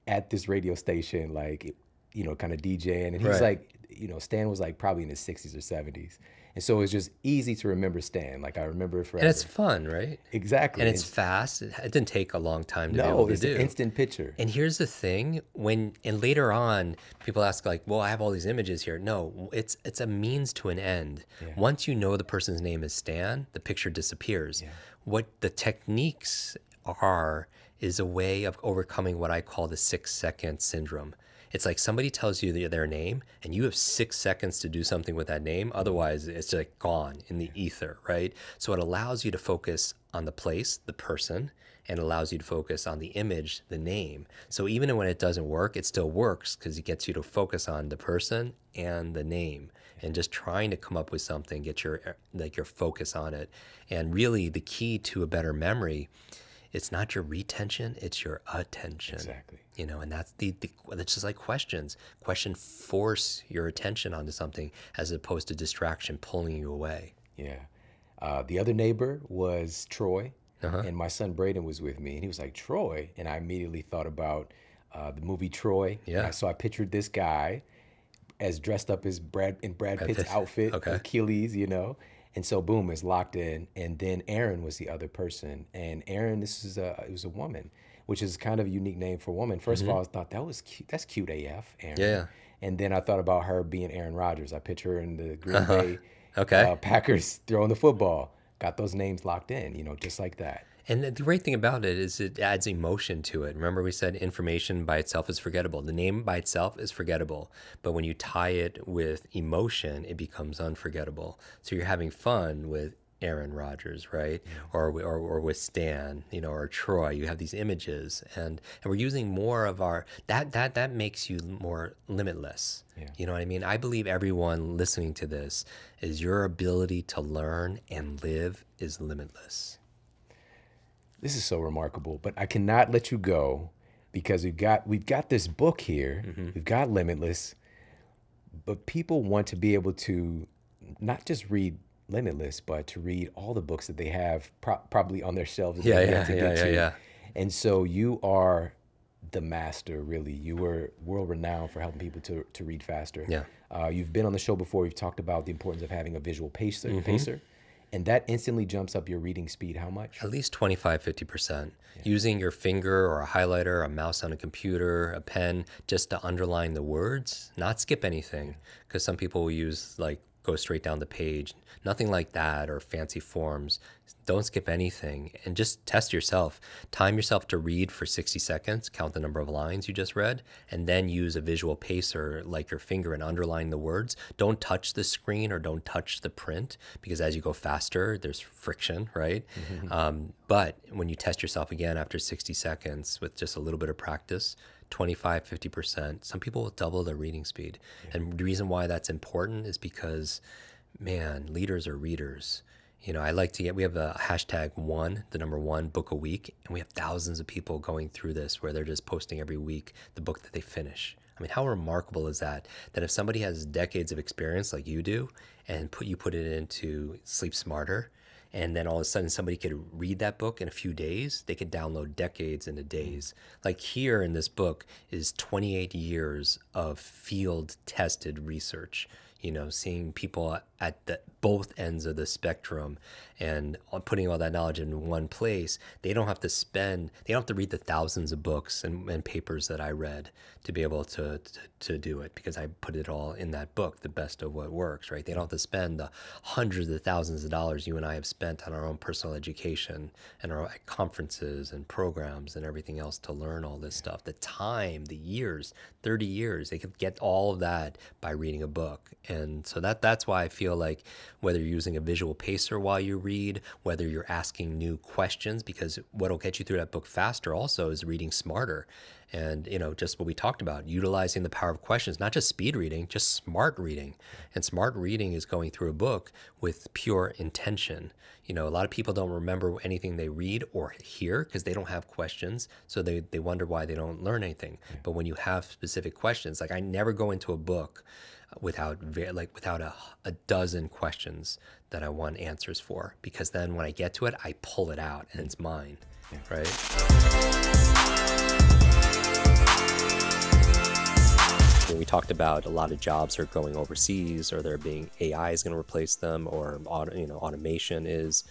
at this radio station, like, you know, kind of DJing. And he's like, you know, Stan was like probably in his 60s or 70s. And so it's just easy to remember Stan. Like I remember it forever. And it's fun, right? Exactly. And it's fast. It didn't take a long time to be able to it's do. an instant picture. And here's the thing, and later on, people ask like, well, I have all these images here. No, it's a means to an end. Yeah. Once you know the person's name is Stan, the picture disappears. Yeah. What the techniques are is a way of overcoming what I call the 6-second syndrome. It's like somebody tells you their name and you have 6 seconds to do something with that name. Otherwise, it's like gone in the ether, right? So it allows you to focus on the place, the person, and allows you to focus on the image, the name. So even when it doesn't work, it still works because it gets you to focus on the person and the name, and just trying to come up with something, get your focus on it. And really the key to a better memory, it's not your retention, it's your attention. Exactly. And that's that's just like questions. Question force your attention onto something as opposed to distraction pulling you away. Yeah. The other neighbor was Troy, and my son Braden was with me, and he was like, Troy, and I immediately thought about the movie Troy. Yeah. And so I pictured this guy as dressed up as Brad Pitt's outfit, Okay. Achilles, and so boom, it's locked in. And then Aaron was the other person, and Aaron, it was a woman, which is kind of a unique name for a woman. First of all, I thought that was cute. That's cute AF, Aaron. Yeah. And then I thought about her being Aaron Rodgers. I picture her in the Green Bay Okay. Packers throwing the football. Got those names locked in, just like that. And the great thing about it is it adds emotion to it. Remember we said information by itself is forgettable. The name by itself is forgettable. But when you tie it with emotion, it becomes unforgettable. So you're having fun with Aaron Rodgers, right? Or with Stan, or Troy. You have these images, and we're using more of our that makes you more limitless. Yeah. You know what I mean? I believe everyone listening to this is your ability to learn and live is limitless. This is so remarkable, but I cannot let you go because we've got this book here. We've got Limitless, but people want to be able to not just read Limitless, but to read all the books that they have probably on their shelves. That they have to get to. Yeah. And so you are the master, really. You were world renowned for helping people to read faster. Yeah. You've been on the show before. We've talked about the importance of having a visual pacer. And that instantly jumps up your reading speed. How much? At least 25, 50%. Using your finger or a highlighter, a mouse on a computer, a pen, just to underline the words, not skip anything. Because some people will use go straight down the page. Nothing like that, or fancy forms. Don't skip anything, and just test yourself. Time yourself to read for 60 seconds, count the number of lines you just read, and then use a visual pacer like your finger and underline the words. Don't touch the screen or don't touch the print, because as you go faster, there's friction, right? But when you test yourself again after 60 seconds with just a little bit of practice, 25, 50%, some people will double their reading speed. And the reason why that's important is because, man, leaders are readers. I like to we have a hashtag the number one book a week, and we have thousands of people going through this where they're just posting every week the book that they finish. I mean, how remarkable is that? That if somebody has decades of experience like you do, and put it into Sleep Smarter, and then all of a sudden somebody could read that book in a few days, they could download decades into days. Like here in this book is 28 years of field tested research, seeing people at both ends of the spectrum and putting all that knowledge in one place. They don't have to read the thousands of books and papers that I read to be able to do it, because I put it all in that book, The Best of What Works, right? They don't have to spend the hundreds of thousands of dollars you and I have spent on our own personal education and our conferences and programs and everything else to learn all this stuff. The time, the years, 30 years, they could get all of that by reading a book. And so that's why I feel like whether you're using a visual pacer while you read, whether you're asking new questions, because what'll get you through that book faster also is reading smarter. And, just what we talked about, utilizing the power of questions, not just speed reading, just smart reading. And smart reading is going through a book with pure intention. A lot of people don't remember anything they read or hear because they don't have questions. So they wonder why they don't learn anything. But when you have specific questions, like I never go into a book without a dozen questions that I want answers for, because then when I get to it, I pull it out and it's mine, right? We talked about a lot of jobs are going overseas, or AI is going to replace them, or automation is.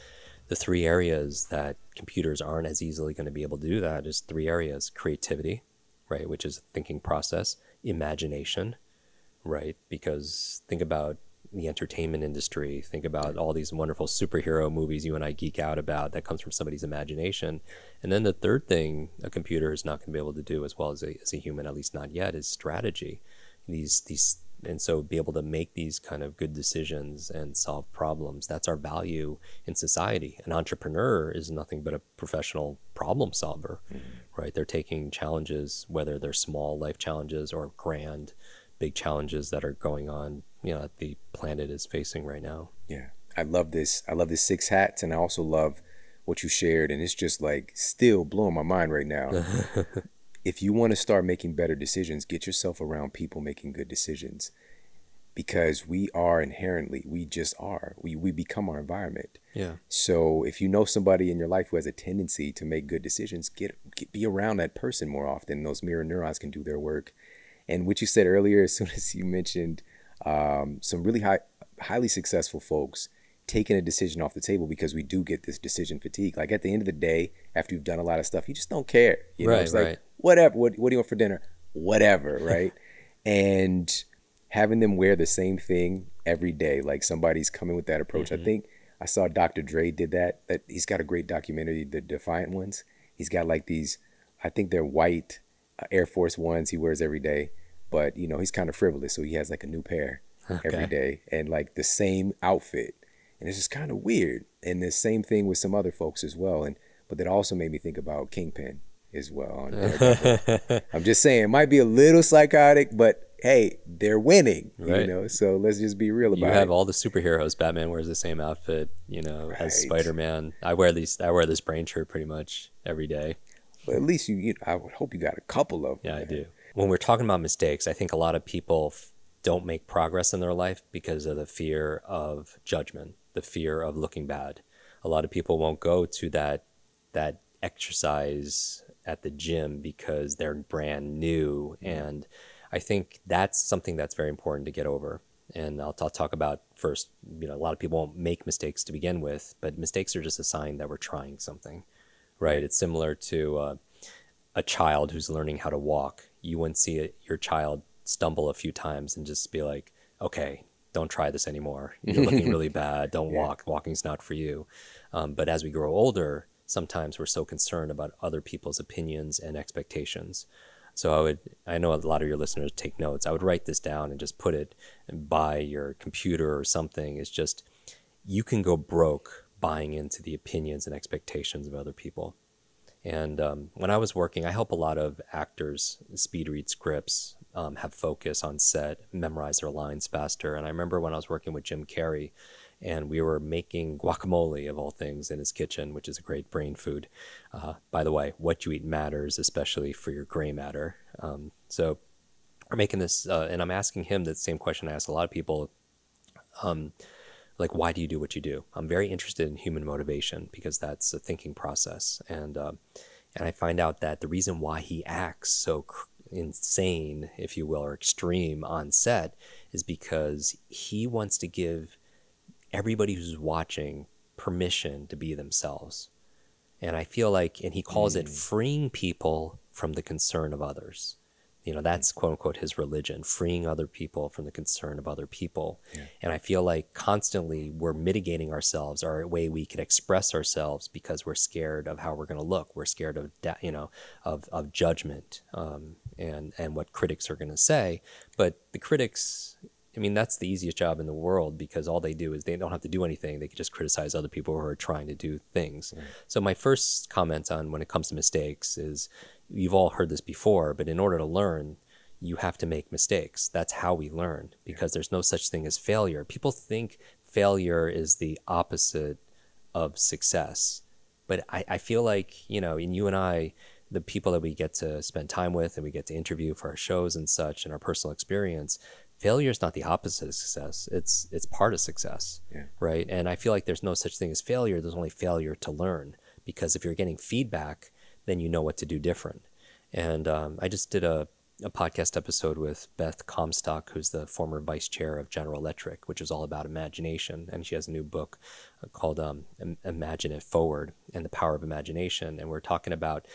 The three areas that computers aren't as easily going to be able to do that is three areas: creativity, right, which is a thinking process; imagination, right, because think about the entertainment industry. Think about all these wonderful superhero movies you and I geek out about that comes from somebody's imagination. And then the third thing a computer is not going to be able to do as well as a human, at least not yet, is strategy. These and so be able to make these kind of good decisions and solve problems. That's our value in society. An entrepreneur is nothing but a professional problem solver, right? They're taking challenges, whether they're small life challenges or grand, big challenges that are going on, that the planet is facing right now. Yeah. I love this. I love this 6 hats, and I also love what you shared, and it's just like still blowing my mind right now. If you want to start making better decisions, get yourself around people making good decisions, because we are inherently, we just are. We become our environment. Yeah. So if you know somebody in your life who has a tendency to make good decisions, be around that person more often. Those mirror neurons can do their work. And what you said earlier, as soon as you mentioned some really highly successful folks taking a decision off the table, because we do get this decision fatigue. Like at the end of the day, after you've done a lot of stuff, you just don't care. You know, Right, it's like, right. whatever, what do you want for dinner? Whatever, right? And having them wear the same thing every day, like somebody's coming with that approach. I think I saw Dr. Dre did that he's got a great documentary, The Defiant Ones. He's got like these, I think they're white Air Force Ones he wears every day, but he's kind of frivolous, so he has like a new pair every day, and like the same outfit, and it's just kind of weird. And the same thing with some other folks as well. But that also made me think about Kingpin as well. I'm just saying, it might be a little psychotic, but hey, they're winning, Right. So let's just be real about it. You have all the superheroes. Batman wears the same outfit, Right. as Spider-Man. I wear this brain shirt pretty much every day. But at least I would hope you got a couple of them. Yeah, I man. do. When we're talking about mistakes, I think a lot of people don't make progress in their life because of the fear of judgment, the fear of looking bad. A lot of people won't go to that exercise at the gym because they're brand new. And I think that's something that's very important to get over. And I'll talk about first, a lot of people won't make mistakes to begin with, but mistakes are just a sign that we're trying something, right? It's similar to a child who's learning how to walk. You wouldn't see your child stumble a few times and just be like, okay, don't try this anymore. You're looking really bad. Don't walk. Walking's not for you. But as we grow older, sometimes we're so concerned about other people's opinions and expectations. So I know a lot of your listeners take notes. I would write this down and just put it by your computer or something. It's just, you can go broke buying into the opinions and expectations of other people. And when I was working, I help a lot of actors speed read scripts, have focus on set, memorize their lines faster. And I remember when I was working with Jim Carrey, and we were making guacamole, of all things, in his kitchen, which is a great brain food. By the way, what you eat matters, especially for your gray matter. So we're making this, and I'm asking him the same question I ask a lot of people, like, why do you do what you do? I'm very interested in human motivation because that's a thinking process. And I find out that the reason why he acts so insane, if you will, or extreme on set is because he wants to give everybody who's watching permission to be themselves. And I feel like, and he calls it freeing people from the concern of others. That's quote unquote his religion, freeing other people from the concern of other people. Yeah. And I feel like constantly we're mitigating ourselves, our way we can express ourselves, because we're scared of how we're going to look. We're scared of, of judgment, and what critics are going to say. But the critics, that's the easiest job in the world, because all they do is they don't have to do anything. They can just criticize other people who are trying to do things. Right. So my first comment on when it comes to mistakes is, you've all heard this before, but in order to learn, you have to make mistakes. That's how we learn, because there's no such thing as failure. People think failure is the opposite of success. But I feel like, in you and I, the people that we get to spend time with and we get to interview for our shows and such and our personal experience, failure is not the opposite of success. It's part of success, right? And I feel like there's no such thing as failure. There's only failure to learn, because if you're getting feedback, then you know what to do different. And I just did a podcast episode with Beth Comstock, who's the former vice chair of General Electric, which is all about imagination. And she has a new book called Imagine It Forward, and the Power of Imagination. And we're talking about,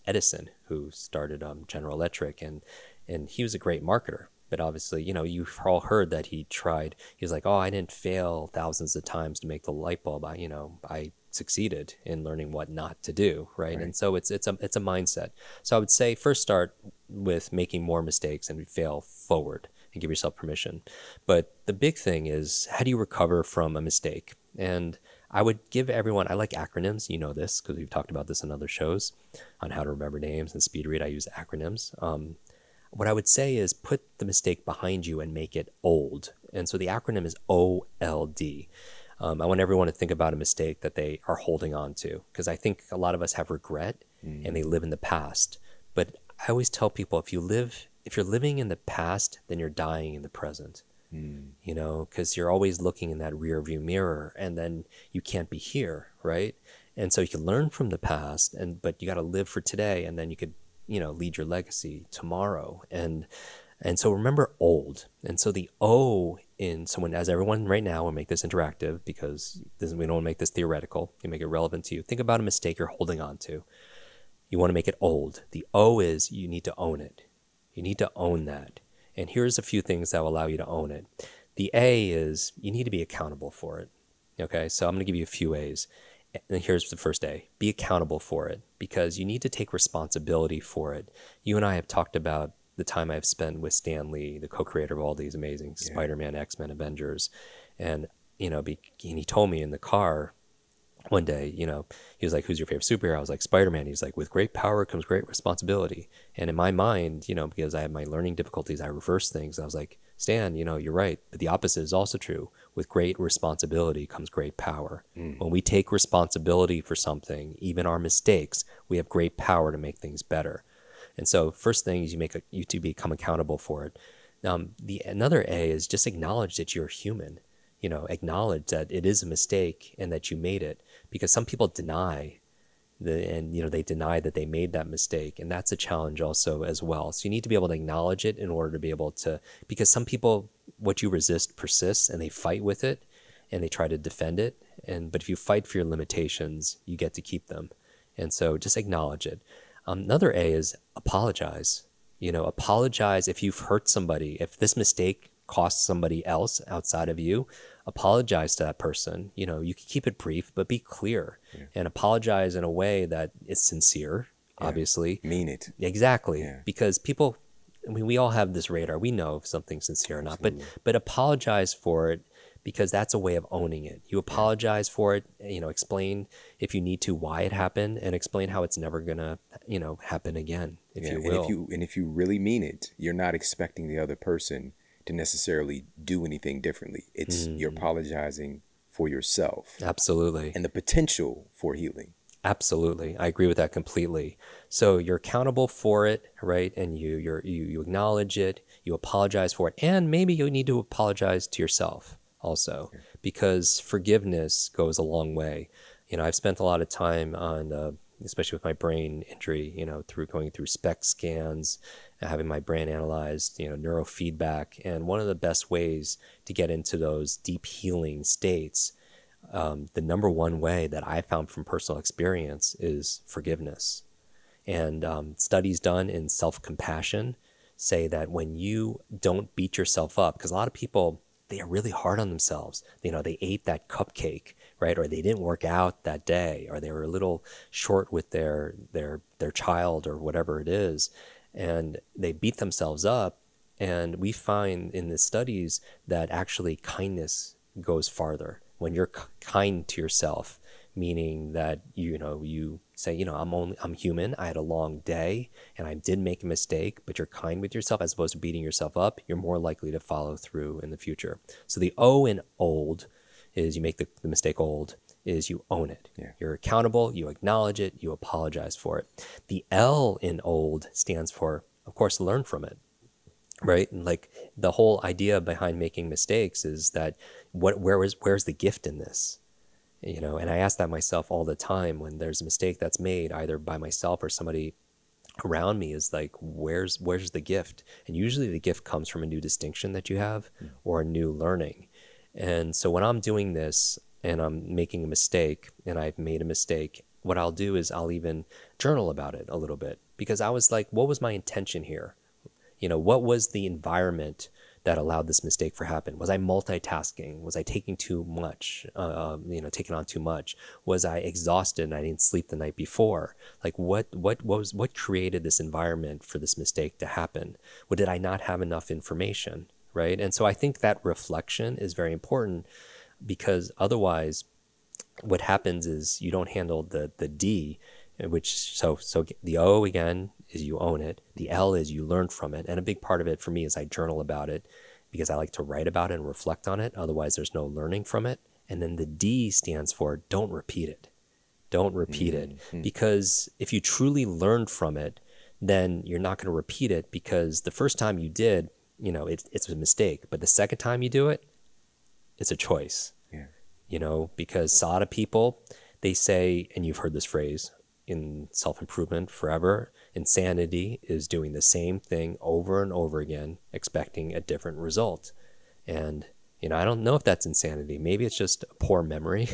Edison, who started General Electric, and he was a great marketer. but obviously, you've all heard that he tried. He was like, oh, I didn't fail thousands of times to make the light bulb. I succeeded in learning what not to do, right? Right. And so it's a mindset. So I would say first start with making more mistakes and fail forward and give yourself permission. But the big thing is, how do you recover from a mistake? And I would give everyone, I like acronyms, you know this because we've talked about this in other shows on how to remember names and speed read. I use acronyms. What I would say is put the mistake behind you and make it old. And so the acronym is OLD. I want everyone to think about a mistake that they are holding on to, because I think a lot of us have regret and they live in the past. But I always tell people, if you're living in the past, then you're dying in the present. Because you're always looking in that rear view mirror, and then you can't be here, right? And so you can learn from the past, but you got to live for today, and then you could, lead your legacy tomorrow. And so remember old. And so the O in someone, as everyone right now, will make this interactive, because we don't want to make this theoretical. You make it relevant to you. Think about a mistake you're holding on to. You want to make it old. The O is you need to own it. You need to own that. And here's a few things that will allow you to own it. The A is you need to be accountable for it. Okay, so I'm going to give you a few A's. And here's the first A. Be accountable for it, because you need to take responsibility for it. You and I have talked about the time I've spent with Stan Lee, the co-creator of all these amazing Spider-Man, X-Men, Avengers. And, and he told me in the car one day, he was like, who's your favorite superhero? I was like, Spider-Man. He's like, with great power comes great responsibility. And in my mind, because I have my learning difficulties, I reverse things. I was like, Stan, you're right. But the opposite is also true. With great responsibility comes great power. When we take responsibility for something, even our mistakes, we have great power to make things better. And so first thing is you to become accountable for it. Another A is just acknowledge that you're human. Acknowledge that it is a mistake and that you made it, because some people deny they deny that they made that mistake. And that's a challenge also as well. So you need to be able to acknowledge it in order to be able to, because some people, what you resist persists and they fight with it and they try to defend it. But if you fight for your limitations, you get to keep them. And so just acknowledge it. Another A is apologize. Apologize if you've hurt somebody. If this mistake costs somebody else outside of you, apologize to that person. You can keep it brief, but be clear and apologize in a way that is sincere, obviously. Mean it. Exactly. Because people, we all have this radar. We know if something's sincere or not, but apologize for it, because that's a way of owning it. You apologize for it, explain if you need to why it happened, and explain how it's never gonna, happen again, if you will. And if you really mean it, you're not expecting the other person to necessarily do anything differently. It's you're apologizing for yourself. Absolutely. And the potential for healing. Absolutely. I agree with that completely. So you're accountable for it, right? And you acknowledge it, you apologize for it, and maybe you need to apologize to yourself also, because forgiveness goes a long way. I've spent a lot of time on, especially with my brain injury, through going through SPECT scans, having my brain analyzed, neurofeedback. And one of the best ways to get into those deep healing states, the number one way that I found from personal experience is forgiveness. And studies done in self-compassion say that when you don't beat yourself up, because a lot of people, they are really hard on themselves. They ate that cupcake, right? Or they didn't work out that day, or they were a little short with their child or whatever it is. And they beat themselves up. And we find in the studies that actually kindness goes farther. When you're kind to yourself, meaning that, you say, I'm human. I had a long day and I did make a mistake, but you're kind with yourself as opposed to beating yourself up, you're more likely to follow through in the future. So the O in old is you make the mistake old, is you own it. You're accountable, you acknowledge it, you apologize for it. The L in old stands for, of course, learn from it. Right? And like the whole idea behind making mistakes is that where's the gift in this? And I ask that myself all the time when there's a mistake that's made either by myself or somebody around me, is like, where's the gift? And usually the gift comes from a new distinction that you have or a new learning. And so when I'm doing this and I'm making a mistake and I've made a mistake, what I'll do is I'll even journal about it a little bit, because I was like, what was my intention here? What was the environment that allowed this mistake to happen? Was I multitasking? Was I taking too much, taking on too much? Was I exhausted and I didn't sleep the night before? Like what created this environment for this mistake to happen? Or did I not have enough information, right? And so I think that reflection is very important, because otherwise what happens is you don't handle the D, which so the O again is you own it. The L is you learn from it. And a big part of it for me is I journal about it, because I like to write about it and reflect on it. Otherwise there's no learning from it. And then the D stands for don't repeat it. Don't repeat it. Because if you truly learned from it, then you're not going to repeat it, because the first time you did, it's a mistake. But the second time you do it, it's a choice. Because a lot of people, they say, and you've heard this phrase in self-improvement forever, insanity is doing the same thing over and over again, expecting a different result. And, I don't know if that's insanity. Maybe it's just a poor memory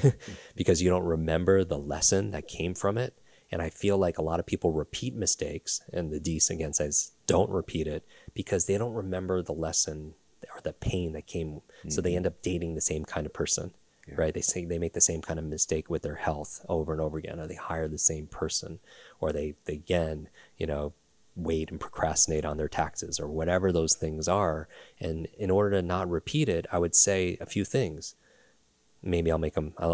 because you don't remember the lesson that came from it. And I feel like a lot of people repeat mistakes, and the D again says, don't repeat it, because they don't remember the lesson or the pain that came. So they end up dating the same kind of person. Right? They say they make the same kind of mistake with their health over and over again, or they hire the same person, or they again, wait and procrastinate on their taxes, or whatever those things are. And in order to not repeat it, I would say a few things. Maybe I'll make them, I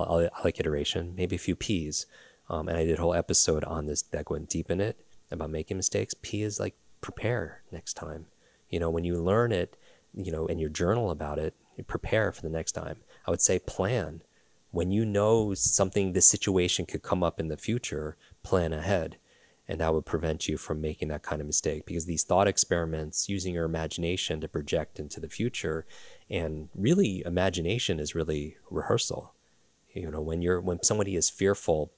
like iteration, maybe a few P's. And I did a whole episode on this that went deep in it about making mistakes. P is like prepare next time. When you learn it, and you journal about it, you prepare for the next time. I would say plan. When this situation could come up in the future, plan ahead. And that would prevent you from making that kind of mistake, because these thought experiments, using your imagination to project into the future, and really imagination is really rehearsal. When somebody is fearful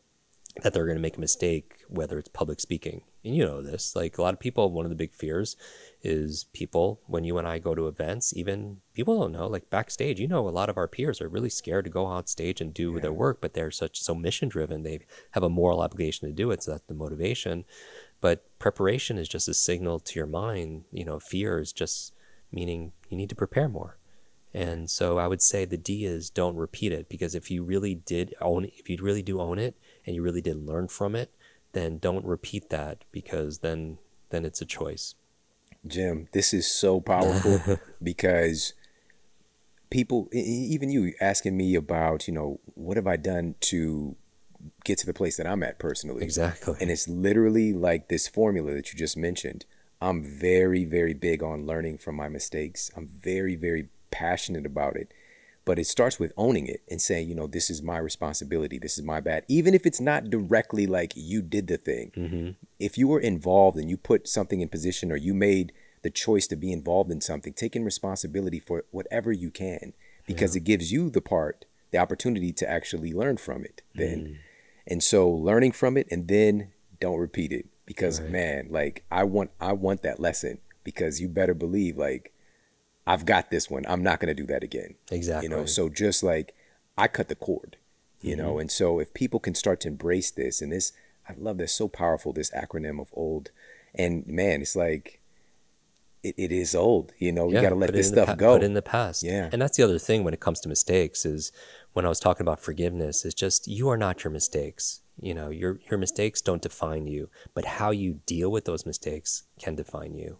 that they're going to make a mistake, whether it's public speaking, and this, like a lot of people, one of the big fears is people, when you and I go to events, even people don't know, like backstage, a lot of our peers are really scared to go out stage and do their work, but they're so mission driven, they have a moral obligation to do it. So that's the motivation. But preparation is just a signal to your mind. Fear is just meaning you need to prepare more. And so I would say the D is don't repeat it, because if you really do own it, and you really did learn from it, then don't repeat that, because then it's a choice. Jim, this is so powerful because people, even you asking me about, what have I done to get to the place that I'm at personally? Exactly. And it's literally like this formula that you just mentioned. I'm very, very big on learning from my mistakes. I'm very, very passionate about it. But it starts with owning it and saying, this is my responsibility. This is my bad. Even if it's not directly like you did the thing. If you were involved and you put something in position, or you made the choice to be involved in something, taking responsibility for whatever you can, because it gives you the opportunity to actually learn from it then. And so learning from it, and then don't repeat it, because man, like I want that lesson, because you better believe, like, I've got this one. I'm not going to do that again. Exactly. So just like I cut the cord, and so if people can start to embrace this, and this, I love this, so powerful, this acronym of OLD. And man, it's like, it is old, you got to let this stuff go. Put it in the past. Yeah. And that's the other thing when it comes to mistakes, is when I was talking about forgiveness, is just, you are not your mistakes. Your mistakes don't define you, but how you deal with those mistakes can define you.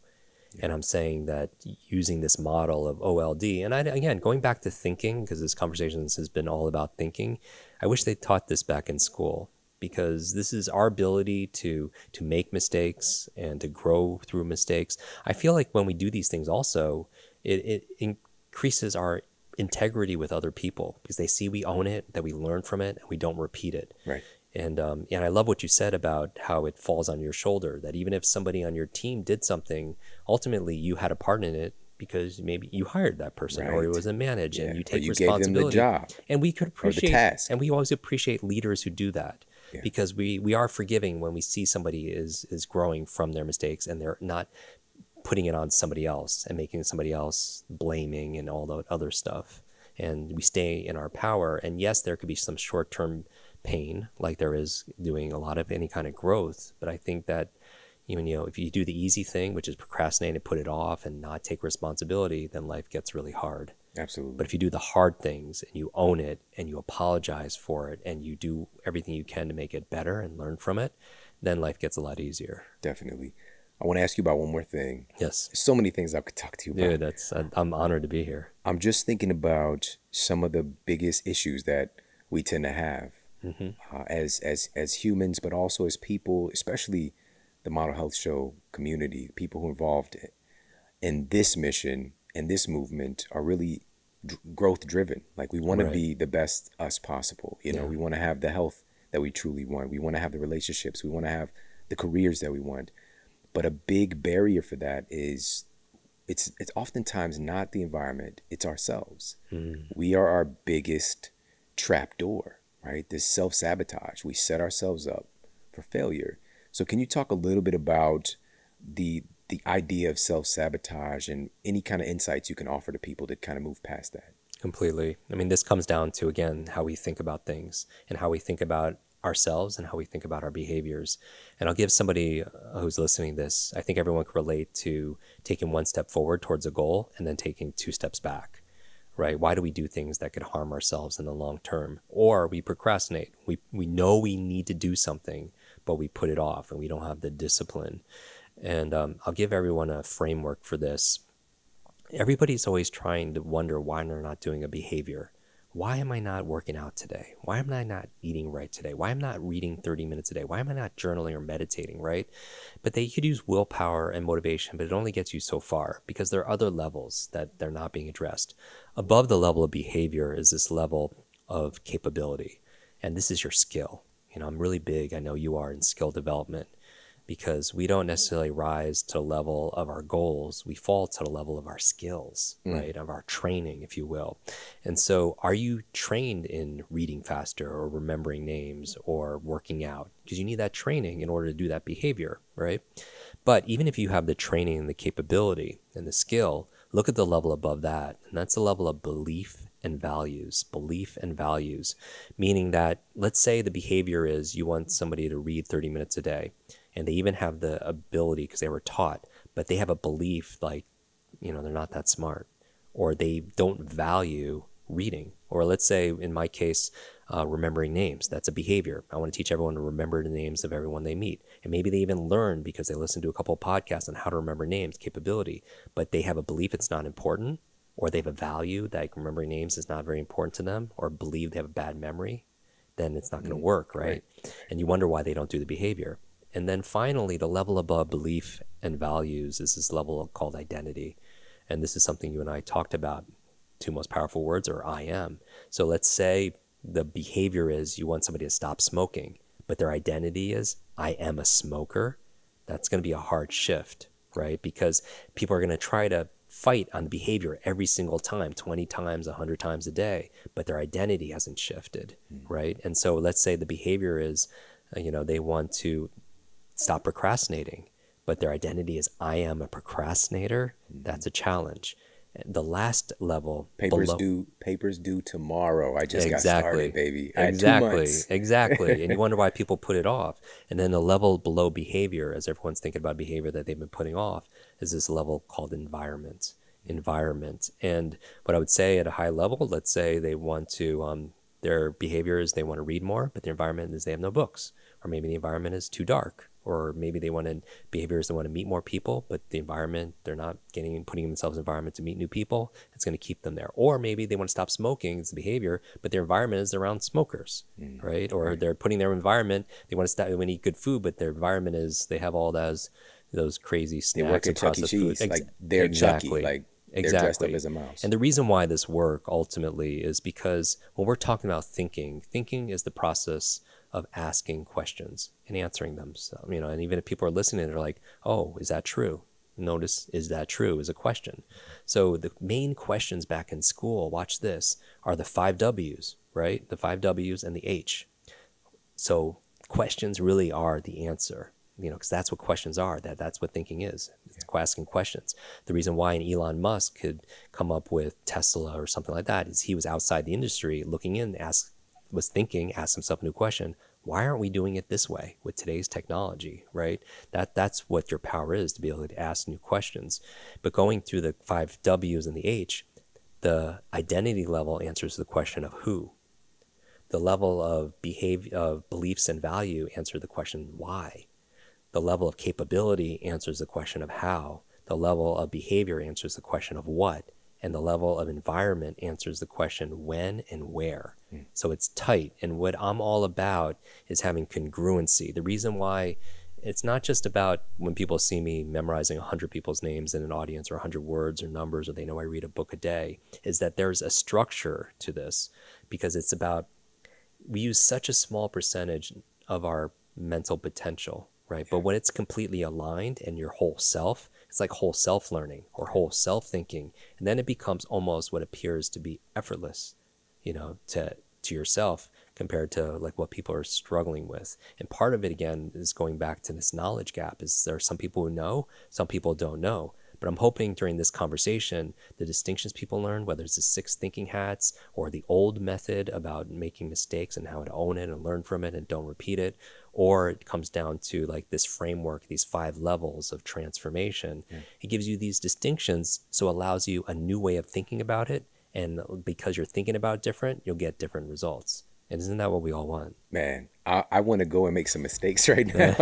And I'm saying that using this model of OLD, and again, going back to thinking, because this conversation has been all about thinking, I wish they taught this back in school, because this is our ability to make mistakes and to grow through mistakes. I feel like when we do these things also, it increases our integrity with other people, because they see we own it, that we learn from it, and we don't repeat it. Right. And I love what you said about how it falls on your shoulder, that even if somebody on your team did something, ultimately you had a part in it, because maybe you hired that person, or it was a manage, and you take responsibility. Gave them the job, and we could appreciate, or the task. And we always appreciate leaders who do that, because we are forgiving when we see somebody is growing from their mistakes, and they're not putting it on somebody else and making somebody else blaming and all that other stuff. And we stay in our power. And yes, there could be some short-term pain, like there is doing a lot of any kind of growth. But I think that, Even, if you do the easy thing, which is procrastinate and put it off and not take responsibility, then life gets really hard. Absolutely. But if you do the hard things and you own it and you apologize for it and you do everything you can to make it better and learn from it, then life gets a lot easier. Definitely. I want to ask you about one more thing. Yes. There's so many things I could talk to you about. Dude, I'm honored to be here. I'm just thinking about some of the biggest issues that we tend to have as humans, but also as people, especially the Model Health Show community. People who are involved in this mission and this movement are really growth driven. Like, we want to be the best us possible. You know, we want to have the health that we truly want. We want to have the relationships. We want to have the careers that we want. But a big barrier for that is it's oftentimes not the environment, it's ourselves. We are our biggest trap door, right? This self-sabotage. We set ourselves up for failure. So can you talk a little bit about the idea of self-sabotage and any kind of insights you can offer to people to kind of move past that? Completely. I mean, this comes down to, again, how we think about things and how we think about ourselves and how we think about our behaviors. And I'll give somebody who's listening this, I think everyone can relate to taking one step forward towards a goal and then taking 2 steps back, right? Why do we do things that could harm ourselves in the long term? Or we procrastinate. We know we need to do something, but we put it off and we don't have the discipline. And I'll give everyone a framework for this. Everybody's always trying to wonder why they're not doing a behavior. Why am I not working out today? Why am I not eating right today? Why am I not reading 30 minutes a day? Why am I not journaling or meditating, right? But they could use willpower and motivation, but it only gets you so far because there are other levels that they're not being addressed. Above the level of behavior is this level of capability. And this is your skill. I'm really big, I know you are, in skill development, because we don't necessarily rise to the level of our goals. We fall to the level of our skills, right? Of our training, if you will. And so are you trained in reading faster or remembering names or working out? Because you need that training in order to do that behavior, right? But even if you have the training and the capability and the skill, look at the level above that. And that's the level of belief and values, meaning that, let's say the behavior is you want somebody to read 30 minutes a day. And they even have the ability because they were taught, but they have a belief like, they're not that smart, or they don't value reading. Or let's say, in my case, remembering names. That's a behavior. I want to teach everyone to remember the names of everyone they meet. And maybe they even learn because they listen to a couple of podcasts on how to remember names, capability, but they have a belief it's not important, or they have a value that remembering names is not very important to them, or believe they have a bad memory, then it's not going to work, right? And you wonder why they don't do the behavior. And then finally, the level above belief and values is this level called identity. And this is something you and I talked about. 2 most powerful words are I am. So let's say the behavior is you want somebody to stop smoking, but their identity is I am a smoker. That's going to be a hard shift, right? Because people are going to try to fight on the behavior every single time, 20 times, 100 times a day, but their identity hasn't shifted, right? And so let's say the behavior is, they want to stop procrastinating, but their identity is I am a procrastinator. That's a challenge. The last level, papers due tomorrow. I just got started, baby. I had 2 months. Exactly. And you wonder why people put it off. And then the level below behavior, as everyone's thinking about behavior that they've been putting off, is this level called environment. And what I would say at a high level, let's say they want to, their behavior is they want to read more, but their environment is they have no books, or maybe the environment is too dark. Or maybe they want to behaviors they want to meet more people, but the environment, they're not putting themselves in an environment to meet new people. It's going to keep them there. Or maybe they want to stop smoking, it's the behavior, but their environment is around smokers, right? Or they're putting their environment, they want to eat good food, but their environment is they have all those crazy snacks. They work at Chuck E. Cheese, like they're Chucky, like they're dressed up as a mouse. And the reason why this work ultimately is because when we're talking about thinking is the process of asking questions and answering them. So, and even if people are listening, they're like, oh, is that true? Notice, is that true is a question. So the main questions back in school, watch this, are the 5 W's, right? The 5 W's and the H. So questions really are the answer, because that's what questions are. That's what thinking is. It's asking questions. The reason why an Elon Musk could come up with Tesla or something like that is he was outside the industry looking in, asked himself a new question. Why aren't we doing it this way with today's technology, right? That's what your power is, to be able to ask new questions. But going through the 5 W's and the H, the identity level answers the question of who. The level of behavior, of beliefs and value, answer the question why. The level of capability answers the question of how. The level of behavior answers the question of what. And the level of environment answers the question when and where. So it's tight. And what I'm all about is having congruency. The reason why it's not just about when people see me memorizing 100 people's names in an audience, or 100 words or numbers, or they know I read a book a day, is that there's a structure to this, because it's about, we use such a small percentage of our mental potential, right? But when it's completely aligned and your whole self, it's like whole self learning or whole self thinking. And then it becomes almost what appears to be effortless, to yourself, compared to like what people are struggling with. And part of it, again, is going back to this knowledge gap. Is there are some people who know, some people don't know. But I'm hoping during this conversation, the distinctions people learn, whether it's the 6 thinking hats or the old method about making mistakes and how to own it and learn from it and don't repeat it, or it comes down to like this framework, these 5 levels of transformation. It gives you these distinctions, so it allows you a new way of thinking about it. And because you're thinking about it different, you'll get different results. And isn't that what we all want? Man, I want to go and make some mistakes right now.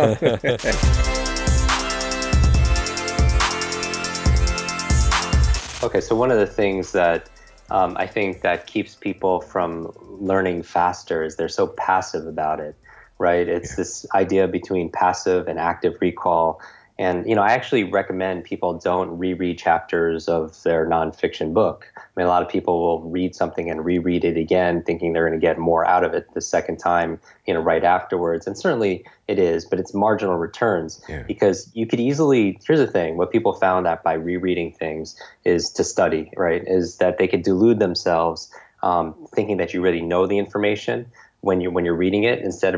Okay, so one of the things that I think that keeps people from learning faster is they're so passive about it, right? It's this idea between passive and active recall. And, I actually recommend people don't reread chapters of their nonfiction book. I mean, a lot of people will read something and reread it again, thinking they're going to get more out of it the second time, right afterwards. And certainly it is, but it's marginal returns, because you could easily, here's the thing, what people found out by rereading things is to study, right? Is that they could delude themselves thinking that you really know the information when you're reading it, instead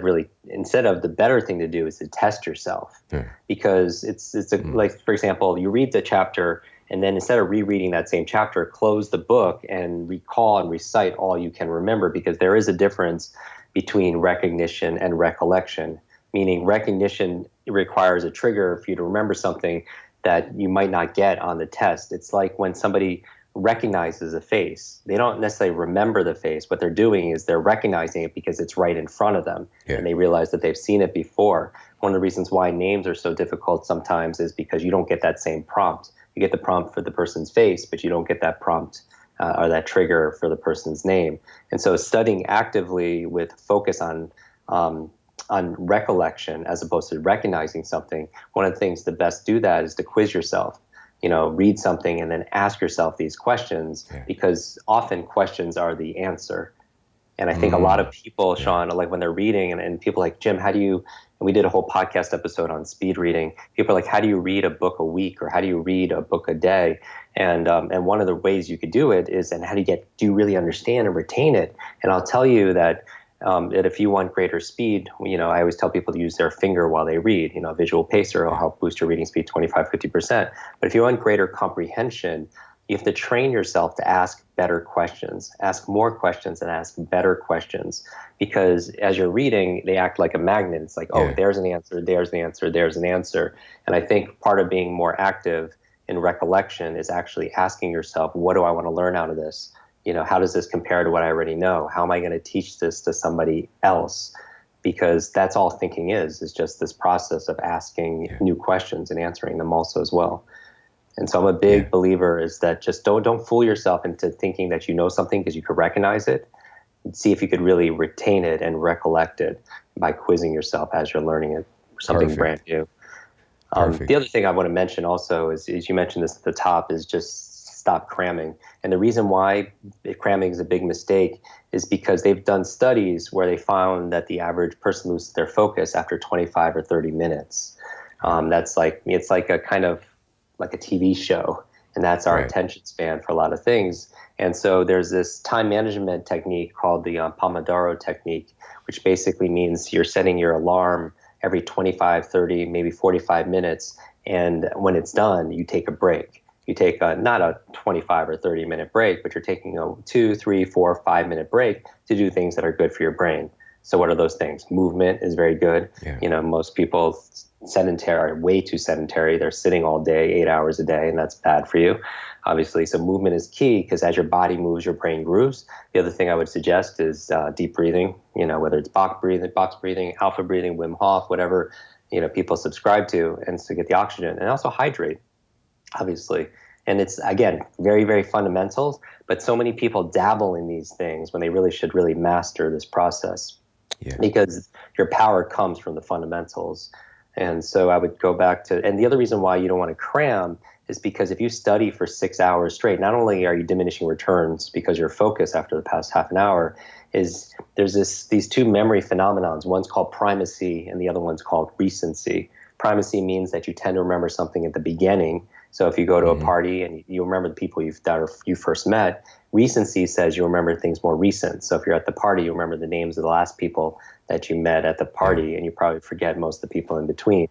of the better thing to do is to test yourself. Because it's like, for example, you read the chapter, and then instead of rereading that same chapter, close the book and recall and recite all you can remember, because there is a difference between recognition and recollection. Meaning recognition requires a trigger for you to remember something that you might not get on the test. It's like when somebody recognizes a face. They don't necessarily remember the face. What they're doing is they're recognizing it because it's right in front of them, and they realize that they've seen it before. One of the reasons why names are so difficult sometimes is because you don't get that same prompt. You get the prompt for the person's face, but you don't get that prompt or that trigger for the person's name. And so studying actively with focus on recollection as opposed to recognizing something, one of the things to best do that is to quiz yourself. Read something and then ask yourself these questions, because often questions are the answer. And I think a lot of people, Shawn, like when they're reading, and people like, Jim, how do you, and we did a whole podcast episode on speed reading. People are like, how do you read a book a week, or how do you read a book a day? And one of the ways you could do it is, and how do you really understand and retain it? And I'll tell you that if you want greater speed, I always tell people to use their finger while they read. A visual pacer will help boost your reading speed 25, 50%. But if you want greater comprehension, you have to train yourself to ask better questions, ask more questions, and ask better questions. Because as you're reading, they act like a magnet. It's like, oh, there's an answer, there's an answer, there's an answer. And I think part of being more active in recollection is actually asking yourself, what do I want to learn out of this? How does this compare to what I already know? How am I going to teach this to somebody else? Because that's all thinking is just this process of asking new questions and answering them also as well. And so I'm a big believer is that just don't fool yourself into thinking that you know something because you could recognize it. See if you could really retain it and recollect it by quizzing yourself as you're learning it, something brand new. The other thing I want to mention also is you mentioned this at the top, is just stop cramming. And the reason why cramming is a big mistake is because they've done studies where they found that the average person loses their focus after 25 or 30 minutes. It's like a kind of like a TV show, and that's our attention span for a lot of things. And so there's this time management technique called the Pomodoro technique, which basically means you're setting your alarm every 25, 30, maybe 45 minutes. And when it's done, you take a break. You take not a 25 or 30 minute break, but you're taking a 2, 3, 4, 5 minute break to do things that are good for your brain. So what are those things? Movement is very good. Yeah. Most people sedentary are way too sedentary. They're sitting all day, 8 hours a day, and that's bad for you, obviously. So movement is key, because as your body moves, your brain grooves. The other thing I would suggest is deep breathing, whether it's box breathing, alpha breathing, Wim Hof, whatever, people subscribe to, and to get the oxygen, and also hydrate, obviously. And it's, again, very, very fundamental, but so many people dabble in these things when they really should really master this process. Yeah. Because your power comes from the fundamentals. And so I would go back to, and the other reason why you don't want to cram is because if you study for 6 hours straight, not only are you diminishing returns because your focus after the past half an hour is, there's these two memory phenomenons. One's called primacy and the other one's called recency. Primacy means that you tend to remember something at the beginning. So if you go to a party and you remember the people you first met, recency says you remember things more recent. So if you're at the party, you remember the names of the last people that you met at the party, and you probably forget most of the people in between.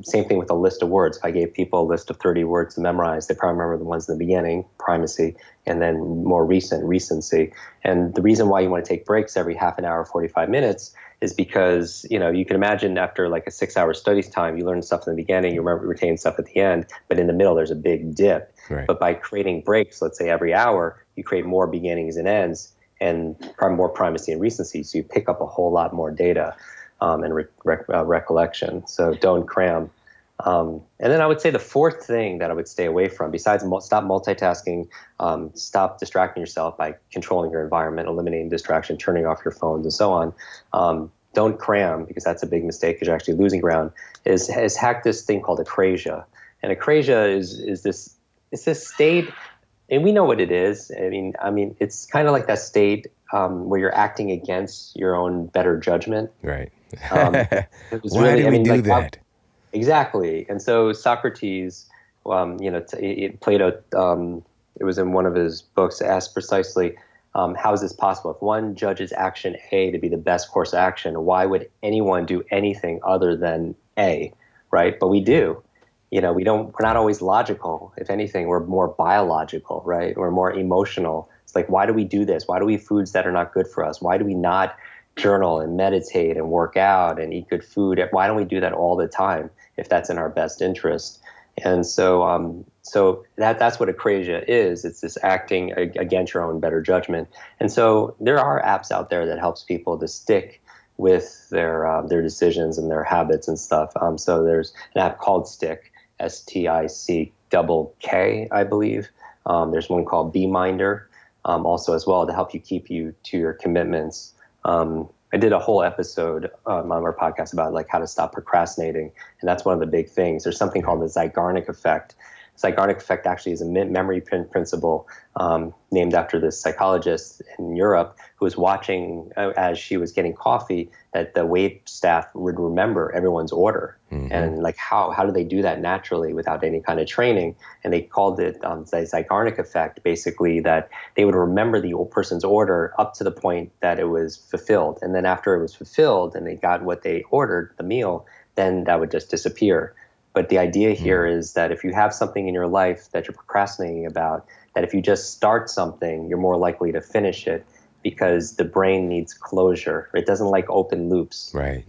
Same thing with a list of words. If I gave people a list of 30 words to memorize, they probably remember the ones in the beginning, primacy, and then more recent, recency. And the reason why you want to take breaks every half an hour, 45 minutes, is because, you can imagine after like a 6-hour studies time, you learn stuff in the beginning, you retain stuff at the end, but in the middle there's a big dip. Right. But by creating breaks, let's say every hour, you create more beginnings and ends, and more primacy and recency, so you pick up a whole lot more data and recollection. So don't cram. And then I would say the fourth thing that I would stay away from, besides stop multitasking, stop distracting yourself by controlling your environment, eliminating distraction, turning off your phones, and so on. Don't cram, because that's a big mistake, because you're actually losing ground, is hack this thing called acrasia. And acrasia is this state, and we know what it is. I mean, it's kind of like that state where you're acting against your own better judgment. Right. It was Why do we do that? Exactly. And so Socrates, Plato, it was in one of his books, asked precisely, how is this possible? If one judges action A to be the best course of action, why would anyone do anything other than A, right? But we do. We're not always logical. If anything, we're more biological, right? We're more emotional. It's like, why do we do this? Why do we eat foods that are not good for us? Why do we not journal and meditate and work out and eat good food? Why don't we do that all the time if that's in our best interest? And so that's what acrasia is. It's this acting against your own better judgment. And so there are apps out there that helps people to stick with their decisions and their habits and stuff. So there's an app called Stick, STICK, I believe. There's one called BeMinder, also as well, to help you keep you to your commitments. I did a whole episode on our podcast about like how to stop procrastinating, and that's one of the big things. There's something called the Zeigarnik effect. Zeigarnik effect actually is a memory principle named after this psychologist in Europe who was watching as she was getting coffee that the wait staff would remember everyone's order. Mm-hmm. And like how do they do that naturally without any kind of training? And they called it the Zeigarnik effect, basically that they would remember the old person's order up to the point that it was fulfilled. And then after it was fulfilled and they got what they ordered, the meal, then that would just disappear. But the idea here is that if you have something in your life that you're procrastinating about, that if you just start something, you're more likely to finish it because the brain needs closure. It doesn't like open loops. Right.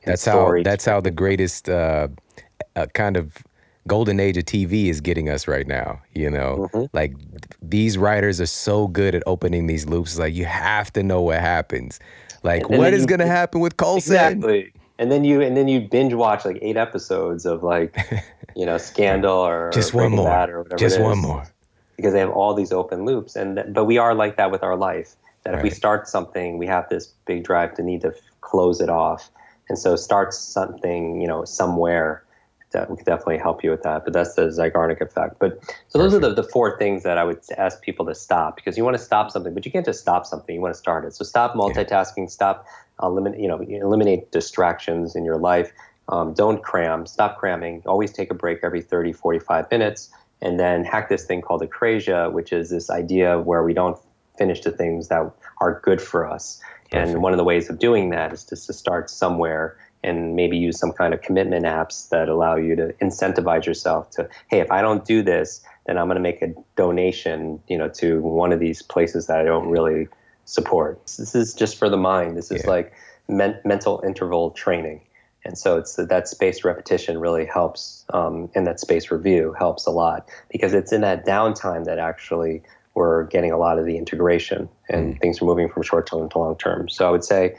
That's how the greatest kind of golden age of TV is getting us right now. Like these writers are so good at opening these loops. It's like you have to know what happens. Like what is going to happen with Coulson? Exactly. And then you binge watch like 8 episodes of like, Scandal or just one more, or whatever just one more, because they have all these open loops. But we are like that with our life. That if we start something, we have this big drive to need to close it off. And so start something, somewhere. That we could definitely help you with that. But that's the Zeigarnik effect. But so those are the 4 things that I would ask people to stop, because you want to stop something, but you can't just stop something. You want to start it. So stop multitasking. Stop. Eliminate distractions in your life. Don't cram. Stop cramming. Always take a break every 30, 45 minutes. And then hack this thing called acrasia, which is this idea where we don't finish the things that are good for us. Perfect. And one of the ways of doing that is just to start somewhere and maybe use some kind of commitment apps that allow you to incentivize yourself to, hey, if I don't do this, then I'm going to make a donation, to one of these places that I don't really support. This is just for the mind. This is like mental interval training. And so it's that spaced repetition really helps, and that spaced review helps a lot, because it's in that downtime that actually we're getting a lot of the integration and things are moving from short term to long term. So I would say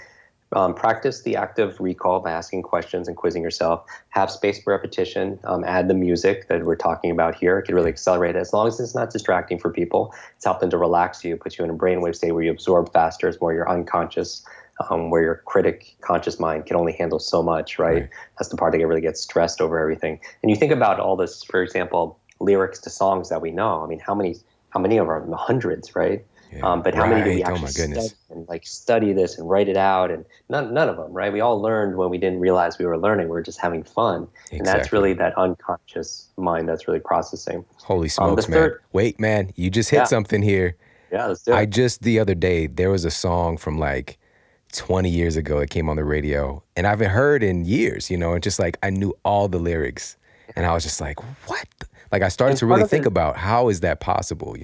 practice the active recall by asking questions and quizzing yourself. Have spaced repetition. Add the music that we're talking about here. It can really accelerate it, as long as it's not distracting for people. It's helping to relax you, put you in a brainwave state where you absorb faster. It's more your unconscious, where your critic conscious mind can only handle so much, right? That's the part that really gets stressed over everything. And you think about all this, for example, lyrics to songs that we know. I mean, how many of them? Hundreds, right? But how many do we actually study and study this and write it out? And none of them, right? We all learned when we didn't realize we were learning. We were just having fun. And that's really that unconscious mind that's really processing. Holy smokes, man. Wait, man, you just hit something here. Yeah, let's do it. The other day, there was a song from 20 years ago that came on the radio, and I haven't heard in years, and just I knew all the lyrics, and I was just like, what? I started to really think about how is that possible,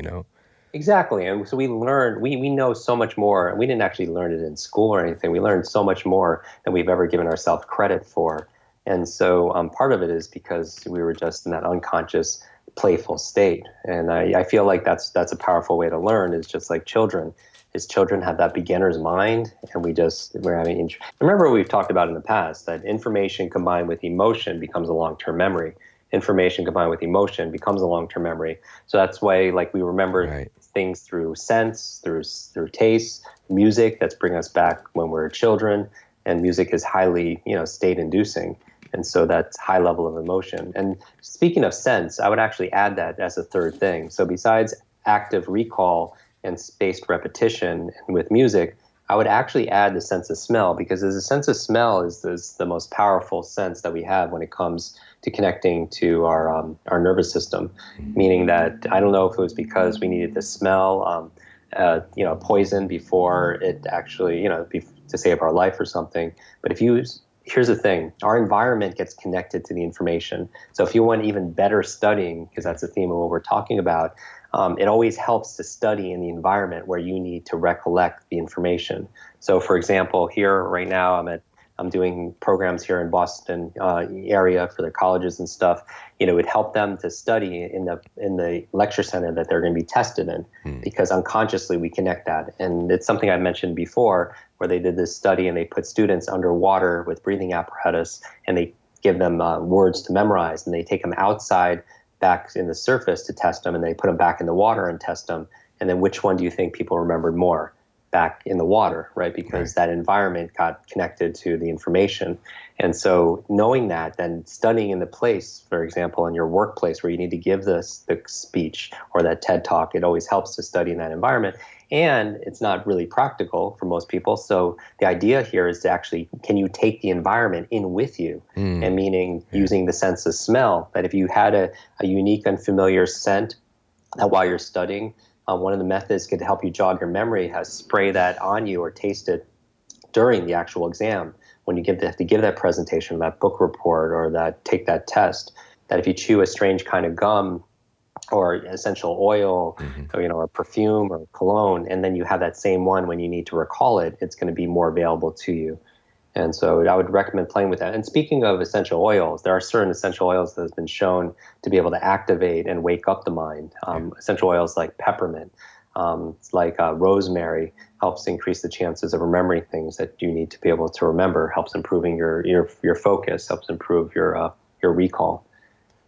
Exactly. And so we learned, we know so much more, and we didn't actually learn it in school or anything. We learned so much more than we've ever given ourselves credit for. And so part of it is because we were just in that unconscious, playful state. And I feel like that's a powerful way to learn, is just like children. Is children have that beginner's mind, and we're having. Remember what we've talked about in the past, that information combined with emotion becomes a long-term memory. Information combined with emotion becomes a long-term memory. So that's why we remember things through sense, through taste, music. That's bring us back when we're children, and music is highly state-inducing, and so that's high level of emotion. And speaking of sense, I would actually add that as a third thing. So besides active recall and spaced repetition with music, I would actually add the sense of smell, because the sense of smell is the most powerful sense that we have when it comes to connecting to our nervous system. Meaning that, I don't know if it was because we needed to smell poison before it actually to save our life or something. But here's the thing, our environment gets connected to the information. So if you want even better studying, because that's the theme of what we're talking about, it always helps to study in the environment where you need to recollect the information. So for example, here right now, I'm doing programs here in Boston area for their colleges and stuff. It would help them to study in the lecture center that they're going to be tested in, because unconsciously we connect that. And it's something I mentioned before, where they did this study and they put students underwater with breathing apparatus, and they give them words to memorize, and they take them outside back in the surface to test them, and they put them back in the water and test them. And then which one do you think people remembered more? Back in the water, right? Because that environment got connected to the information. And so knowing that, then studying in the place, for example, in your workplace where you need to give the speech or that TED Talk, it always helps to study in that environment. And it's not really practical for most people. So the idea here is to actually, can you take the environment in with you? And meaning using the sense of smell, that if you had a unique, unfamiliar scent that while you're studying, one of the methods could help you jog your memory, has spray that on you or taste it during the actual exam. When you have to give that presentation, that book report, or take that test, that if you chew a strange kind of gum or essential oil, or perfume or cologne, and then you have that same one when you need to recall it, it's going to be more available to you. And so I would recommend playing with that. And speaking of essential oils, there are certain essential oils that have been shown to be able to activate and wake up the mind. Essential oils like peppermint, rosemary helps increase the chances of remembering things that you need to be able to remember, helps improving your focus, helps improve your recall.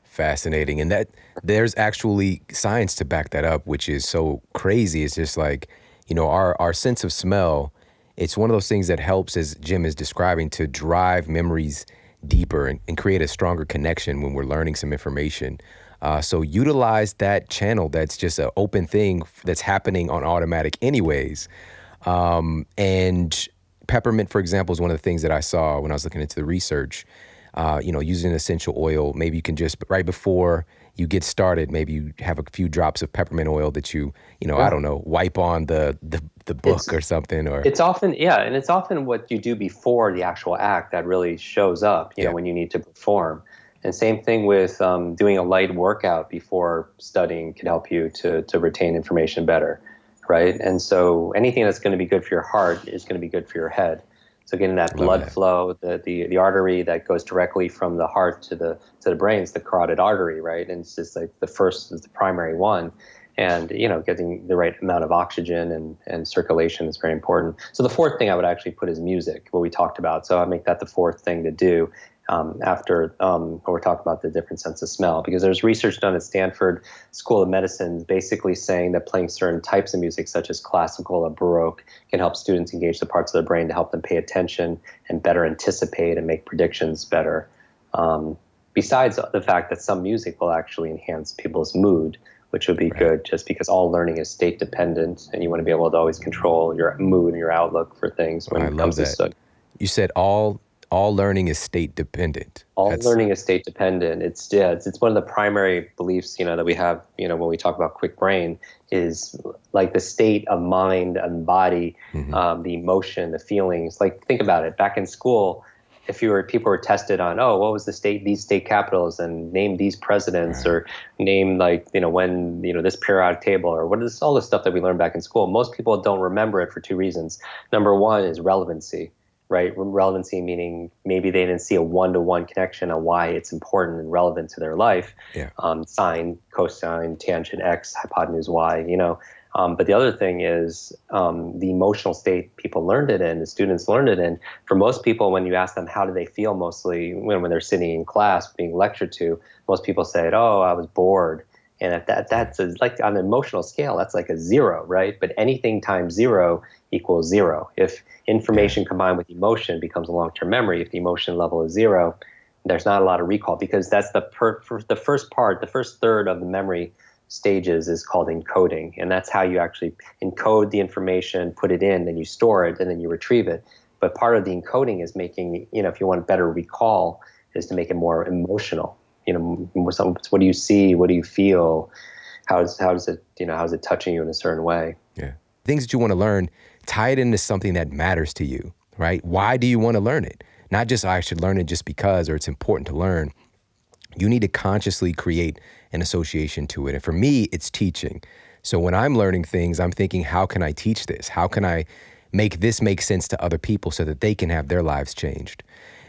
Fascinating. And that there's actually science to back that up, which is so crazy. It's just our sense of smell, it's one of those things that helps, as Jim is describing, to drive memories deeper and create a stronger connection when we're learning some information. So utilize that channel. That's just an open thing that's happening on automatic anyways. And peppermint, for example, is one of the things that I saw when I was looking into the research. Using an essential oil, maybe you can just, right before you get started, maybe you have a few drops of peppermint oil that I don't know, wipe on the book or something. Or it's often, and it's often what you do before the actual act that really shows up, when you need to perform. And same thing with doing a light workout before studying can help you to retain information better. right? And so anything that's going to be good for your heart is going to be good for your head. So getting that Love blood that. flow, the artery that goes directly from the heart to the brain is the carotid artery, right? And it's just like the first is the primary one. And, getting the right amount of oxygen and circulation is very important. So the fourth thing I would actually put is music, what we talked about. So I make that the fourth thing to do after when we're talking about the different sense of smell, because there's research done at Stanford School of Medicine basically saying that playing certain types of music, such as classical or Baroque, can help students engage the parts of their brain to help them pay attention and better anticipate and make predictions better. Besides the fact that some music will actually enhance people's mood, which would be good, just because all learning is state dependent, and you want to be able to always control your mood and your outlook for things when it comes to study. You said all learning is state dependent. All learning is state dependent. It's one of the primary beliefs, that we have, when we talk about Kwik brain, is like the state of mind and body, the emotion, the feelings. Like, think about it. Back in school, if people were tested on, what was these state capitals, and name these presidents, or name when, this periodic table, or what is all the stuff that we learned back in school. Most people don't remember it for two reasons. Number one is relevancy. Right? Relevancy meaning maybe they didn't see a one-to-one connection on why it's important and relevant to their life. Yeah. Sine, cosine, tangent X, hypotenuse Y, but the other thing is the emotional state people learned it in, the students learned it in. For most people, when you ask them how do they feel mostly when they're sitting in class being lectured to, most people say, I was bored. And if that's like on an emotional scale, that's like a 0, right? But anything times 0 equals 0. If information combined with emotion becomes a long-term memory, if the emotion level is 0, there's not a lot of recall, because that's the first part, the first third of the memory stages is called encoding. And that's how you actually encode the information, put it in, then you store it, and then you retrieve it. But part of the encoding is making, if you want better recall, is to make it more emotional. What do you see? What do you feel? How is it touching you in a certain way? Yeah. Things that you want to learn, tie it into something that matters to you, right? Why do you want to learn it? Not just, I should learn it just because, or it's important to learn. You need to consciously create an association to it. And for me, it's teaching. So when I'm learning things, I'm thinking, how can I teach this? How can I make this make sense to other people so that they can have their lives changed?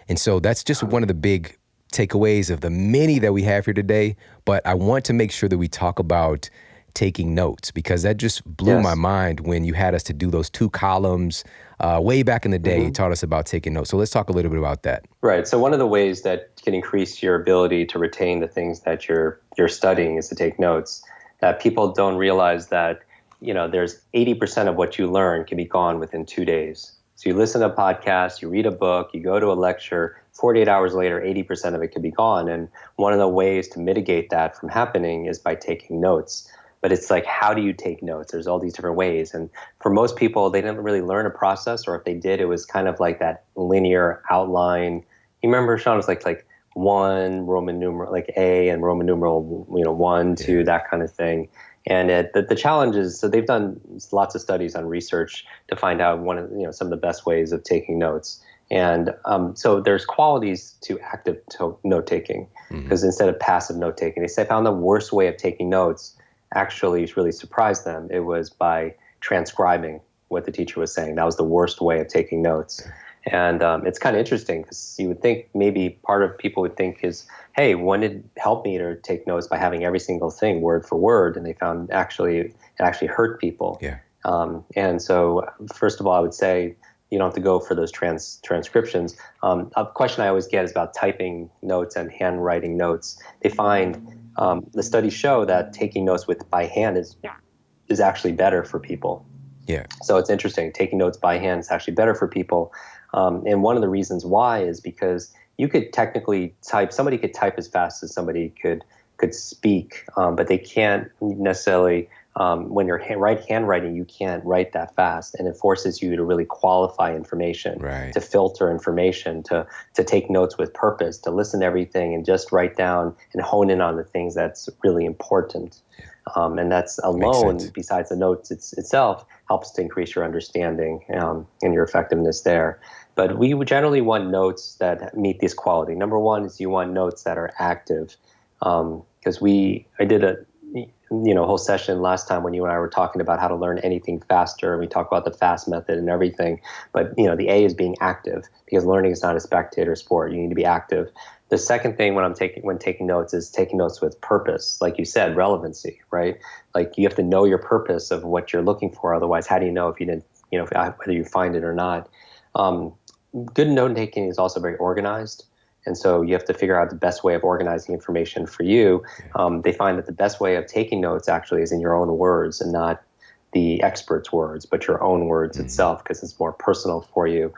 And so that's just one of the big takeaways of the many that we have here today. But I want to make sure that we talk about taking notes, because that just blew my mind when you had us to do those 2 columns way back in the day. You taught us about taking notes. So let's talk a little bit about that. Right. So one of the ways that can increase your ability to retain the things that you're studying is to take notes. That people don't realize that, there's 80% of what you learn can be gone within 2 days. So you listen to a podcast, you read a book, you go to a lecture, 48 hours later, 80% of it could be gone. And one of the ways to mitigate that from happening is by taking notes. But it's like, how do you take notes? There's all these different ways. And for most people, they didn't really learn a process, or if they did, it was kind of like that linear outline. You remember, Shawn, it was like one Roman numeral, like A, and Roman numeral, 1, 2, that kind of thing. And the challenge is, so they've done lots of studies on research to find out some of the best ways of taking notes. And so there's qualities to active note taking, because instead of passive note taking, they found the worst way of taking notes actually really surprised them. It was by transcribing what the teacher was saying. That was the worst way of taking notes. And it's kind of interesting, because you would think maybe part of people would think is, hey, wouldn't it help me to take notes by having every single thing word for word? And they found it actually hurt people. Yeah. And so first of all, I would say you don't have to go for those transcriptions. A question I always get is about typing notes and handwriting notes. They find the studies show that taking notes by hand is actually better for people. Yeah. So it's interesting. Taking notes by hand is actually better for people. And one of the reasons why is because you could technically type. Somebody could type as fast as somebody could speak, but they can't necessarily. When you're handwriting, you can't write that fast, and it forces you to really qualify information, to filter information, to take notes with purpose, to listen to everything and just write down and hone in on the things that's really important. And that's alone, besides the notes itself, helps to increase your understanding and your effectiveness there. But we would generally want notes that meet this quality. Number one is you want notes that are active, because whole session last time when you and I were talking about how to learn anything faster, and we talked about the FAST method and everything. But the A is being active, because learning is not a spectator sport. You need to be active. The second thing when taking notes is taking notes with purpose, like you said, relevancy, right? Like, you have to know your purpose of what you're looking for. Otherwise, how do you know if you didn't, whether you find it or not? Good note taking is also very organized. And so you have to figure out the best way of organizing information for you. They find that the best way of taking notes actually is in your own words, and not the expert's words, but your own words itself, because it's more personal for you.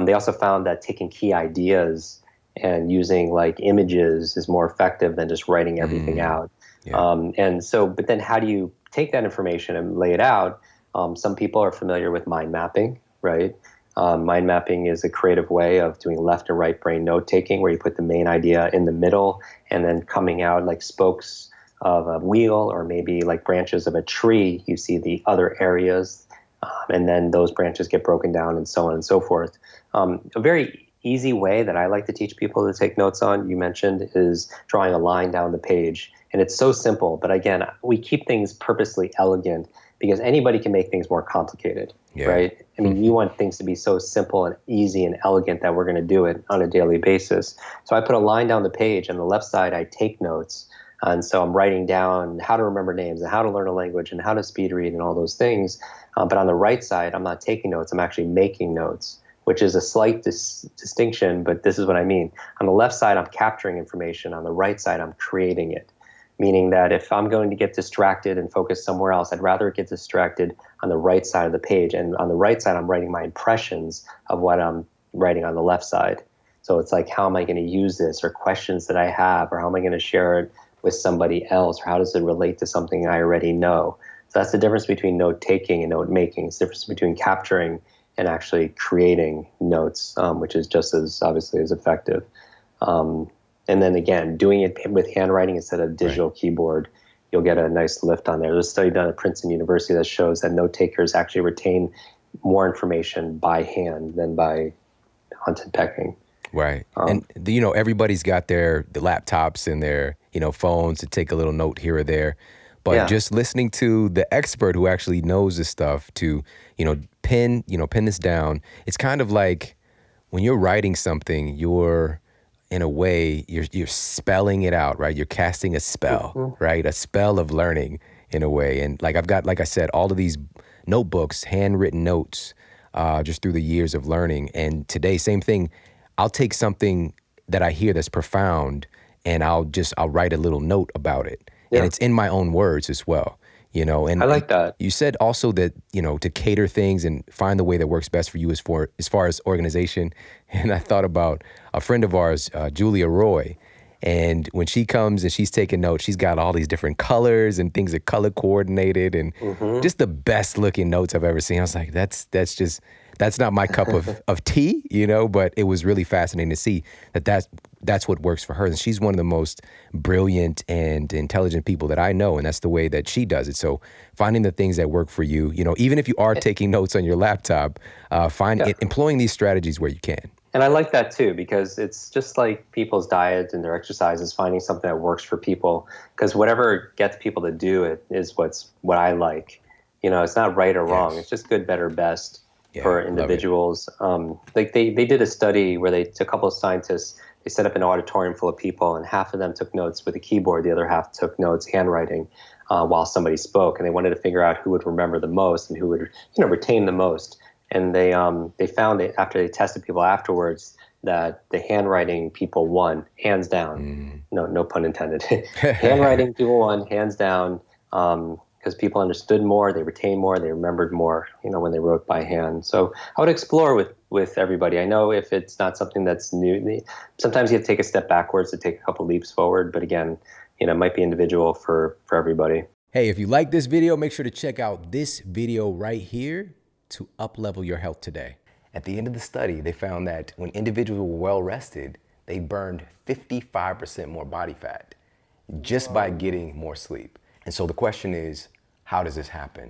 They also found that taking key ideas and using like images is more effective than just writing everything out. But then how do you take that information and lay it out? Some people are familiar with mind mapping, right? Mind mapping is a creative way of doing left and right brain note taking, where you put the main idea in the middle, and then coming out like spokes of a wheel, or maybe like branches of a tree, you see the other areas, and then those branches get broken down, and so on and so forth. A very easy way that I like to teach people to take notes on, you mentioned, is drawing a line down the page. And it's so simple, but again, we keep things purposely elegant, because anybody can make things more complicated, right? I mean, you want things to be so simple and easy and elegant that we're going to do it on a daily basis. So I put a line down the page. On the left side, I take notes. And so I'm writing down how to remember names, and how to learn a language, and how to speed read, and all those things. But on the right side, I'm not taking notes. I'm actually making notes, which is a slight distinction, but this is what I mean. On the left side, I'm capturing information. On the right side, I'm creating it. Meaning that if I'm going to get distracted and focus somewhere else, I'd rather get distracted on the right side of the page. And on the right side, I'm writing my impressions of what I'm writing on the left side. So it's like, how am I going to use this, or questions that I have, or how am I going to share it with somebody else, or how does it relate to something I already know? So that's the difference between note taking and note making. It's the difference between capturing and actually creating notes, which is just as obviously as effective. And then again, doing it with handwriting instead of digital keyboard, you'll get a nice lift on there. There's a study done at Princeton University that shows that note takers actually retain more information by hand than by hunt and pecking. Right. And everybody's got the laptops and their, phones to take a little note here or there. But just listening to the expert who actually knows this stuff to, pin this down. It's kind of like when you're writing something, in a way, you're spelling it out, right? You're casting a spell, right? A spell of learning in a way. And like I've got, like I said, all of these notebooks, handwritten notes, just through the years of learning. And today, same thing. I'll take something that I hear that's profound, and I'll write a little note about it. And it's in my own words as well. And I like that. You said also that, to cater things and find the way that works best for you as far as organization. And I thought about a friend of ours, Julia Roy. And when she comes and she's taking notes, she's got all these different colors and things are color coordinated, and just the best looking notes I've ever seen. I was like, that's not my cup of tea, but it was really fascinating to see that's what works for her. And she's one of the most brilliant and intelligent people that I know, and that's the way that she does it. So finding the things that work for you, even if you are taking notes on your laptop, employing these strategies where you can. And I like that too, because it's just like people's diet and their exercises, finding something that works for people, because whatever gets people to do it is what I like. It's not right or wrong. It's just good, better, best for individuals. Like they did a study where a couple of scientists, they set up an auditorium full of people, and half of them took notes with a keyboard, the other half took notes handwriting while somebody spoke, and they wanted to figure out who would remember the most and who would retain the most. And they found it after they tested people afterwards that the handwriting people won, hands down. No pun intended. Handwriting people won, hands down, because people understood more, they retained more, they remembered more, when they wrote by hand. So I would explore with everybody. I know if it's not something that's new, sometimes you have to take a step backwards to take a couple leaps forward. But again, it might be individual for everybody. Hey, if you like this video, make sure to check out this video right here to up-level your health today. At the end of the study, they found that when individuals were well rested, they burned 55% more body fat just by getting more sleep. And so the question is, how does this happen?